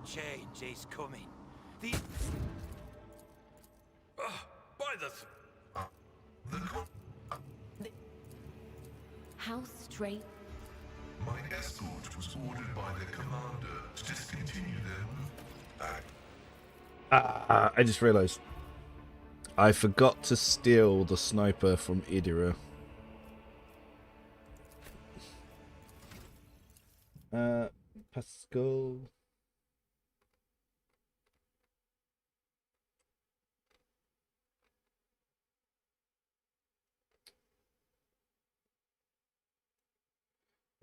Change is coming. The... By the... How straight? My escort was ordered by the commander to discontinue their move. I just realised. I forgot to steal the sniper from Idira. Pascal...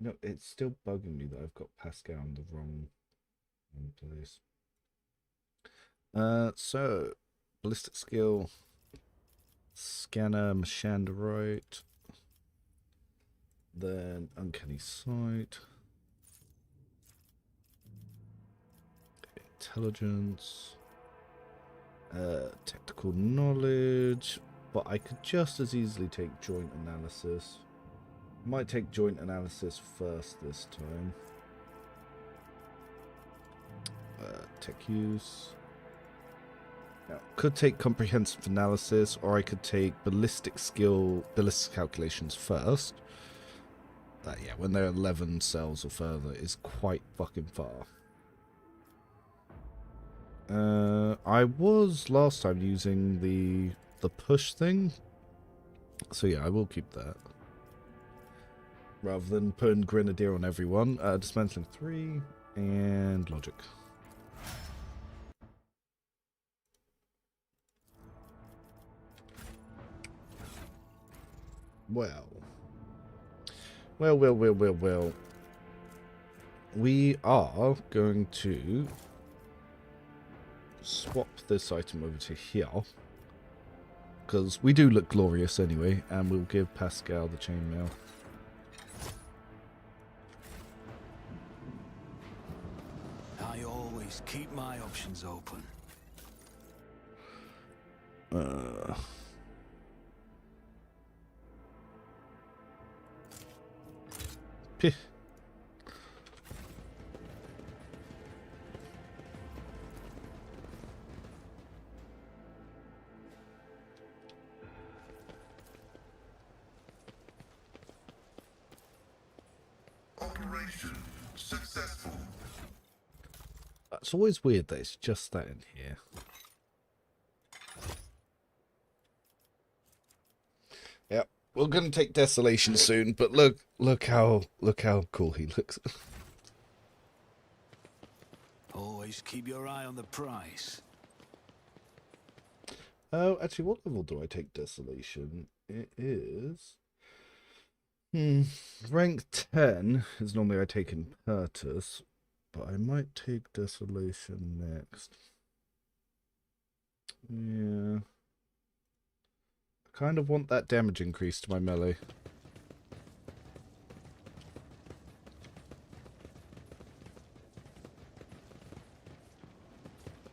No, it's still bugging me that I've got Pascal in the wrong place. So, ballistic skill, scanner, Machanderite, then uncanny sight, intelligence, technical knowledge, but I could just as easily take joint analysis. Might take joint analysis first this time. Tech use. Now, could take comprehensive analysis, or I could take ballistic calculations first. Yeah, when they're 11 cells or further, is quite fucking far. I was last time using the push thing, so yeah, I will keep that. Rather than putting Grenadier on everyone. Dismantling 3 and logic. Well. We are going to swap this item over to here. Because we do look glorious anyway, and we'll give Pascal the chainmail. I always keep my options open. Pih. Operation successful. It's always weird that it's just that in here. Yep, we're gonna take Desolation soon, but look how cool he looks. Always keep your eye on the price. Oh, actually, what level do I take Desolation? It is... rank 10 is normally I take Impertus, but I might take Desolation next. Yeah. I kind of want that damage increase to my melee.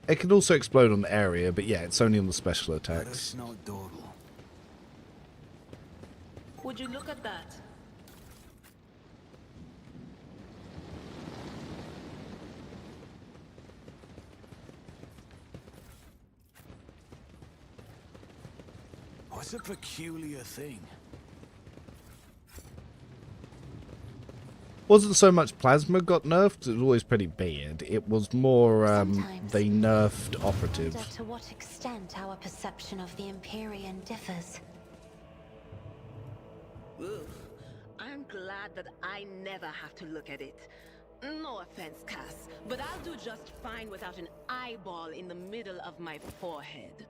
It can also explode on the area, but yeah, it's only on the special attacks. Not dawdle. Would you look at that? What's a peculiar thing? Wasn't so much plasma got nerfed, it was always pretty bad. It was more, they nerfed operative. I wonder to what extent our perception of the Empyrean differs. Ooh, I'm glad that I never have to look at it. No offense, Cass, but I'll do just fine without an eyeball in the middle of my forehead.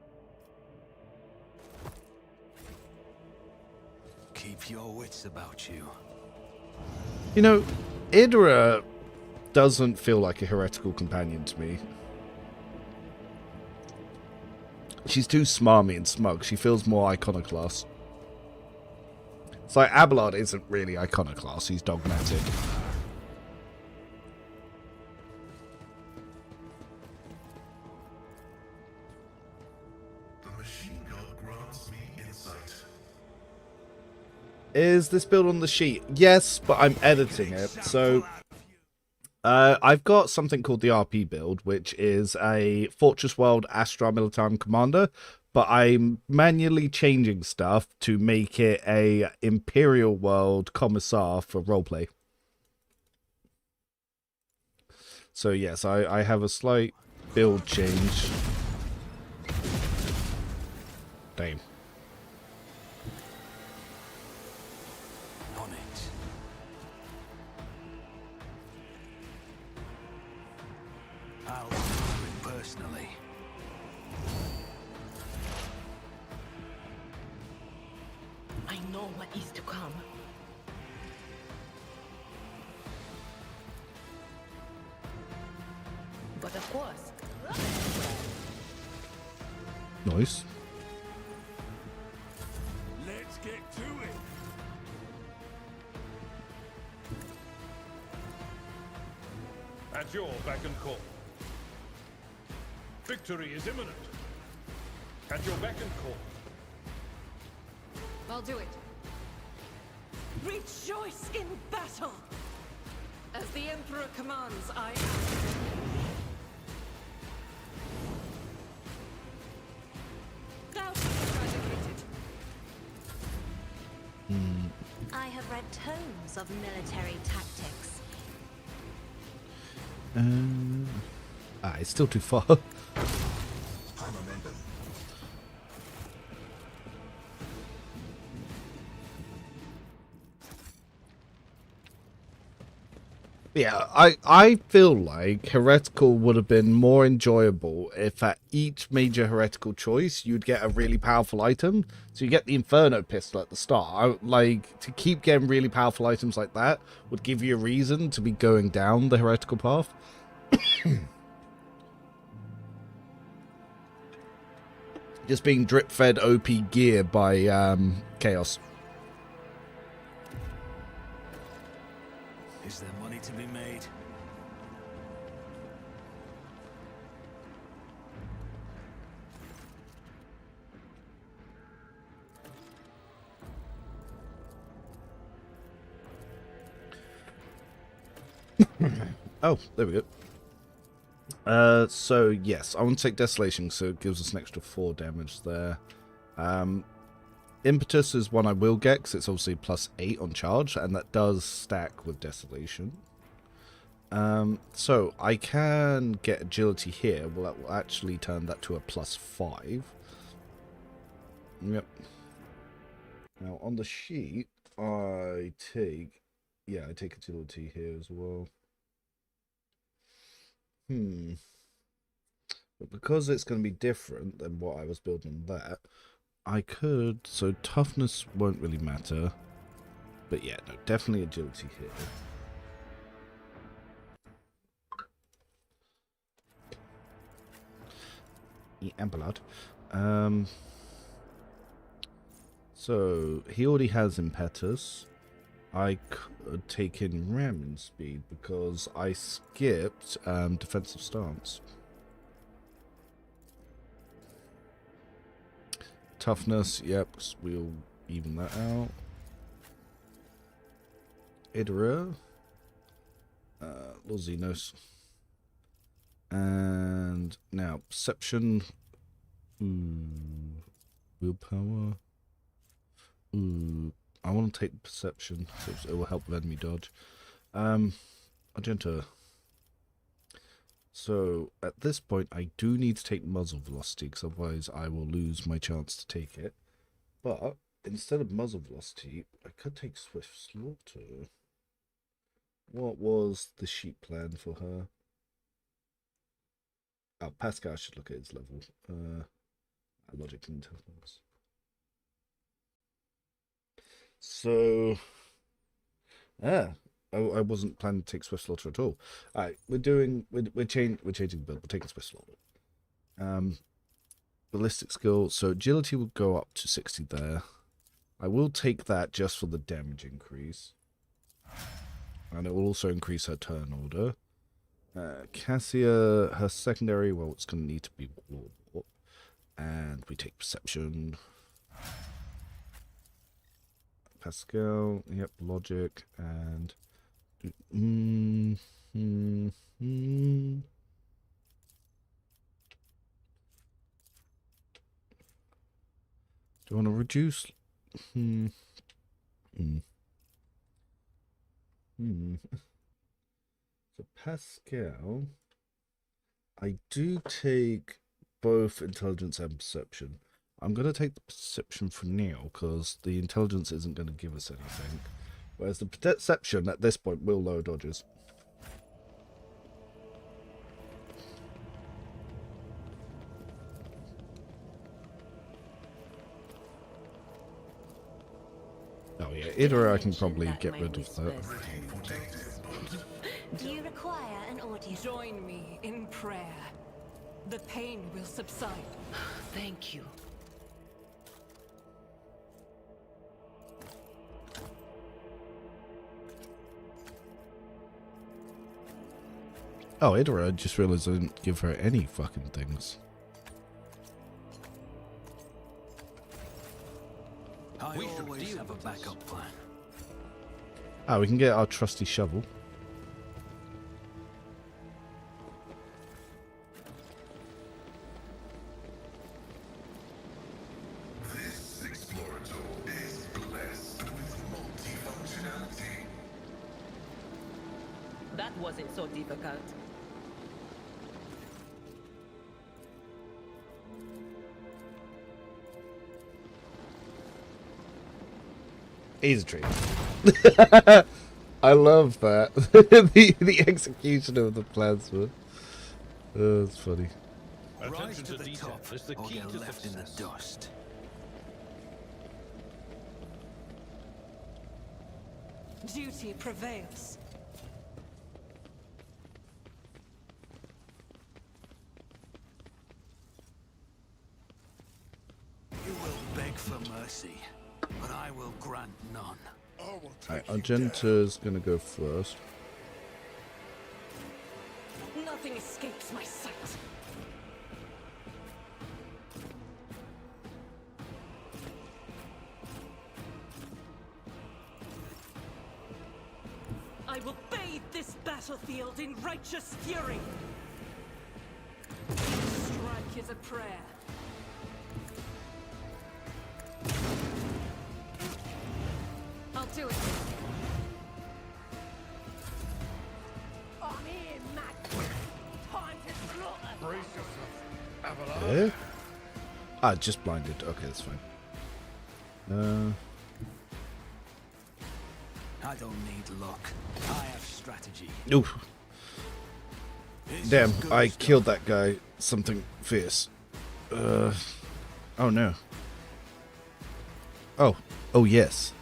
Keep your wits about you. You know, Idra doesn't feel like a heretical companion to me. She's too smarmy and smug. She feels more iconoclast. It's like Abelard isn't really iconoclast, he's dogmatic. The machine gun grants me insight. Is this build on the sheet? Yes, but I'm editing it. So I've got something called the RP build, which is a Fortress World Astra Militarum Commander, but I'm manually changing stuff to make it a Imperial World Commissar for roleplay. So yes, I have a slight build change. Damn. On it. I'll do it personally. I know what is to come. But of course. Nice. Let's get to it. At your beck and call. Victory is imminent. At your beck and call. I'll do it. Rejoice in battle! As the Emperor commands, I... Thou shalt eradicated. I have read tomes of military tactics. It's still too far. Yeah, I feel like Heretical would have been more enjoyable if at each major Heretical choice you'd get a really powerful item. So you get the Inferno pistol at the start. Like, to keep getting really powerful items like that would give you a reason to be going down the Heretical path. Just being drip-fed OP gear by Chaos. Is there money to be made? Oh, there we go. So yes, I want to take Desolation, so it gives us an extra 4 damage there. Impetus is one I will get, because it's obviously +8 on charge, and that does stack with Desolation. So I can get Agility here. Well, that will actually turn that to a +5. Yep. Now on the sheet, I take Agility here as well. But because it's going to be different than what I was building on that, I could... So toughness won't really matter. But yeah, no, definitely agility here. And blood. So he already has Impetus. I could take in ramming speed because I skipped defensive stance. Toughness, yep, we'll even that out. Idra, Lord Xenos. And now perception. Willpower. I want to take perception, so it will help with enemy dodge. Argenta. So at this point, I do need to take muzzle velocity, because otherwise I will lose my chance to take it. But instead of muzzle velocity, I could take swift slaughter. What was the sheet plan for her? Oh, Pascal should look at his level. Logic and intelligence. So, I wasn't planning to take swift slaughter at all. Alright, we're changing the build. We're taking swift slaughter. Ballistic skill. So agility will go up to 60 there. I will take that just for the damage increase, and it will also increase her turn order. Cassia, her secondary, well, it's going to need to be Warlord. And we take perception. Pascal, yep, logic, and do I want to reduce? So Pascal, I do take both intelligence and perception. I'm going to take the perception for now, because the intelligence isn't going to give us anything. Whereas the perception at this point will lower dodges. Oh yeah, either I can probably get rid of that. Do you require an audience? Join me in prayer. The pain will subside. Thank you. Oh, Idra, I just realized I didn't give her any fucking things. I always have a backup plan. Ah, we can get our trusty shovel. This explorator is blessed with multifunctionality. That wasn't so difficult. Easy treat. I love that. the execution of the plasma. Oh, that's funny. Rise to the top, is the or key get to left in the success. dust. Duty prevails. You will beg for mercy, but I will grant none. Alright, Argenta's gonna go first. Nothing escapes my sight. I will bathe this battlefield in righteous fury. Strike is a prayer. I'll do it. I'm here, Matt. Time to slaughter. Brace yourself, Avalar. Eh? Ah, just blinded. Okay, that's fine. I don't need luck. I have strategy. Oof. It's Damn, as good I as killed done. that guy. Something fierce. Oh no. Oh yes.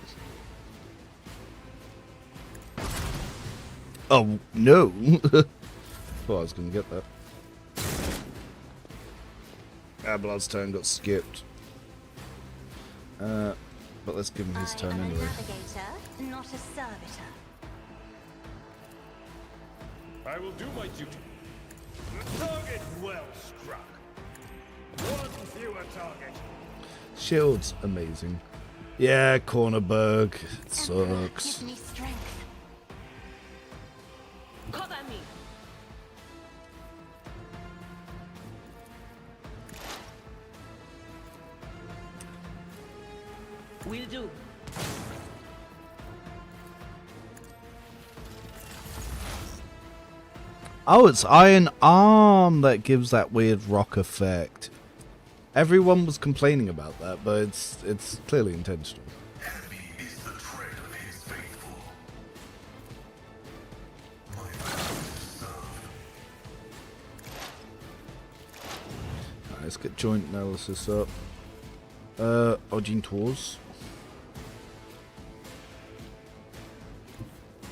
Oh no. Thought I was gonna get that. Abelard's turn got skipped. But let's give him his turn I am a anyway. navigator, not a servitor. I will do my duty. Target well struck. One fewer target. Shield's amazing. Yeah, Cornerberg. It sucks. Give me strength. Cover me. Will do. Oh, it's Iron Arm that gives that weird rock effect. Everyone was complaining about that, but it's clearly intentional. Heavy is the tread of his faithful. My vow is served. Alright, let's get joint analysis up. Origin Tours.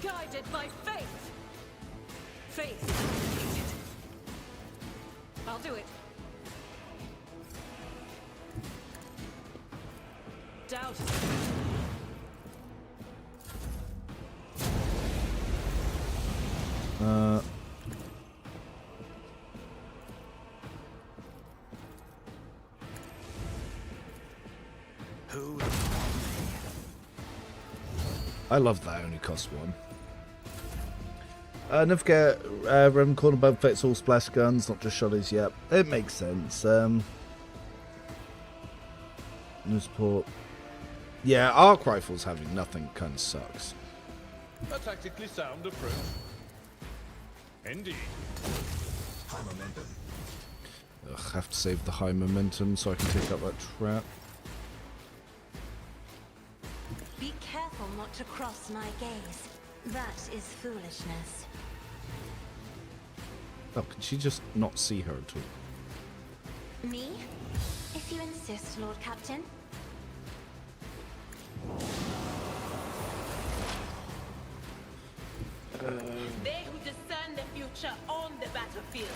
Guided by faith. Faith is completed. I'll do it. Doubt. Who? I love that only costs one. Never forget, Reverend Corner Boba Fett's all splash guns, not just shotties. Yep, it makes sense. No support. Yeah, arc rifles having nothing kind of sucks. A tactically sound approach. Indeed. High momentum. Ugh, have to save the high momentum so I can take up that trap. Be careful not to cross my gaze. That is foolishness. Oh, can she just not see her at all? Me? If you insist, Lord Captain. They who discern the future on the battlefield.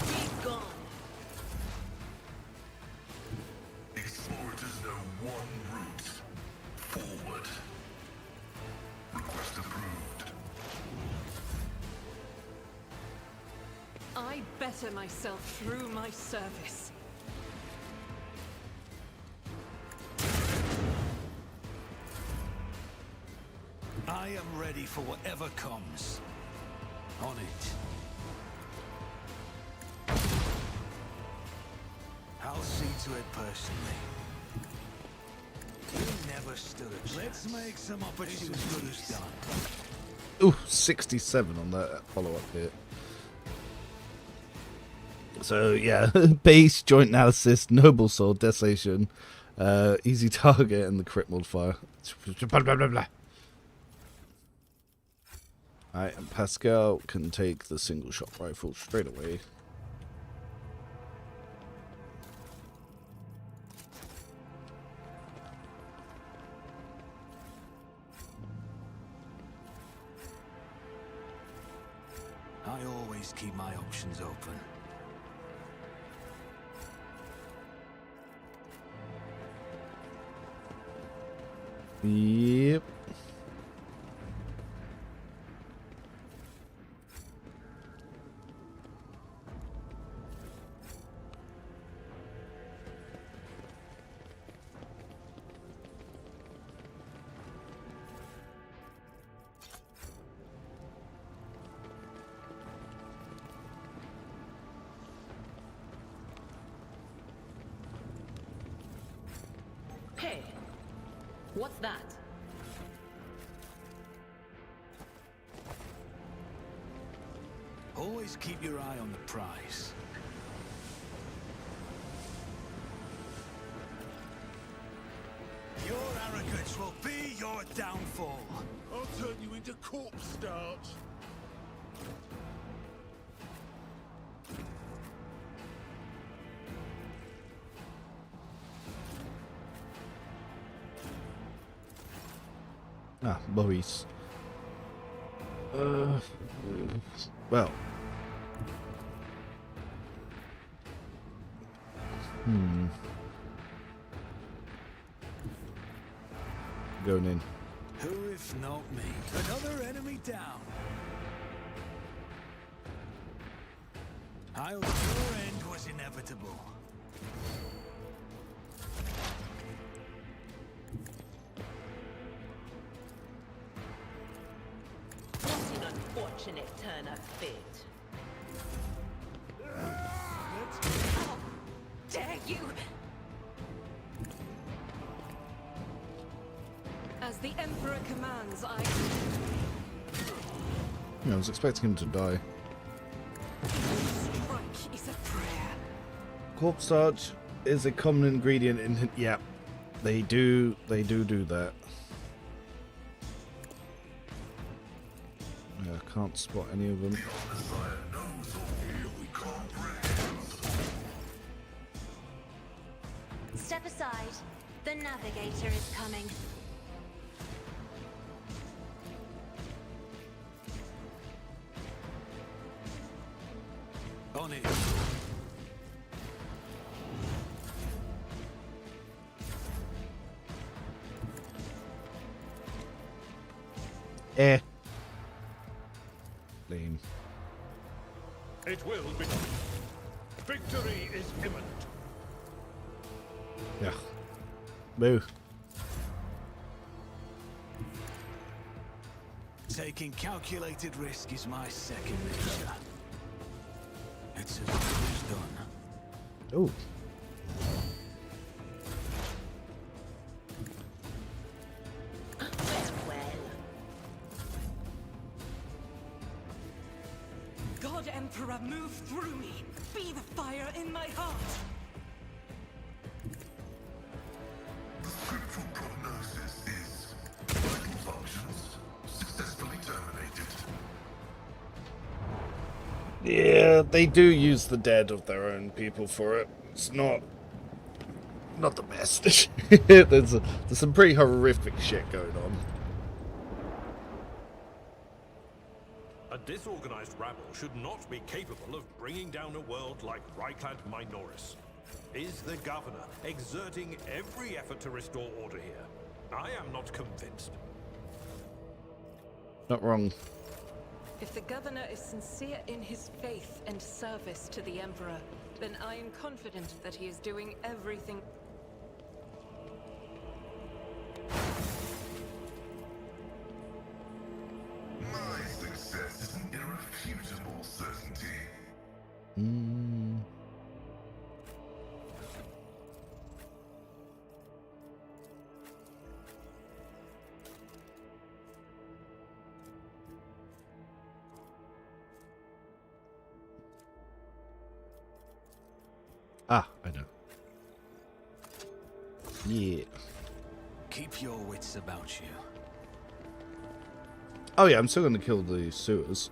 Be gone. Explorers know one route. Forward. Request approved. I better myself through my service. I am ready for whatever comes. On it. I'll see to it personally. You never stood a chance. Let's make some opportunities done. Ooh, 67 on that follow-up hit. So, yeah, base, joint analysis, noble soul, desolation, easy target, and the crit modifier. Blah, blah, blah, blah. Alright, and Pascal can take the single shot rifle straight away. I always keep my options open. Yep. Hey, what's that? Always keep your eye on the prize. Your arrogance will be your downfall. I'll turn you into corpse starch. Ah, Maurice. Well. Going in. Who if not me? Another enemy down. Your end was inevitable. What an unfortunate turn of fate. How dare you! As the Emperor commands, Yeah, I was expecting him to die. Strike is a prayer. Corpse starch is a common ingredient in. Yeah, they do that. Yeah, I can't spot any of them. Step aside. The navigator is coming. On it. Lame. It will be. Victory is imminent. Yeah. Boo. Taking calculated risk is my second nature. It's as good as done. Oh. God Emperor, move through me. Be the fire in my heart. The scriptural prognosis is vital functions successfully terminated. Yeah, they do use the dead of their own people for it. It's not the best. there's some pretty horrific shit going on. A disorganized rabble should not be capable of bringing down a world like Ryklad Minoris. Is the governor exerting every effort to restore order here? I am not convinced. Not wrong. If the governor is sincere in his faith and service to the Emperor, then I am confident that he is doing everything. My success is an irrefutable certainty. Ah, I know. Yeah. Keep your wits about you. Oh yeah, I'm still going to kill the sewers.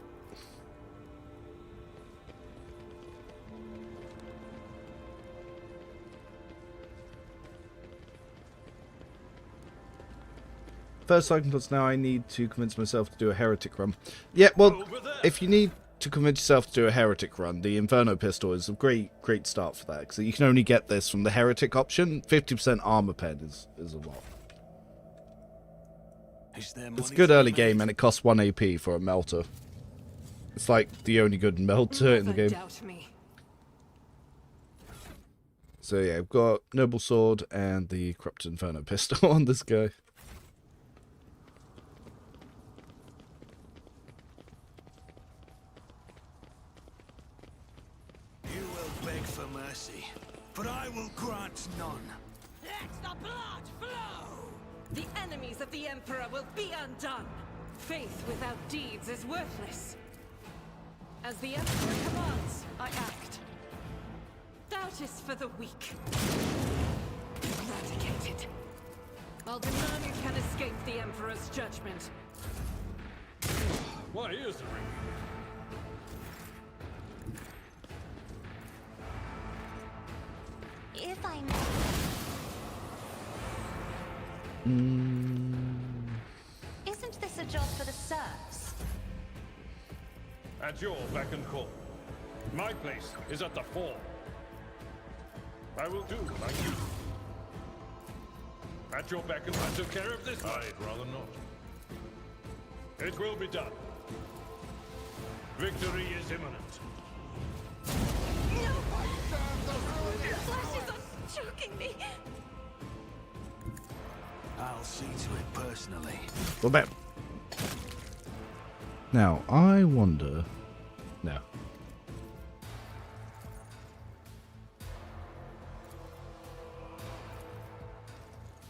First items now, I need to convince myself to do a heretic run. Yeah, well, if you need to convince yourself to do a heretic run, the Inferno pistol is a great start for that, because you can only get this from the heretic option. 50% armor pen is a lot. It's a good early game, and it costs 1 AP for a melter. It's like the only good melter in the game. So yeah, I've got Noble Sword and the Corrupt Inferno pistol on this guy. You will beg for mercy, but I will grant none. Let the blood flow! The enemies of the Emperor will be undone. Faith without deeds is worthless. As the Emperor commands, I act. Doubt is for the weak. Eradicated. I'll do none who can escape the Emperor's judgment. Why is the ring? If I may. Isn't this a job for the serfs? At your beck and call. My place is at the fore. I will do like you. At your beck and I took care of this. I'd rather not. It will be done. Victory is imminent. The flashes are choking me. I'll see to it personally. Well, bam. Now, I wonder... No.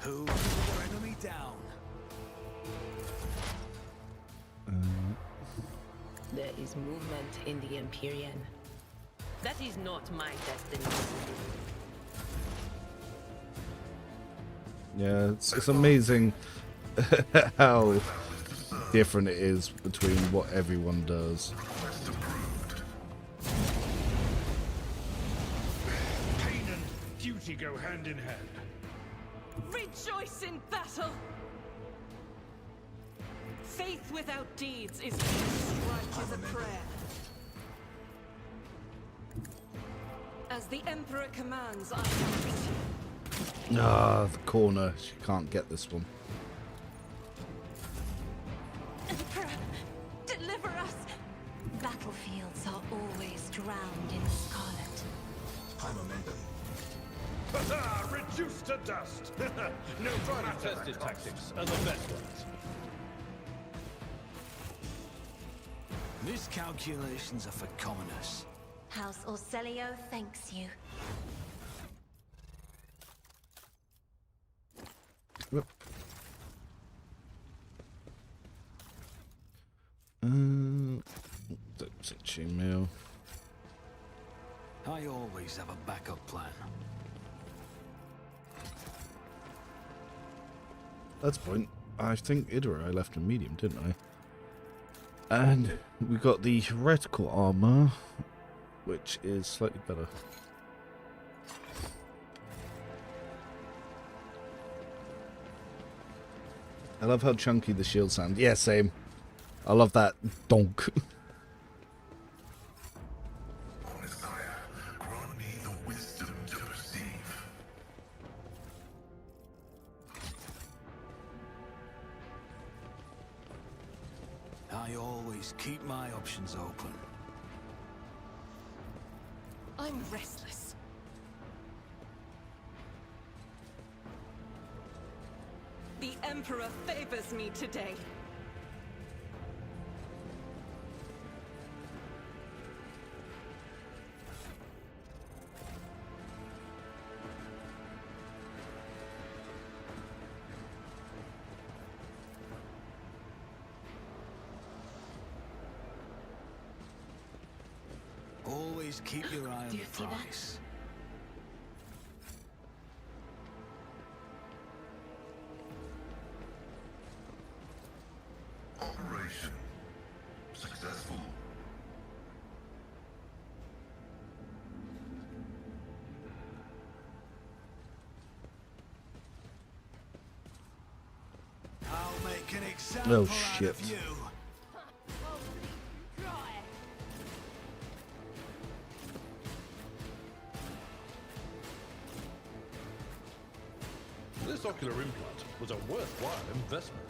Who will your enemy down? The there is movement in the Empyrean. That is not my destiny. Yeah, it's amazing how different it is between what everyone does. Pain and duty go hand in hand. Rejoice in battle! Faith without deeds is strike as a prayer. As the Emperor commands, I act. Ah, the corner. She can't get this one. Emperor, deliver us! Battlefields are always drowned in scarlet. High momentum. Reduced to dust. No Tried and matter. tested tactics are the best ones. Miscalculations are for commoners. House Orselio thanks you. Whoop. That's a chainmail. I always have a backup plan. That's the point. I think Idra I left in medium, didn't I? And we got the heretical armor, which is slightly better. I love how chunky the shield sounds. Yeah, same. I love that donk. Grant me the wisdom to perceive. I always keep my options open. I'm restless. The Emperor favors me today. Always keep your eye on the prize. Operation successful. I'll make an example Oh out shit. of you. This ocular implant was a worthwhile investment.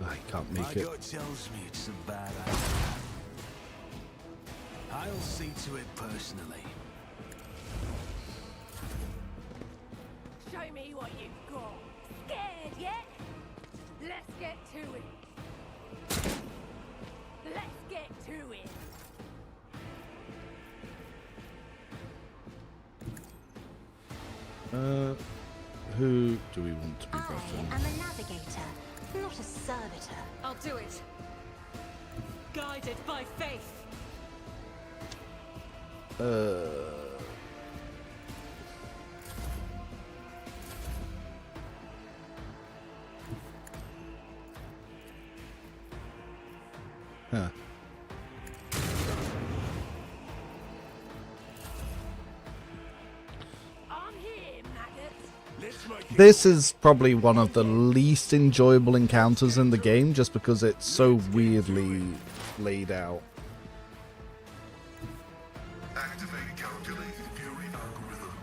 I can't make My it. gut tells me it's a bad idea. I'll see to it personally. Show me what you've got. Scared yet? Let's get to it. Let's get to it. Who do we want to be I buffing? am a navigator, not a servitor. I'll do it. Guided by faith. Huh. I'm here, maggots. Let's make it. This is probably one of the least enjoyable encounters in the game, just because it's so weirdly laid out. Activate calculated fury algorithm.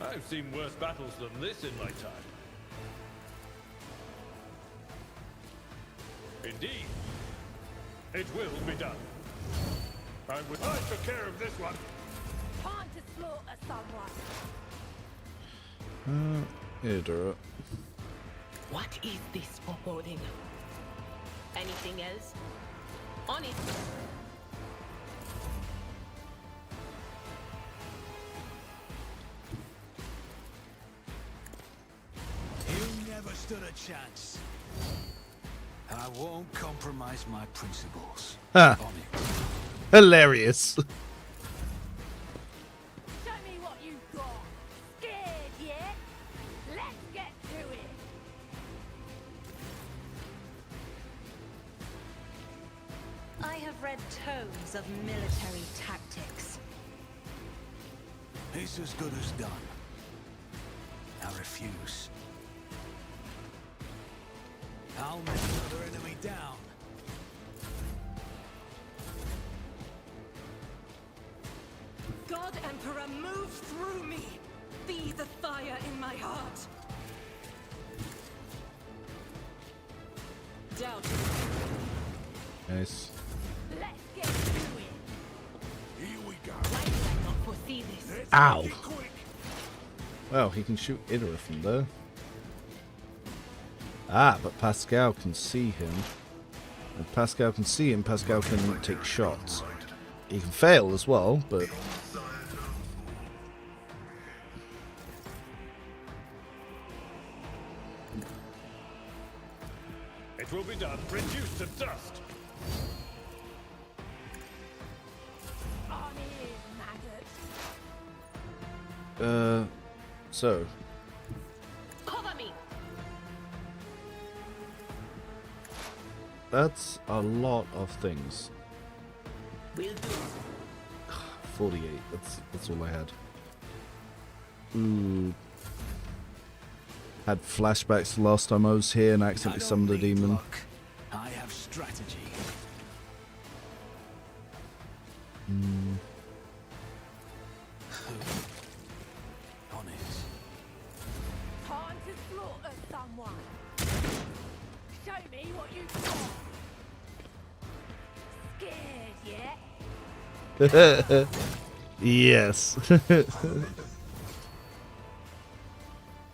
I've seen worse battles than this in my time. Indeed, it will be done. I took care of this one. Time to slaughter someone. Idra. What is this foreboding? Anything else? On it. You never stood a chance. I won't compromise my principles. Ha! On it. Hilarious. Show me what you've got. Scared yet? Let's get to it. I have read tomes of military tactics. It's as good as done. I refuse. I'll make another enemy down. God Emperor, move through me! Be the fire in my heart! Doubt. Nice. Let's get to it. Here we go. Why did I not foresee this? Ow. Well, he can shoot Idra from there. Ah, but Pascal can see him. If Pascal can see him, Pascal can take shots. He can fail as well, but... It will be done. Reduced to dust. On in, maggot. So... Cover me! That's a lot of things. Will do. 48, that's all I had. Ooh. Had flashbacks to last time I was here and accidentally summoned a demon. Luck. I have strategy. On it. Time to slaughter someone. Show me what you've got. Scared yet? Yes.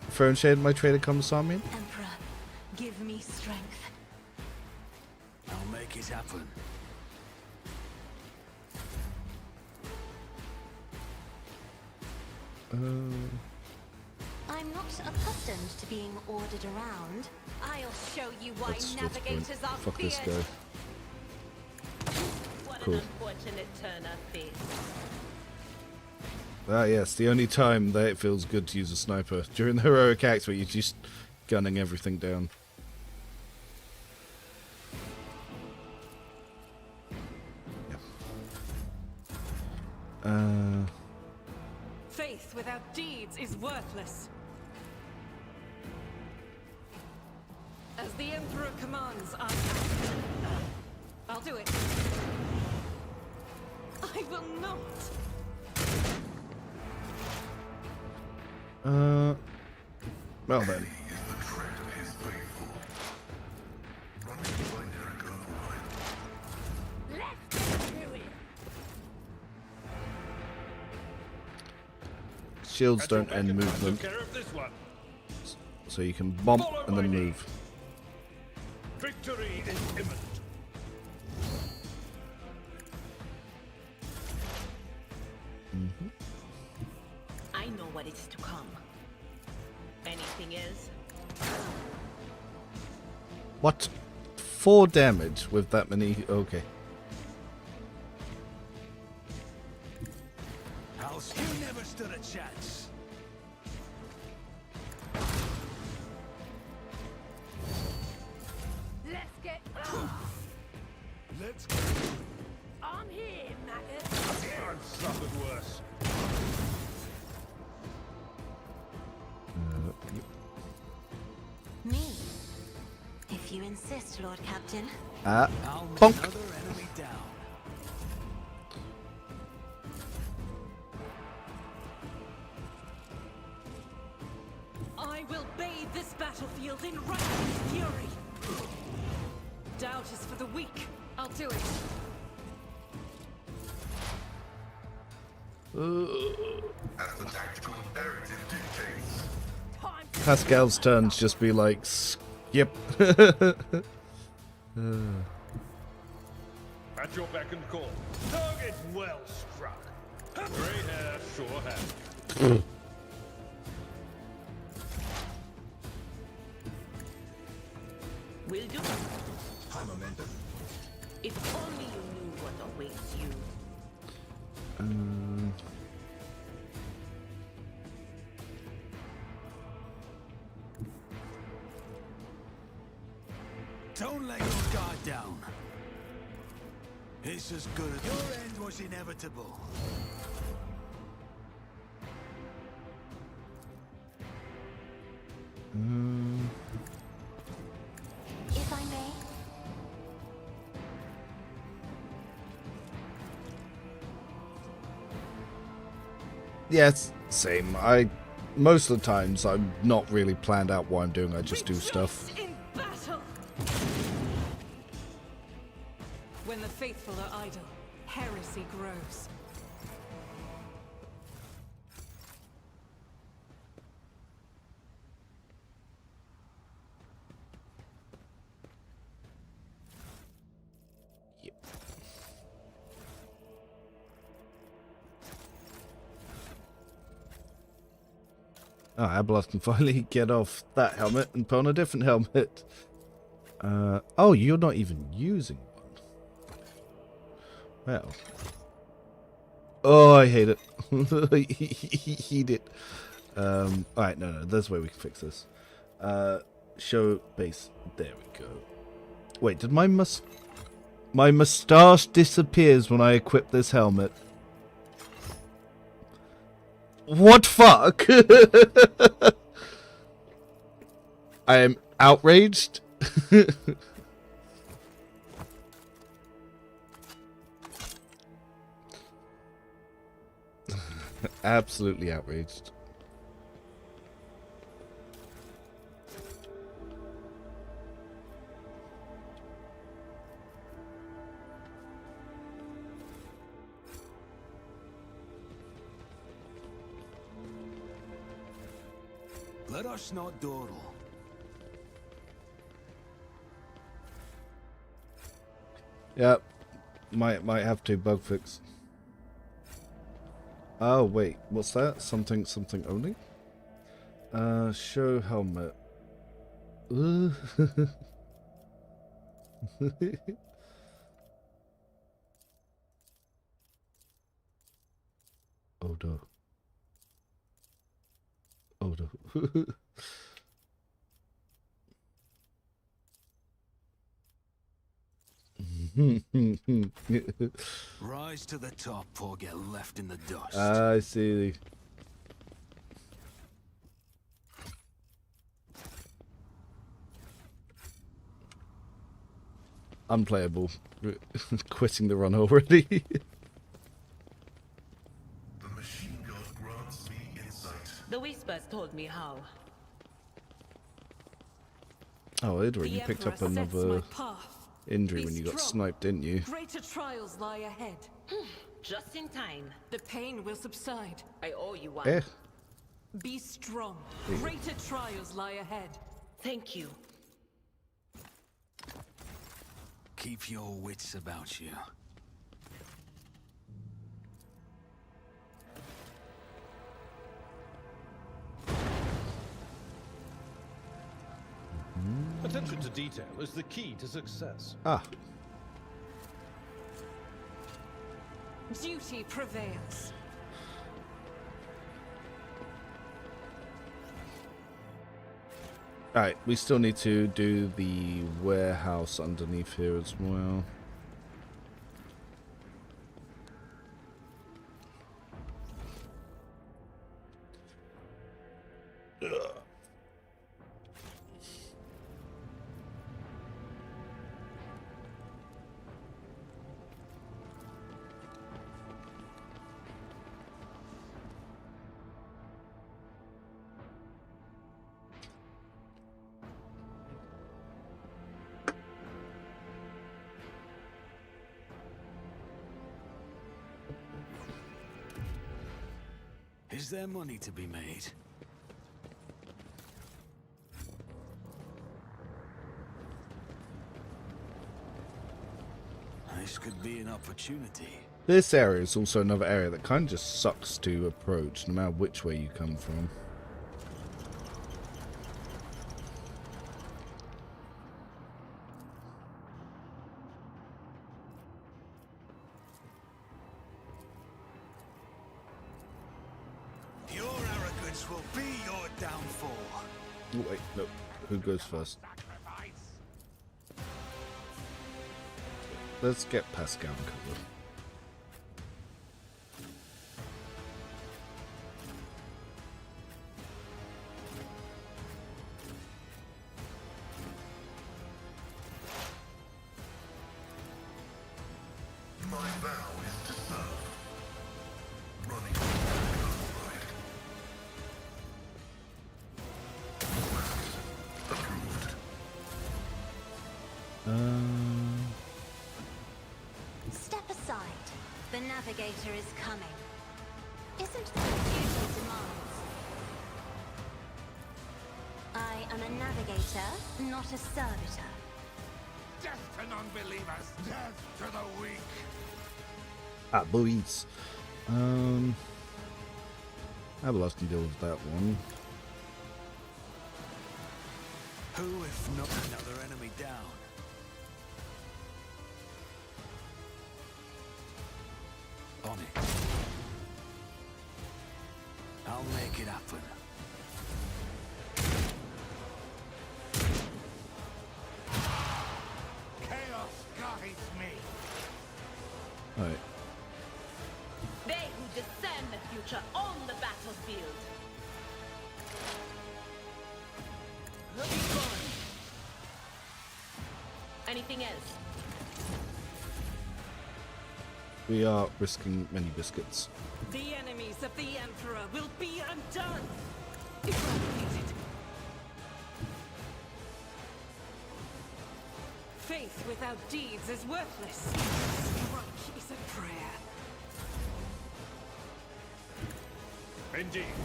Throne shade my trader Commissar mean? Emperor, give me strength. I'll make it happen. I'm not accustomed to being ordered around. I'll show you why That's navigators point. are Fuck this feared. guy. What Cool. an unfortunate turn of fate. Ah yes, the only time that it feels good to use a sniper. During the heroic act where you're just gunning everything down. Yeah. Faith without deeds is worthless. As the Emperor commands, I'll do it. I will not. Well then. Let's get to it. Shields don't end movement, Took care of this one. so you can bump and then move. Victory is imminent. I know what is to come. Anything else? What? 4 damage with that many? Okay. You never stood a chance. Let's get. Let's go. I'm here, maggot. I've suffered worse. Me? If you insist, Lord Captain. I'll make bonk. another enemy down. I will bathe this battlefield in righteous fury. Doubt is for the weak. I'll do it. As the tactical imperative dictates. Pascal's turns just be like, skip. At your beck and call. Target well struck. Grey hair, sure hand. Will do. High momentum. If only you knew what awaits you. Don't let your guard down. It's as good as your end was inevitable. If I may. Yes, same. Most of the times I'm not really planned out what I'm doing. I just do stuff. In battle. When the faithful are idle, heresy grows. Oh, Abeloth can finally get off that helmet and put on a different helmet. Oh, you're not even using one. Well. Oh, I hate it. Hate it. Alright, no, there's a way we can fix this. Show base. There we go. Wait, did my moustache disappears when I equip this helmet? What fuck? I am outraged. Absolutely outraged. Let us not dawdle. Yep. Might have to bug fix. Oh wait, what's that? Something only? Show helmet. Oh no. Oh no. Rise to the top or get left in the dust. I see. Unplayable. Quitting the run already. The machine god grants me insight. The whispers told me how. Oh, Idra, you picked up another injury when you got sniped, didn't you? Greater trials lie ahead. Just in time. The pain will subside. I owe you one. Eh. Be strong. Greater trials lie ahead. Thank you. Keep your wits about you. Attention to detail is the key to success. Ah. Duty prevails. Alright, we still need to do the warehouse underneath here as well. Is there money to be made? This could be an opportunity. This area is also another area that kind of just sucks to approach, no matter which way you come from. Your arrogance will be your downfall. Oh, wait, no. Who goes first? Let's get Pascal covered. My vow is to serve. Running approved. Step aside. The navigator is coming. Isn't that what duty demands? I am a navigator, not a servitor. Death to non-believers! Death to the weak! Ah, boys. Abelos can deal with that one. Who, if not another enemy down? On it. I'll make it happen. Chaos guides me! Alright. They who discern the future on the battlefield. Be gone. Anything else? We are risking many biscuits. The enemies of the Emperor will be undone! Eradicated. Faith without deeds is worthless. Strike is a prayer. Indeed.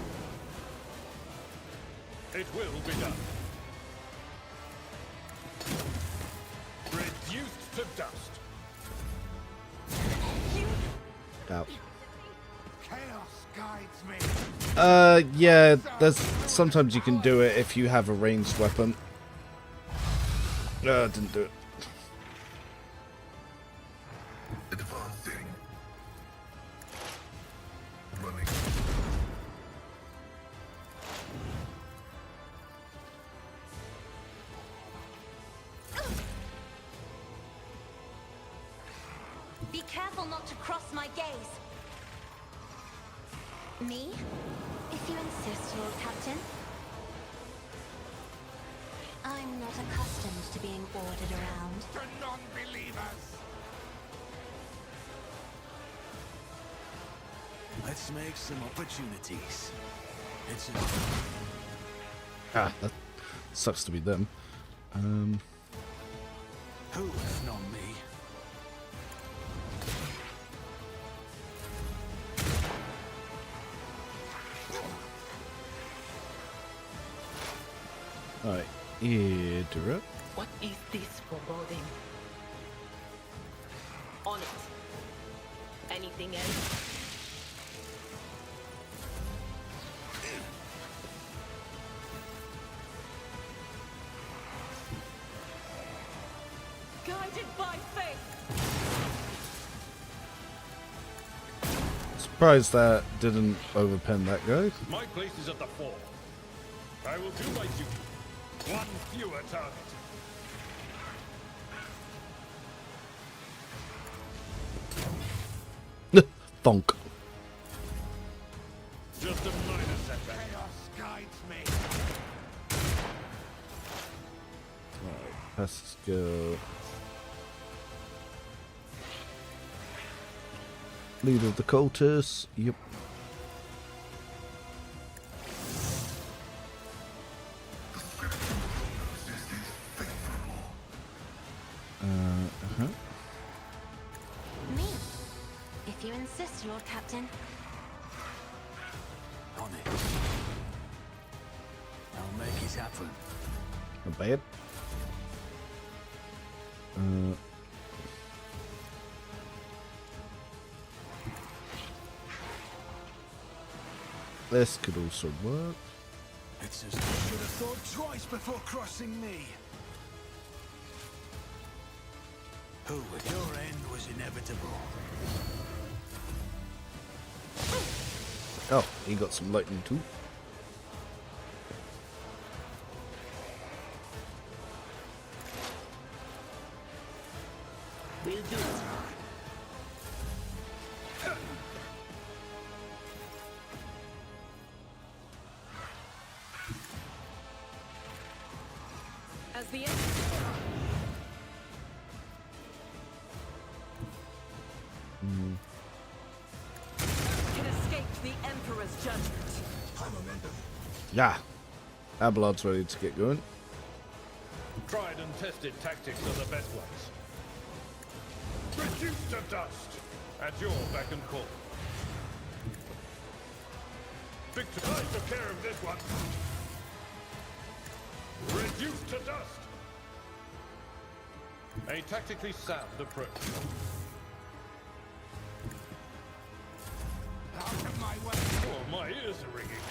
It will be done. Reduced to dust. Out. Chaos guides me! Yeah, there's sometimes you can do it if you have a ranged weapon. Didn't do it. Advancing. Running. Be careful not to cross my gaze. Me? If you insist, Lord Captain. I'm not accustomed to being ordered around. To non-believers! Let's make some opportunities. It's a... Ah, that sucks to be them. Who, if not me? Alright, interrupt. What is this foreboding? On it. Anything else? Guided by faith! Surprised that didn't overpen that guy. My place is at the fore. I will do my duty. One fewer target. Thonk. Just a minor setback. Chaos guides me! Alright, let's go. Leader of the cultists. Yep. Me? If you insist, Lord Captain. make it happen. Not bad. This could also work. It's as should have thought twice before crossing me. Who, your end was inevitable. Oh, he got some lightning too. We'll do it. As the It escaped the Emperor's judgment. Yeah. Our blood's ready to get going. Tried and tested tactics are the best ones. Reduced to dust! At your beck and call. Victor, I took care of this one. Reduced to dust! A tactically sound approach. Out of my way. Oh, my ears are ringing.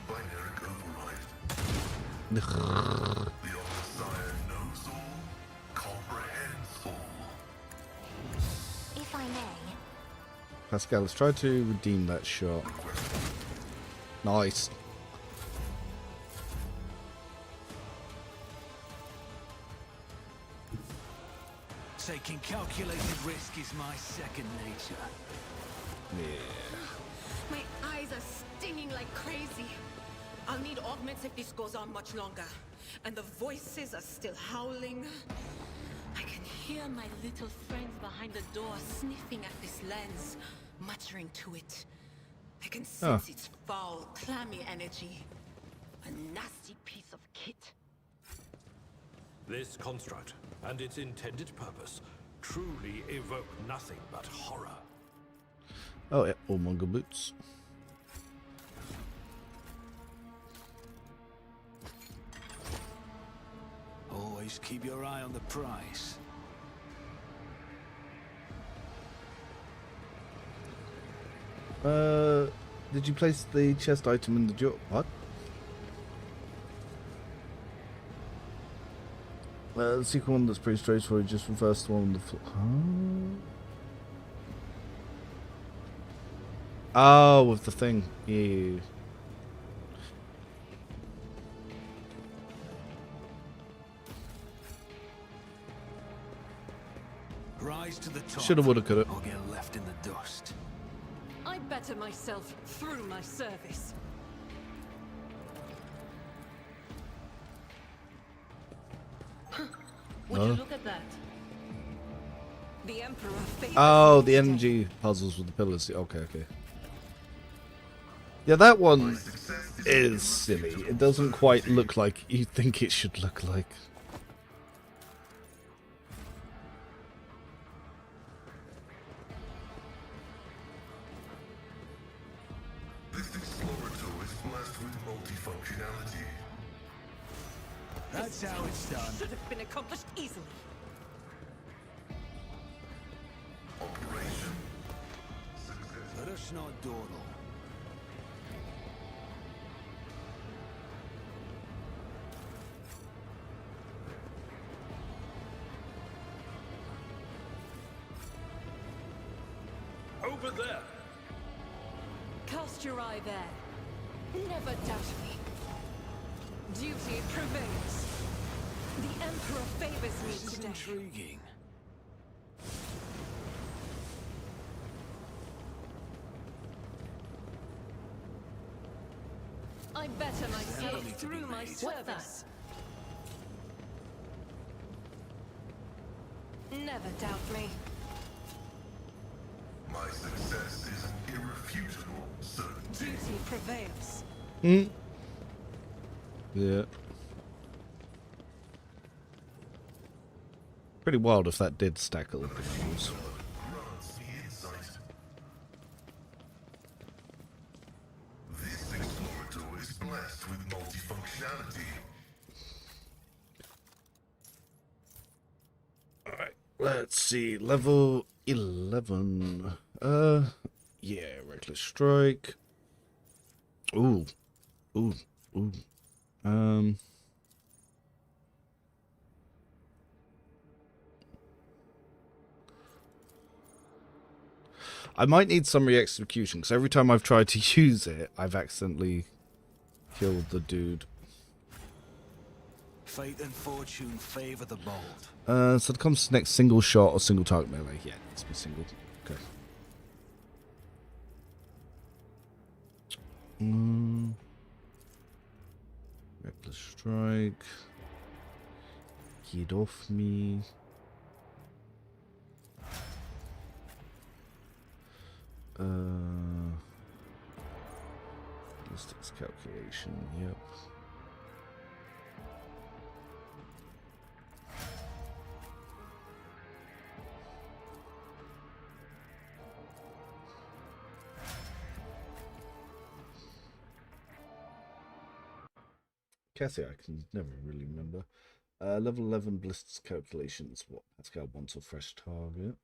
Binary override. The Messiah knows all, comprehends all. If I may. Pascal, let's try to redeem that shot. Nice. Taking calculated risk is my second nature. Yeah. My eyes are stinging like crazy. I'll need augments if this goes on much longer. And the voices are still howling. I can hear my little friends behind the door sniffing at this lens, muttering to it. I can sense its foul, clammy energy. A nasty piece of kit. This construct and its intended purpose truly evoke nothing but horror. Oh, yeah. All manga boots. Always keep your eye on the price. Did you place the chest item in the drawer? What? The secret one that's pretty straightforward, just reverse the one on the floor. Huh? Oh, with the thing. Yeah. Rise to the top. Shoulda, woulda, coulda. Or get left in the dust. I better myself through my service. Would you look at that? The Emperor favors Oh, me the today. energy puzzles with the pillars. Okay, okay. Yeah, that one is silly. It doesn't quite look like you think it should look like. This explorator is blessed with multifunctionality. That's how it's done. Should have been accomplished easily. Operation. Let us not dawdle. Over there! Cast your eye there. Never doubt me. Duty prevails. The Emperor favors me This is today. intriguing. I better myself Enemy to be through my made. service. Never doubt me. My success is an irrefutable certainty. Duty prevails. Hmm. Yeah. Pretty wild if that did stack a little bit. Grants me insight. This Let's see, level 11. Yeah, reckless strike. Ooh, ooh, ooh. I might need summary execution because every time I've tried to use it, I've accidentally killed the dude. Fate and fortune favor the bold. So it comes to next single shot or single target melee. Yeah, it needs to be single. Okay. Reckless strike. Get off me. Ballistics calculation, yep. Cassie, I can never really remember. Level 11 ballistics calculations. What? Pascal wants a fresh target.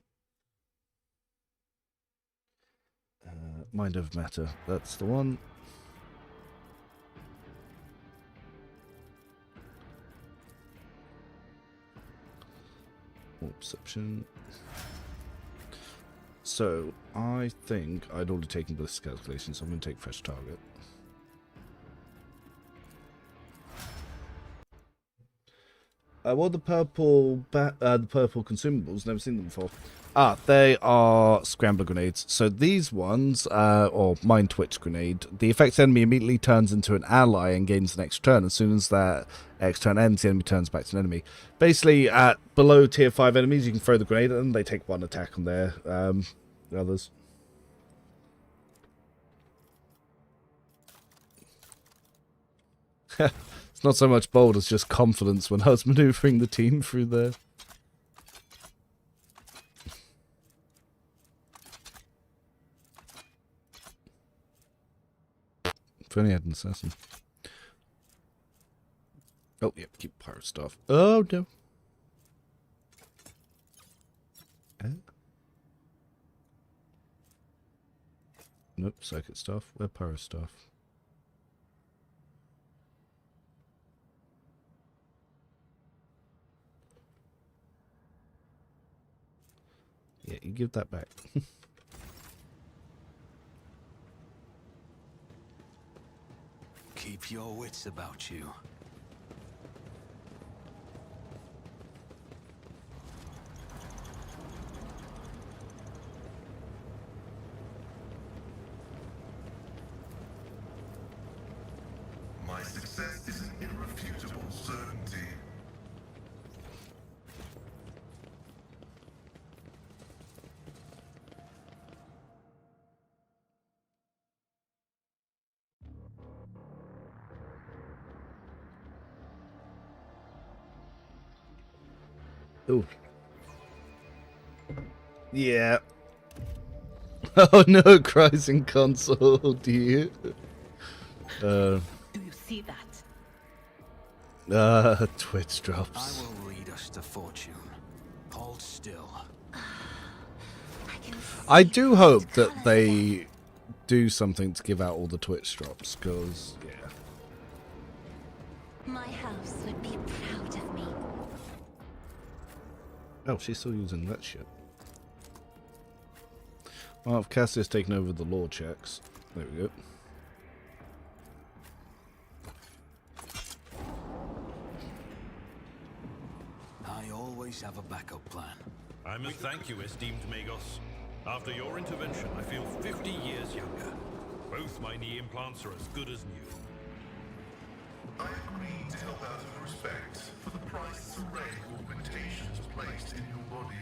Mind over matter. That's the one. Perception. So, I think I'd already taken ballistics calculations, so I'm going to take fresh target. What are the purple consumables? Never seen them before. Ah, they are scrambler grenades. So these ones, or Mind Twitch grenade, the affected enemy immediately turns into an ally and gains the next turn. As soon as that next turn ends, the enemy turns back to an enemy. Basically, at below tier 5 enemies, you can throw the grenade at them. They take one attack on their others. It's not so much bold as just confidence when I was maneuvering the team through there. If only I had an assassin. Oh, yeah, keep pirate stuff. Oh, no. Nope, psychic stuff. Where pirate stuff? Yeah, you give that back. Keep your wits about you. My success is an irrefutable certainty. Ooh. Yeah. Oh no, cries in console, do you? Do you see that? Twitch drops. I will lead us to fortune. Hold still. I do hope that they do something to give out all the Twitch drops, because, yeah. My house would be proud of me. Oh, she's still using that shit. Well, if Cassius taken over the law checks. There we go. I always have a backup plan. I must thank you, esteemed Magos. After your intervention, I feel 50 years younger. Both my knee implants are as good as new. I agreed to help out of respect for the price array of augmentations placed in your body.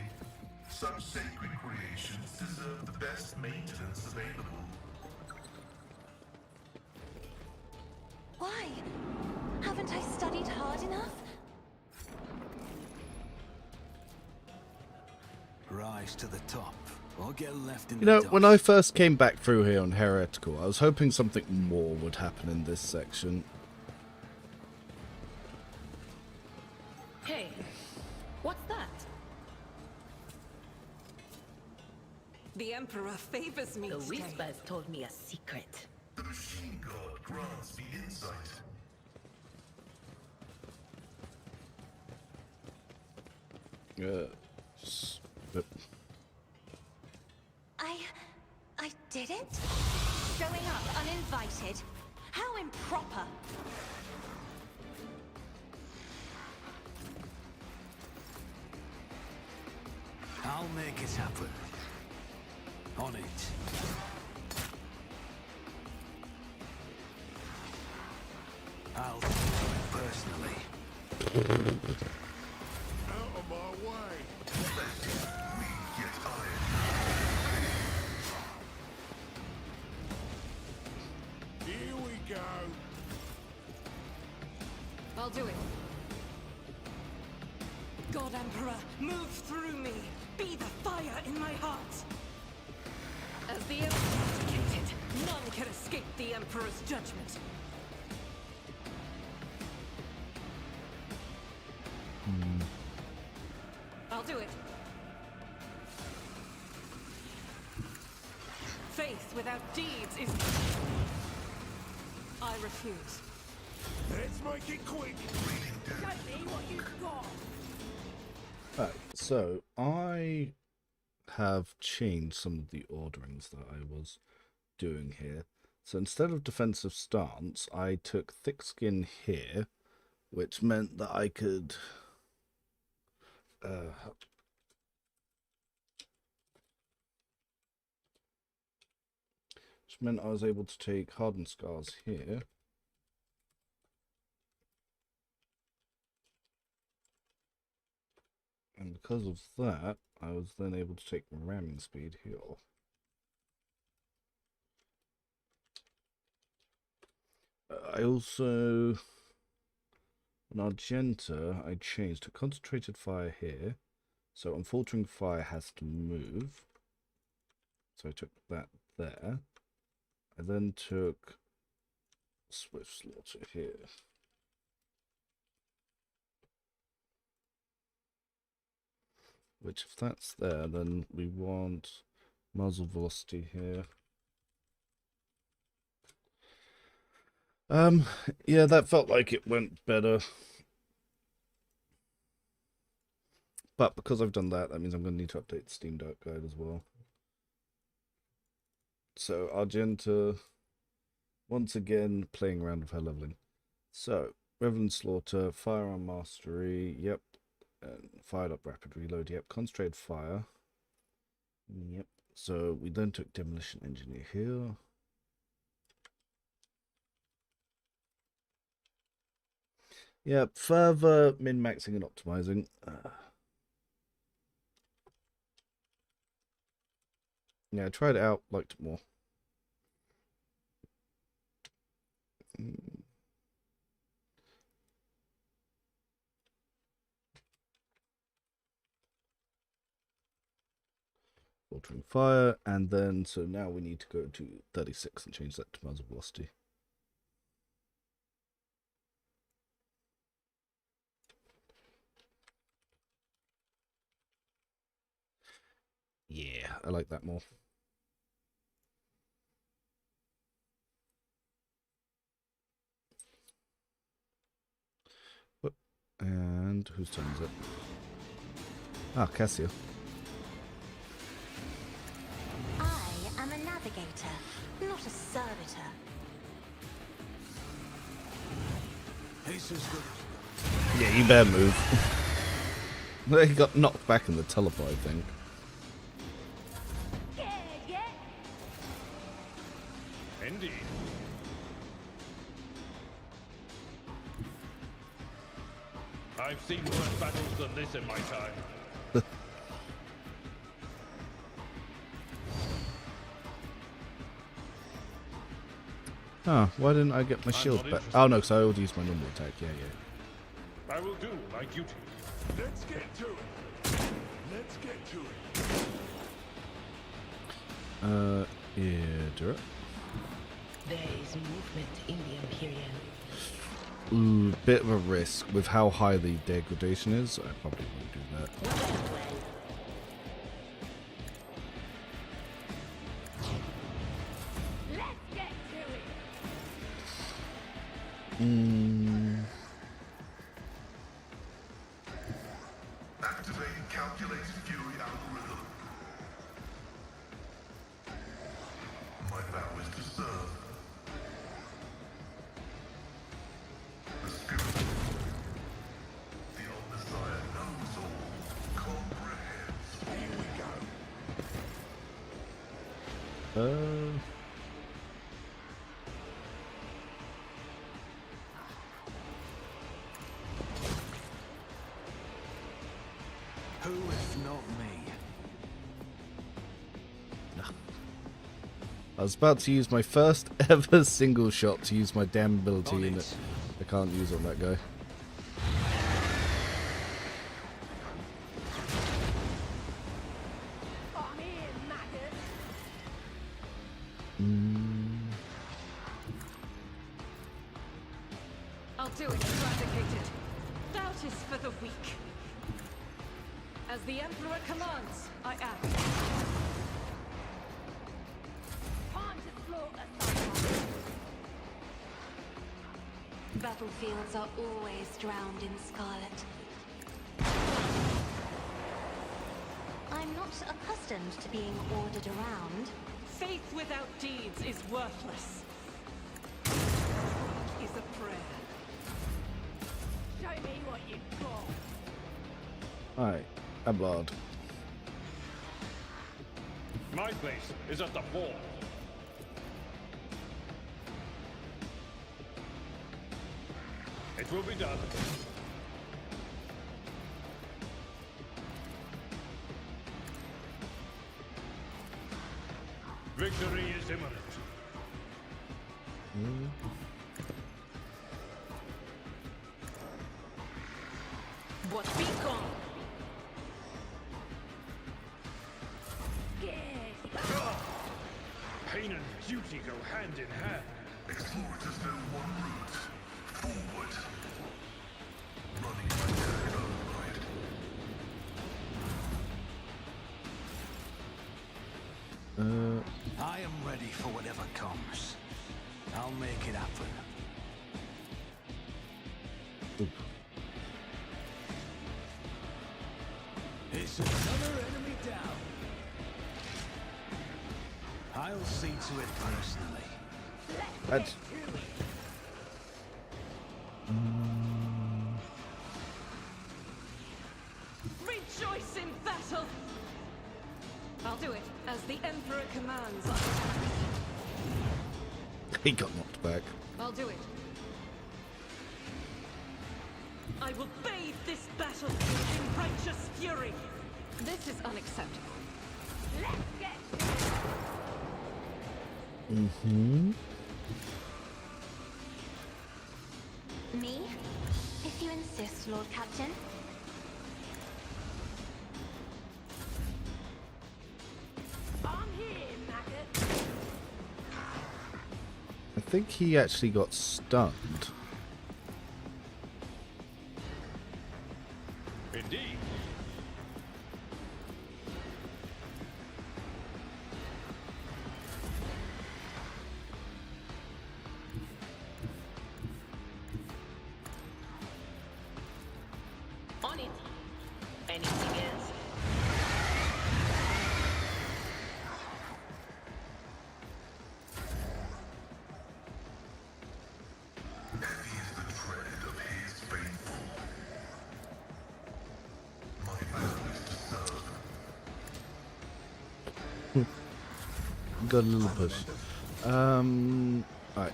Such sacred creations deserve the best maintenance available. Why? Haven't I studied hard enough? Rise to the top, or get left in You the know, dust. when I first came back through here on Heretical, I was hoping something more would happen in this section. Hey, what's that? The Emperor favors me The today. Whispers told me a secret. The machine god grants me insight. I did it? Showing up uninvited? How improper! I'll make it happen. On it. I'll do it personally. Out of my way! We get iron. Here we go. I'll do it. God Emperor, move through me. Be the fire in my heart. As the Emperor indicated, none can escape the Emperor's judgment. I'll do it. Faith without deeds is... I refuse. Let's make it quick. Show me what you've got. Right, so I have changed some of the orderings that I was doing here. So instead of defensive stance, I took thick skin here, which meant that I could which meant I was able to take hardened scars here. And because of that, I was then able to take ramming speed here. I also, an Argenta, I changed to concentrated fire here. So unfaltering fire has to move. So I took that there. I then took swift slaughter here. Which, if that's there, then we want muzzle velocity here. Yeah, that felt like it went better. But because I've done that, that means I'm going to need to update the Steam Dark Guide as well. So, Argenta, once again, playing around with her leveling. So, Reverend Slaughter, Firearm Mastery, yep. And fired up rapid reload, yep. Concentrated fire, yep. So we then took demolition engineer here. Yep, further min-maxing and optimizing. Yeah, I tried it out, liked it more. Filtering fire, and then so now we need to go to 36 and change that to muzzle velocity. Yeah, I like that more. And whose turn is it? Ah, Cassia. I am a navigator, not a servitor. This is good. Yeah, you better move. He got knocked back in the teleport, I think. Scared yet? Indeed. I've seen worse battles than this in my time. Oh, why didn't I get my shield back? Oh no, because I already used my normal attack. Yeah, yeah. I will do my duty. Let's get to it. Let's get to it. Yeah, do it. There is movement in the Imperium. Ooh, bit of a risk with how high the degradation is. I probably won't do that. Activating calculated fury algorithm. My vow is to serve. The spirit. The Omnissiah knows all. Comprehends. Here we go. Who if not me? I was about to use my first ever single shot to use my damn ability, and I can't use on that guy. I'm here, maggot. I'll do it, eradicated. Doubt is for the weak. As the Emperor commands, I act. Time to slaughter someone. Battlefields are always drowned in scarlet. I'm not accustomed to being ordered around. Faith without deeds is worthless. Is a prayer. Show me what you've got. Alright, Ablard. My place is at the fort. It will be done. Victory is imminent. What beacon? Pain and duty go hand in hand. Explorators know one route. Forward. Running like their own ride. I am ready for whatever comes. I'll make it happen. It's another enemy down. I'll see to it personally. That's... Rejoice in battle! I'll do it, as the Emperor commands. He got knocked back. I'll do it. I will bathe this battle in righteous fury. This is unacceptable. Let's get to it. Me? If you insist, Lord Captain. I'm here, maggot. I think he actually got stunned. Indeed. On it. Anything else? Heavy is the tread of his faithful. My vow is to serve. Got a little push. Alright.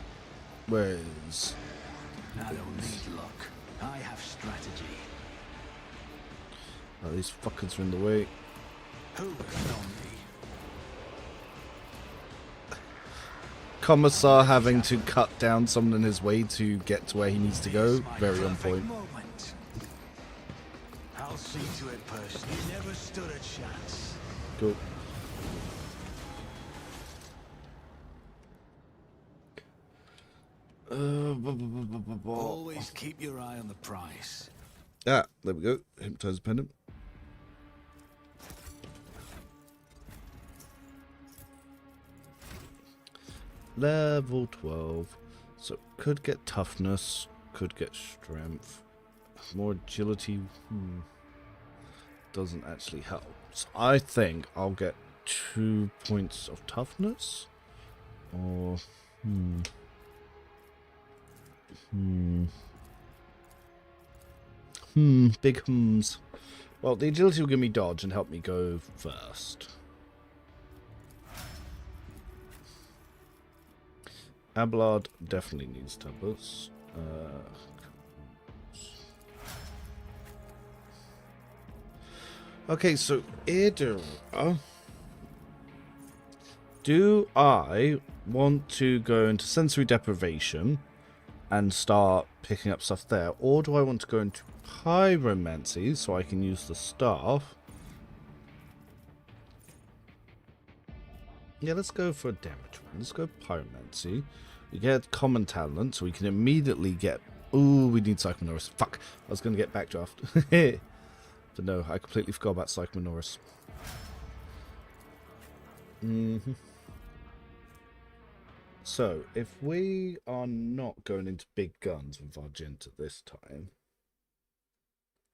Where is... I don't need luck. I have strategy. Oh, these fuckers are in the way. Who is on me? Commissar having to cut down someone in his way to get to where he needs to go. Very on point. Moment. I'll see to it personally. You never stood a chance. Cool. Always keep your eye on the prize. Ah, there we go. Hypnotizer pendant. Level 12. So could get toughness, could get strength. More agility doesn't actually help. So I think I'll get 2 points of toughness. Or big hums. Well, the agility will give me dodge and help me go first. Abelard definitely needs turbos. Okay, so Idra. Do I want to go into sensory deprivation and start picking up stuff there, or do I want to go into pyromancy so I can use the staff? Yeah, let's go for a damage one. Let's go pyromancy. We get common talent, so we can immediately get... Ooh, we need Psychomanoris. Fuck, I was going to get backdraft. But no, I completely forgot about Psychomanoris. So, if we are not going into big guns with Argenta this time,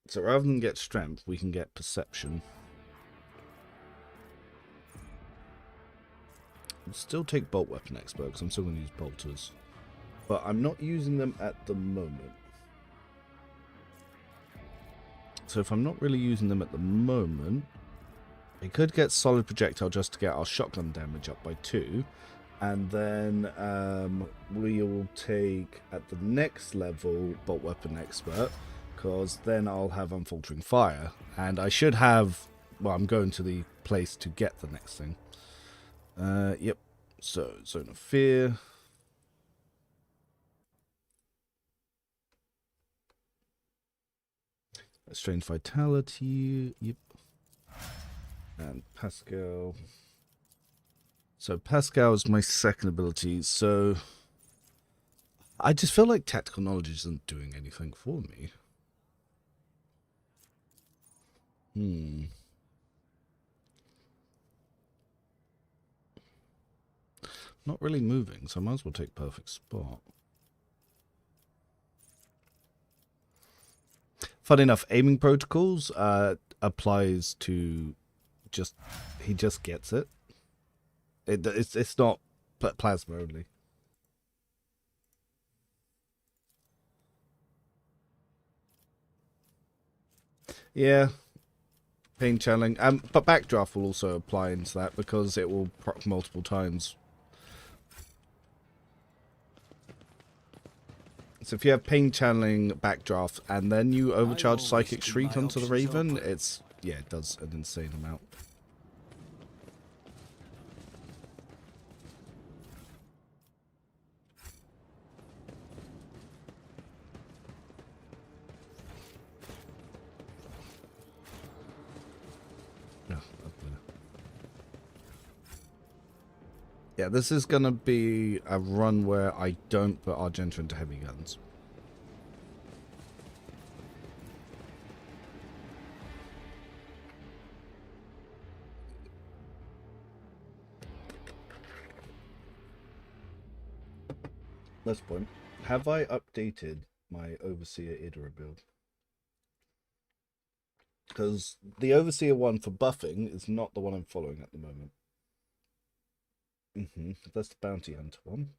so rather than get strength, we can get perception. I'll still take bolt weapon expert because I'm still going to use bolters, but I'm not using them at the moment. So if I'm not really using them at the moment, we could get solid projectile just to get our shotgun damage up by 2. And then we'll take, at the next level, bolt weapon expert, because then I'll have unfaltering fire. And I should have... Well, I'm going to the place to get the next thing. Yep. So, Zone of Fear. Strange Vitality. Yep. And Pascal. So Pascal is my second ability. So I just feel like tactical knowledge isn't doing anything for me. Not really moving, so I might as well take perfect spot. Funny enough, aiming protocols applies to just... He just gets it. It's not plasma only. Yeah. Pain channeling. But backdraft will also apply into that because it will proc multiple times. So if you have pain channeling backdraft and then you overcharge psychic shriek onto the raven, it's... Yeah, it does an insane amount. Yeah, this is going to be a run where I don't put Argenta into heavy guns. Last point. Have I updated my Overseer Idra build? Because the Overseer one for buffing is not the one I'm following at the moment. That's the bounty hunter one.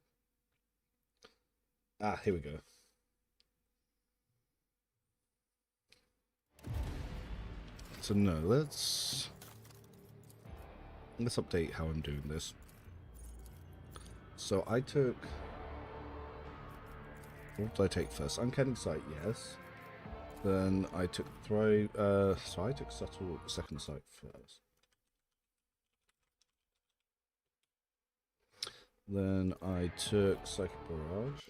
Ah, here we go. So no, let's update how I'm doing this. So I took... What did I take first? Uncanny Sight, yes. Then I took Throw... so I took Subtle Second Sight first. Then I took Psychic Barrage.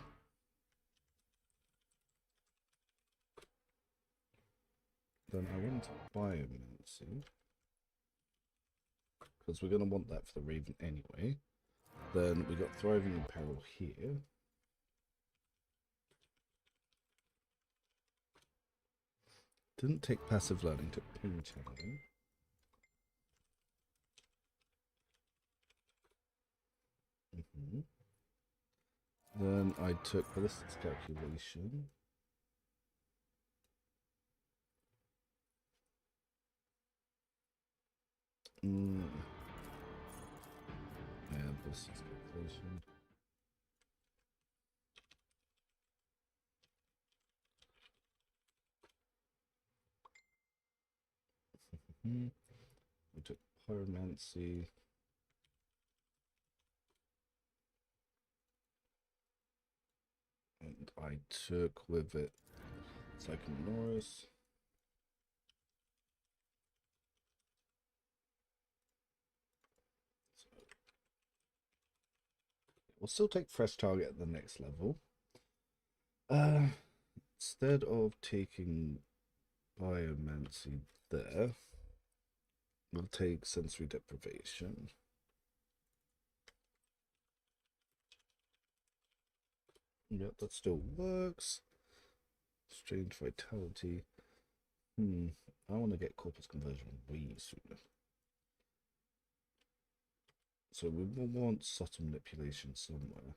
Then I went to Biomancy. Because we're going to want that for the Raven anyway. Then we got Thriving in Peril here. Didn't take Passive Learning, took Pain Channeling. Then I took ballistics calculation. Yeah, ballistics calculation. We took pyromancy. And I took with it Norris. We'll still take fresh target at the next level. Instead of taking biomancy there, we'll take sensory deprivation. Yeah, that still works. Strange vitality. I want to get corpus conversion way sooner. So we will want subtle manipulation somewhere.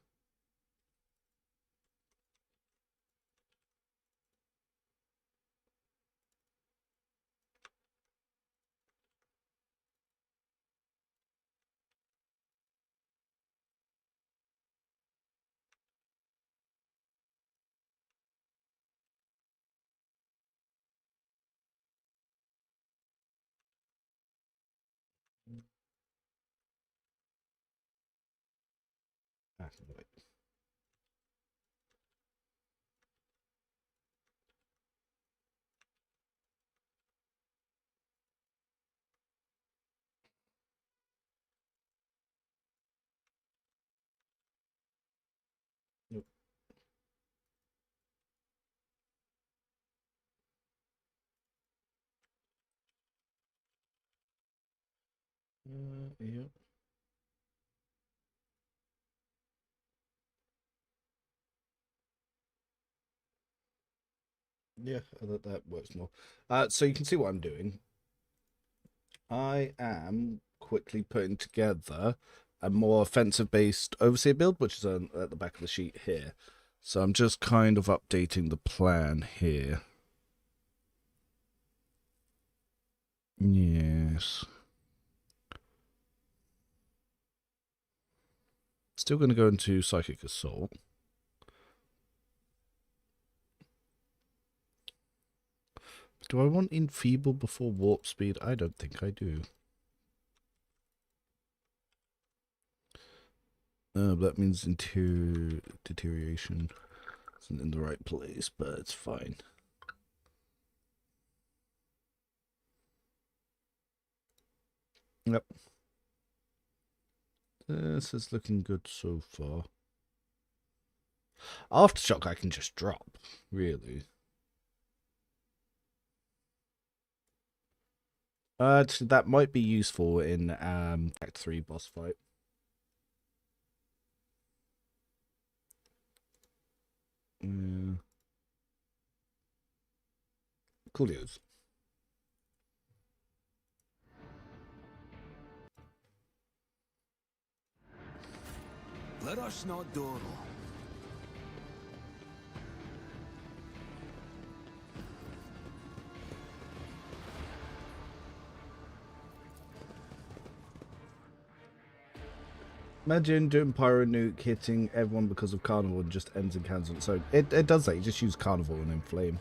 Right. Yep. Yep. Yeah, that works more. So you can see what I'm doing. I am quickly putting together a more offensive-based overseer build, which is at the back of the sheet here. So I'm just kind of updating the plan here. Yes. Still going to go into Psychic Assault. Do I want Enfeeble before Warp Speed? I don't think I do. That means deterioration isn't in the right place, but it's fine. Yep. This is looking good so far. Aftershock I can just drop, really. That might be useful in Act 3 boss fight. Coolios. Let us not dawdle. Imagine doing Pyro Nuke, hitting everyone because of Carnival and just ends in cans on its own. It does that. You just use Carnival and Inflame.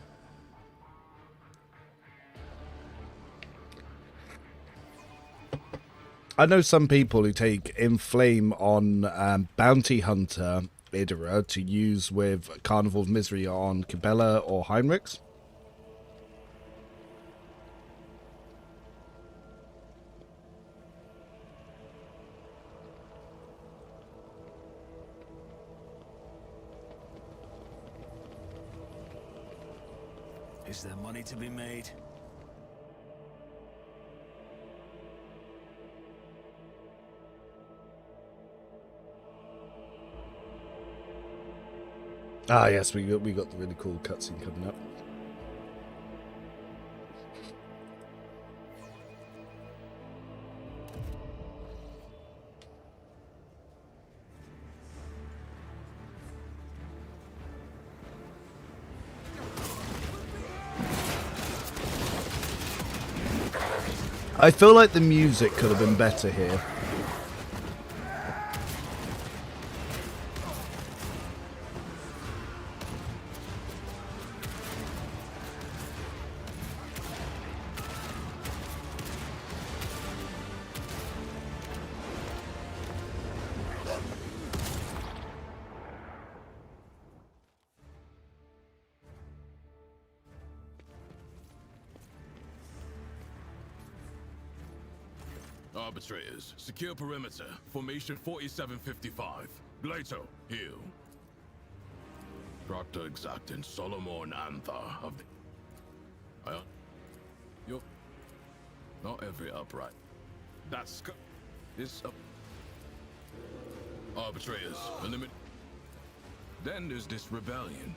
I know some people who take Inflame on Bounty Hunter Idra to use with Carnival of Misery on Cabela or Heinrichs. Is there money to be made? Ah, yes, we got the really cool cutscene coming up. I feel like the music could have been better here. Arbitrators, secure perimeter. Formation 4755. Glato, heal. Proctor Exact and Solomon Antha of the... You're... Not every upright. That's... This up... Arbitrators, eliminate... Then there's this rebellion.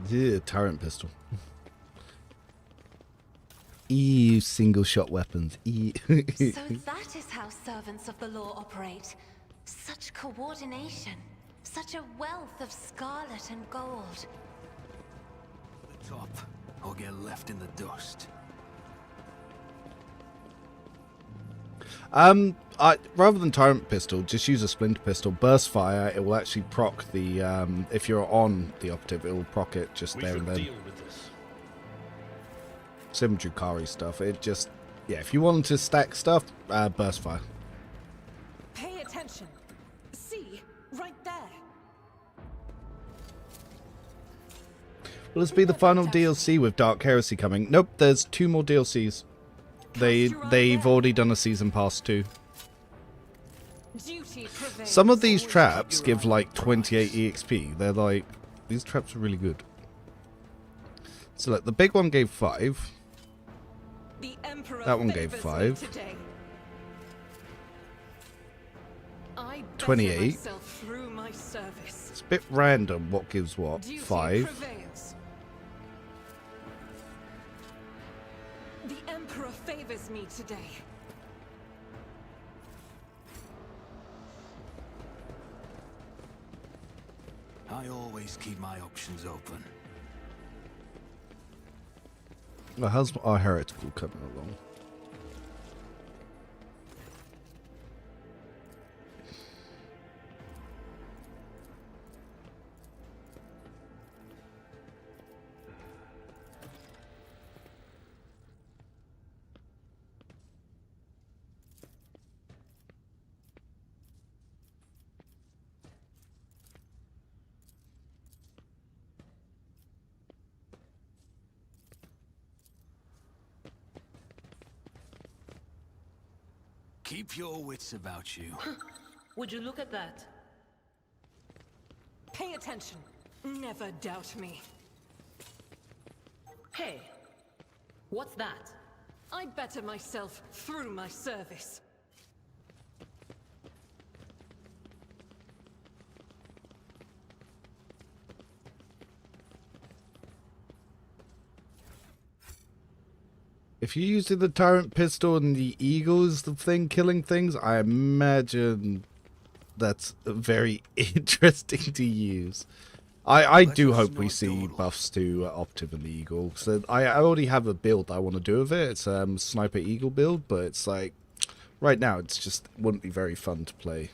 Yeah, turret pistol. Ew, single shot weapons. Ew. So that is how servants of the law operate. Such coordination. Such a wealth of scarlet and gold. The top, or get left in the dust. Rather than Tyrant Pistol, just use a Splinter Pistol. Burst Fire, it will actually proc the, if you're on the Operative, it will proc it just there and then. Sim Drukari stuff, it just, yeah, if you want to stack stuff, Burst Fire. Pay attention. See, right there. Will this be the final DLC with Dark Heresy coming? Nope, there's 2 more DLCs. They've already done a season pass too. Some of these traps give like 28 EXP. They're like, these traps are really good. So look, the big one gave 5. That one gave 5. 28. It's a bit random what gives what. 5. The Emperor favors me today. I always keep my options open. Well, how's our heretical coming along? Keep your wits about you. Would you look at that? Pay attention. Never doubt me. Hey, what's that? I better myself through my service. If you're using the Tyrant Pistol and the Eagle is the thing killing things, I imagine that's very interesting to use. I do hope we see buffs to Optiv and the Eagle. So I already have a build I want to do with it. It's Sniper Eagle build, but it's like, right now it's just wouldn't be very fun to play.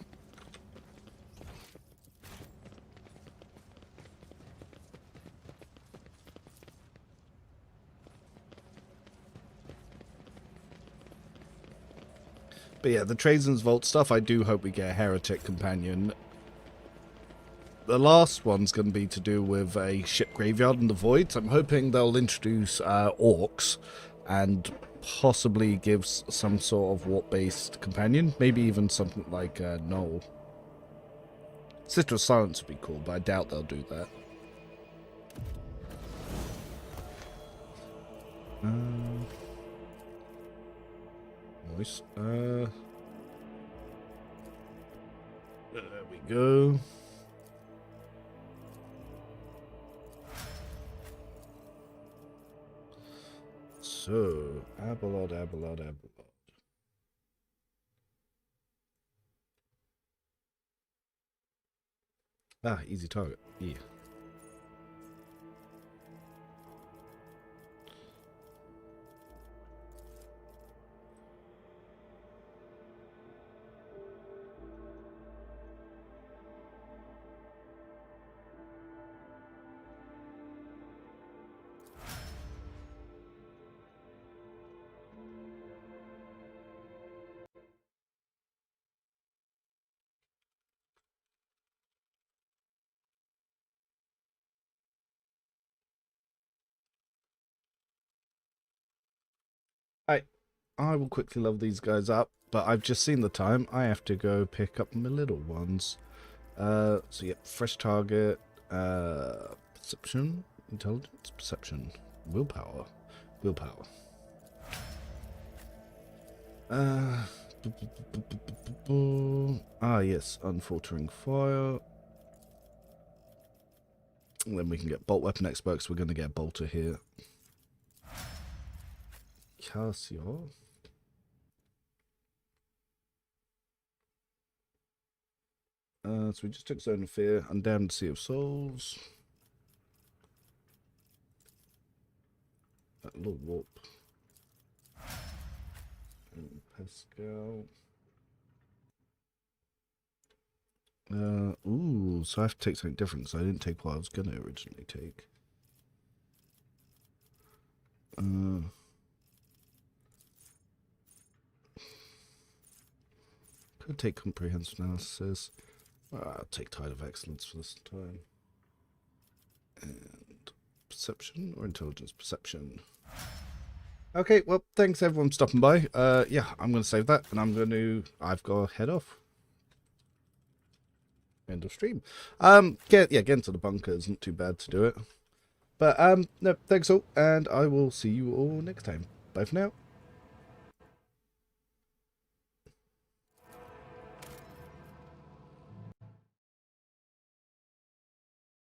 But yeah, the Tradesman's Vault stuff, I do hope we get a Heretic Companion. The last one's going to be to do with a ship graveyard in the Void. So I'm hoping they'll introduce orcs and possibly give some sort of warp-based companion. Maybe even something like Null. Sister of Silence would be cool, but I doubt they'll do that. Nice. There we go. So, Abelard. Ah, easy target. Yeah. I will quickly level these guys up. But I've just seen the time. I have to go pick up my little ones. So yeah, fresh target, perception, intelligence, perception, willpower. Yes, unfaltering fire. And then we can get bolt weapon experts. We're going to get a bolter here. Commissar. So we just took Zone of Fear, Undamned Sea of Souls. Lord Warp. And Pascal. Ooh, so I have to take something different, so I didn't take what I was going to originally take. Could take Comprehensive Analysis. I'll take Tide of Excellence for this time. And Perception or Intelligence? Perception. Okay, well, thanks everyone for stopping by. Yeah, I'm going to save that, and I've got to head off. End of stream. Get into the bunker isn't too bad to do it. But, no, thanks all, and I will see you all next time. Bye for now.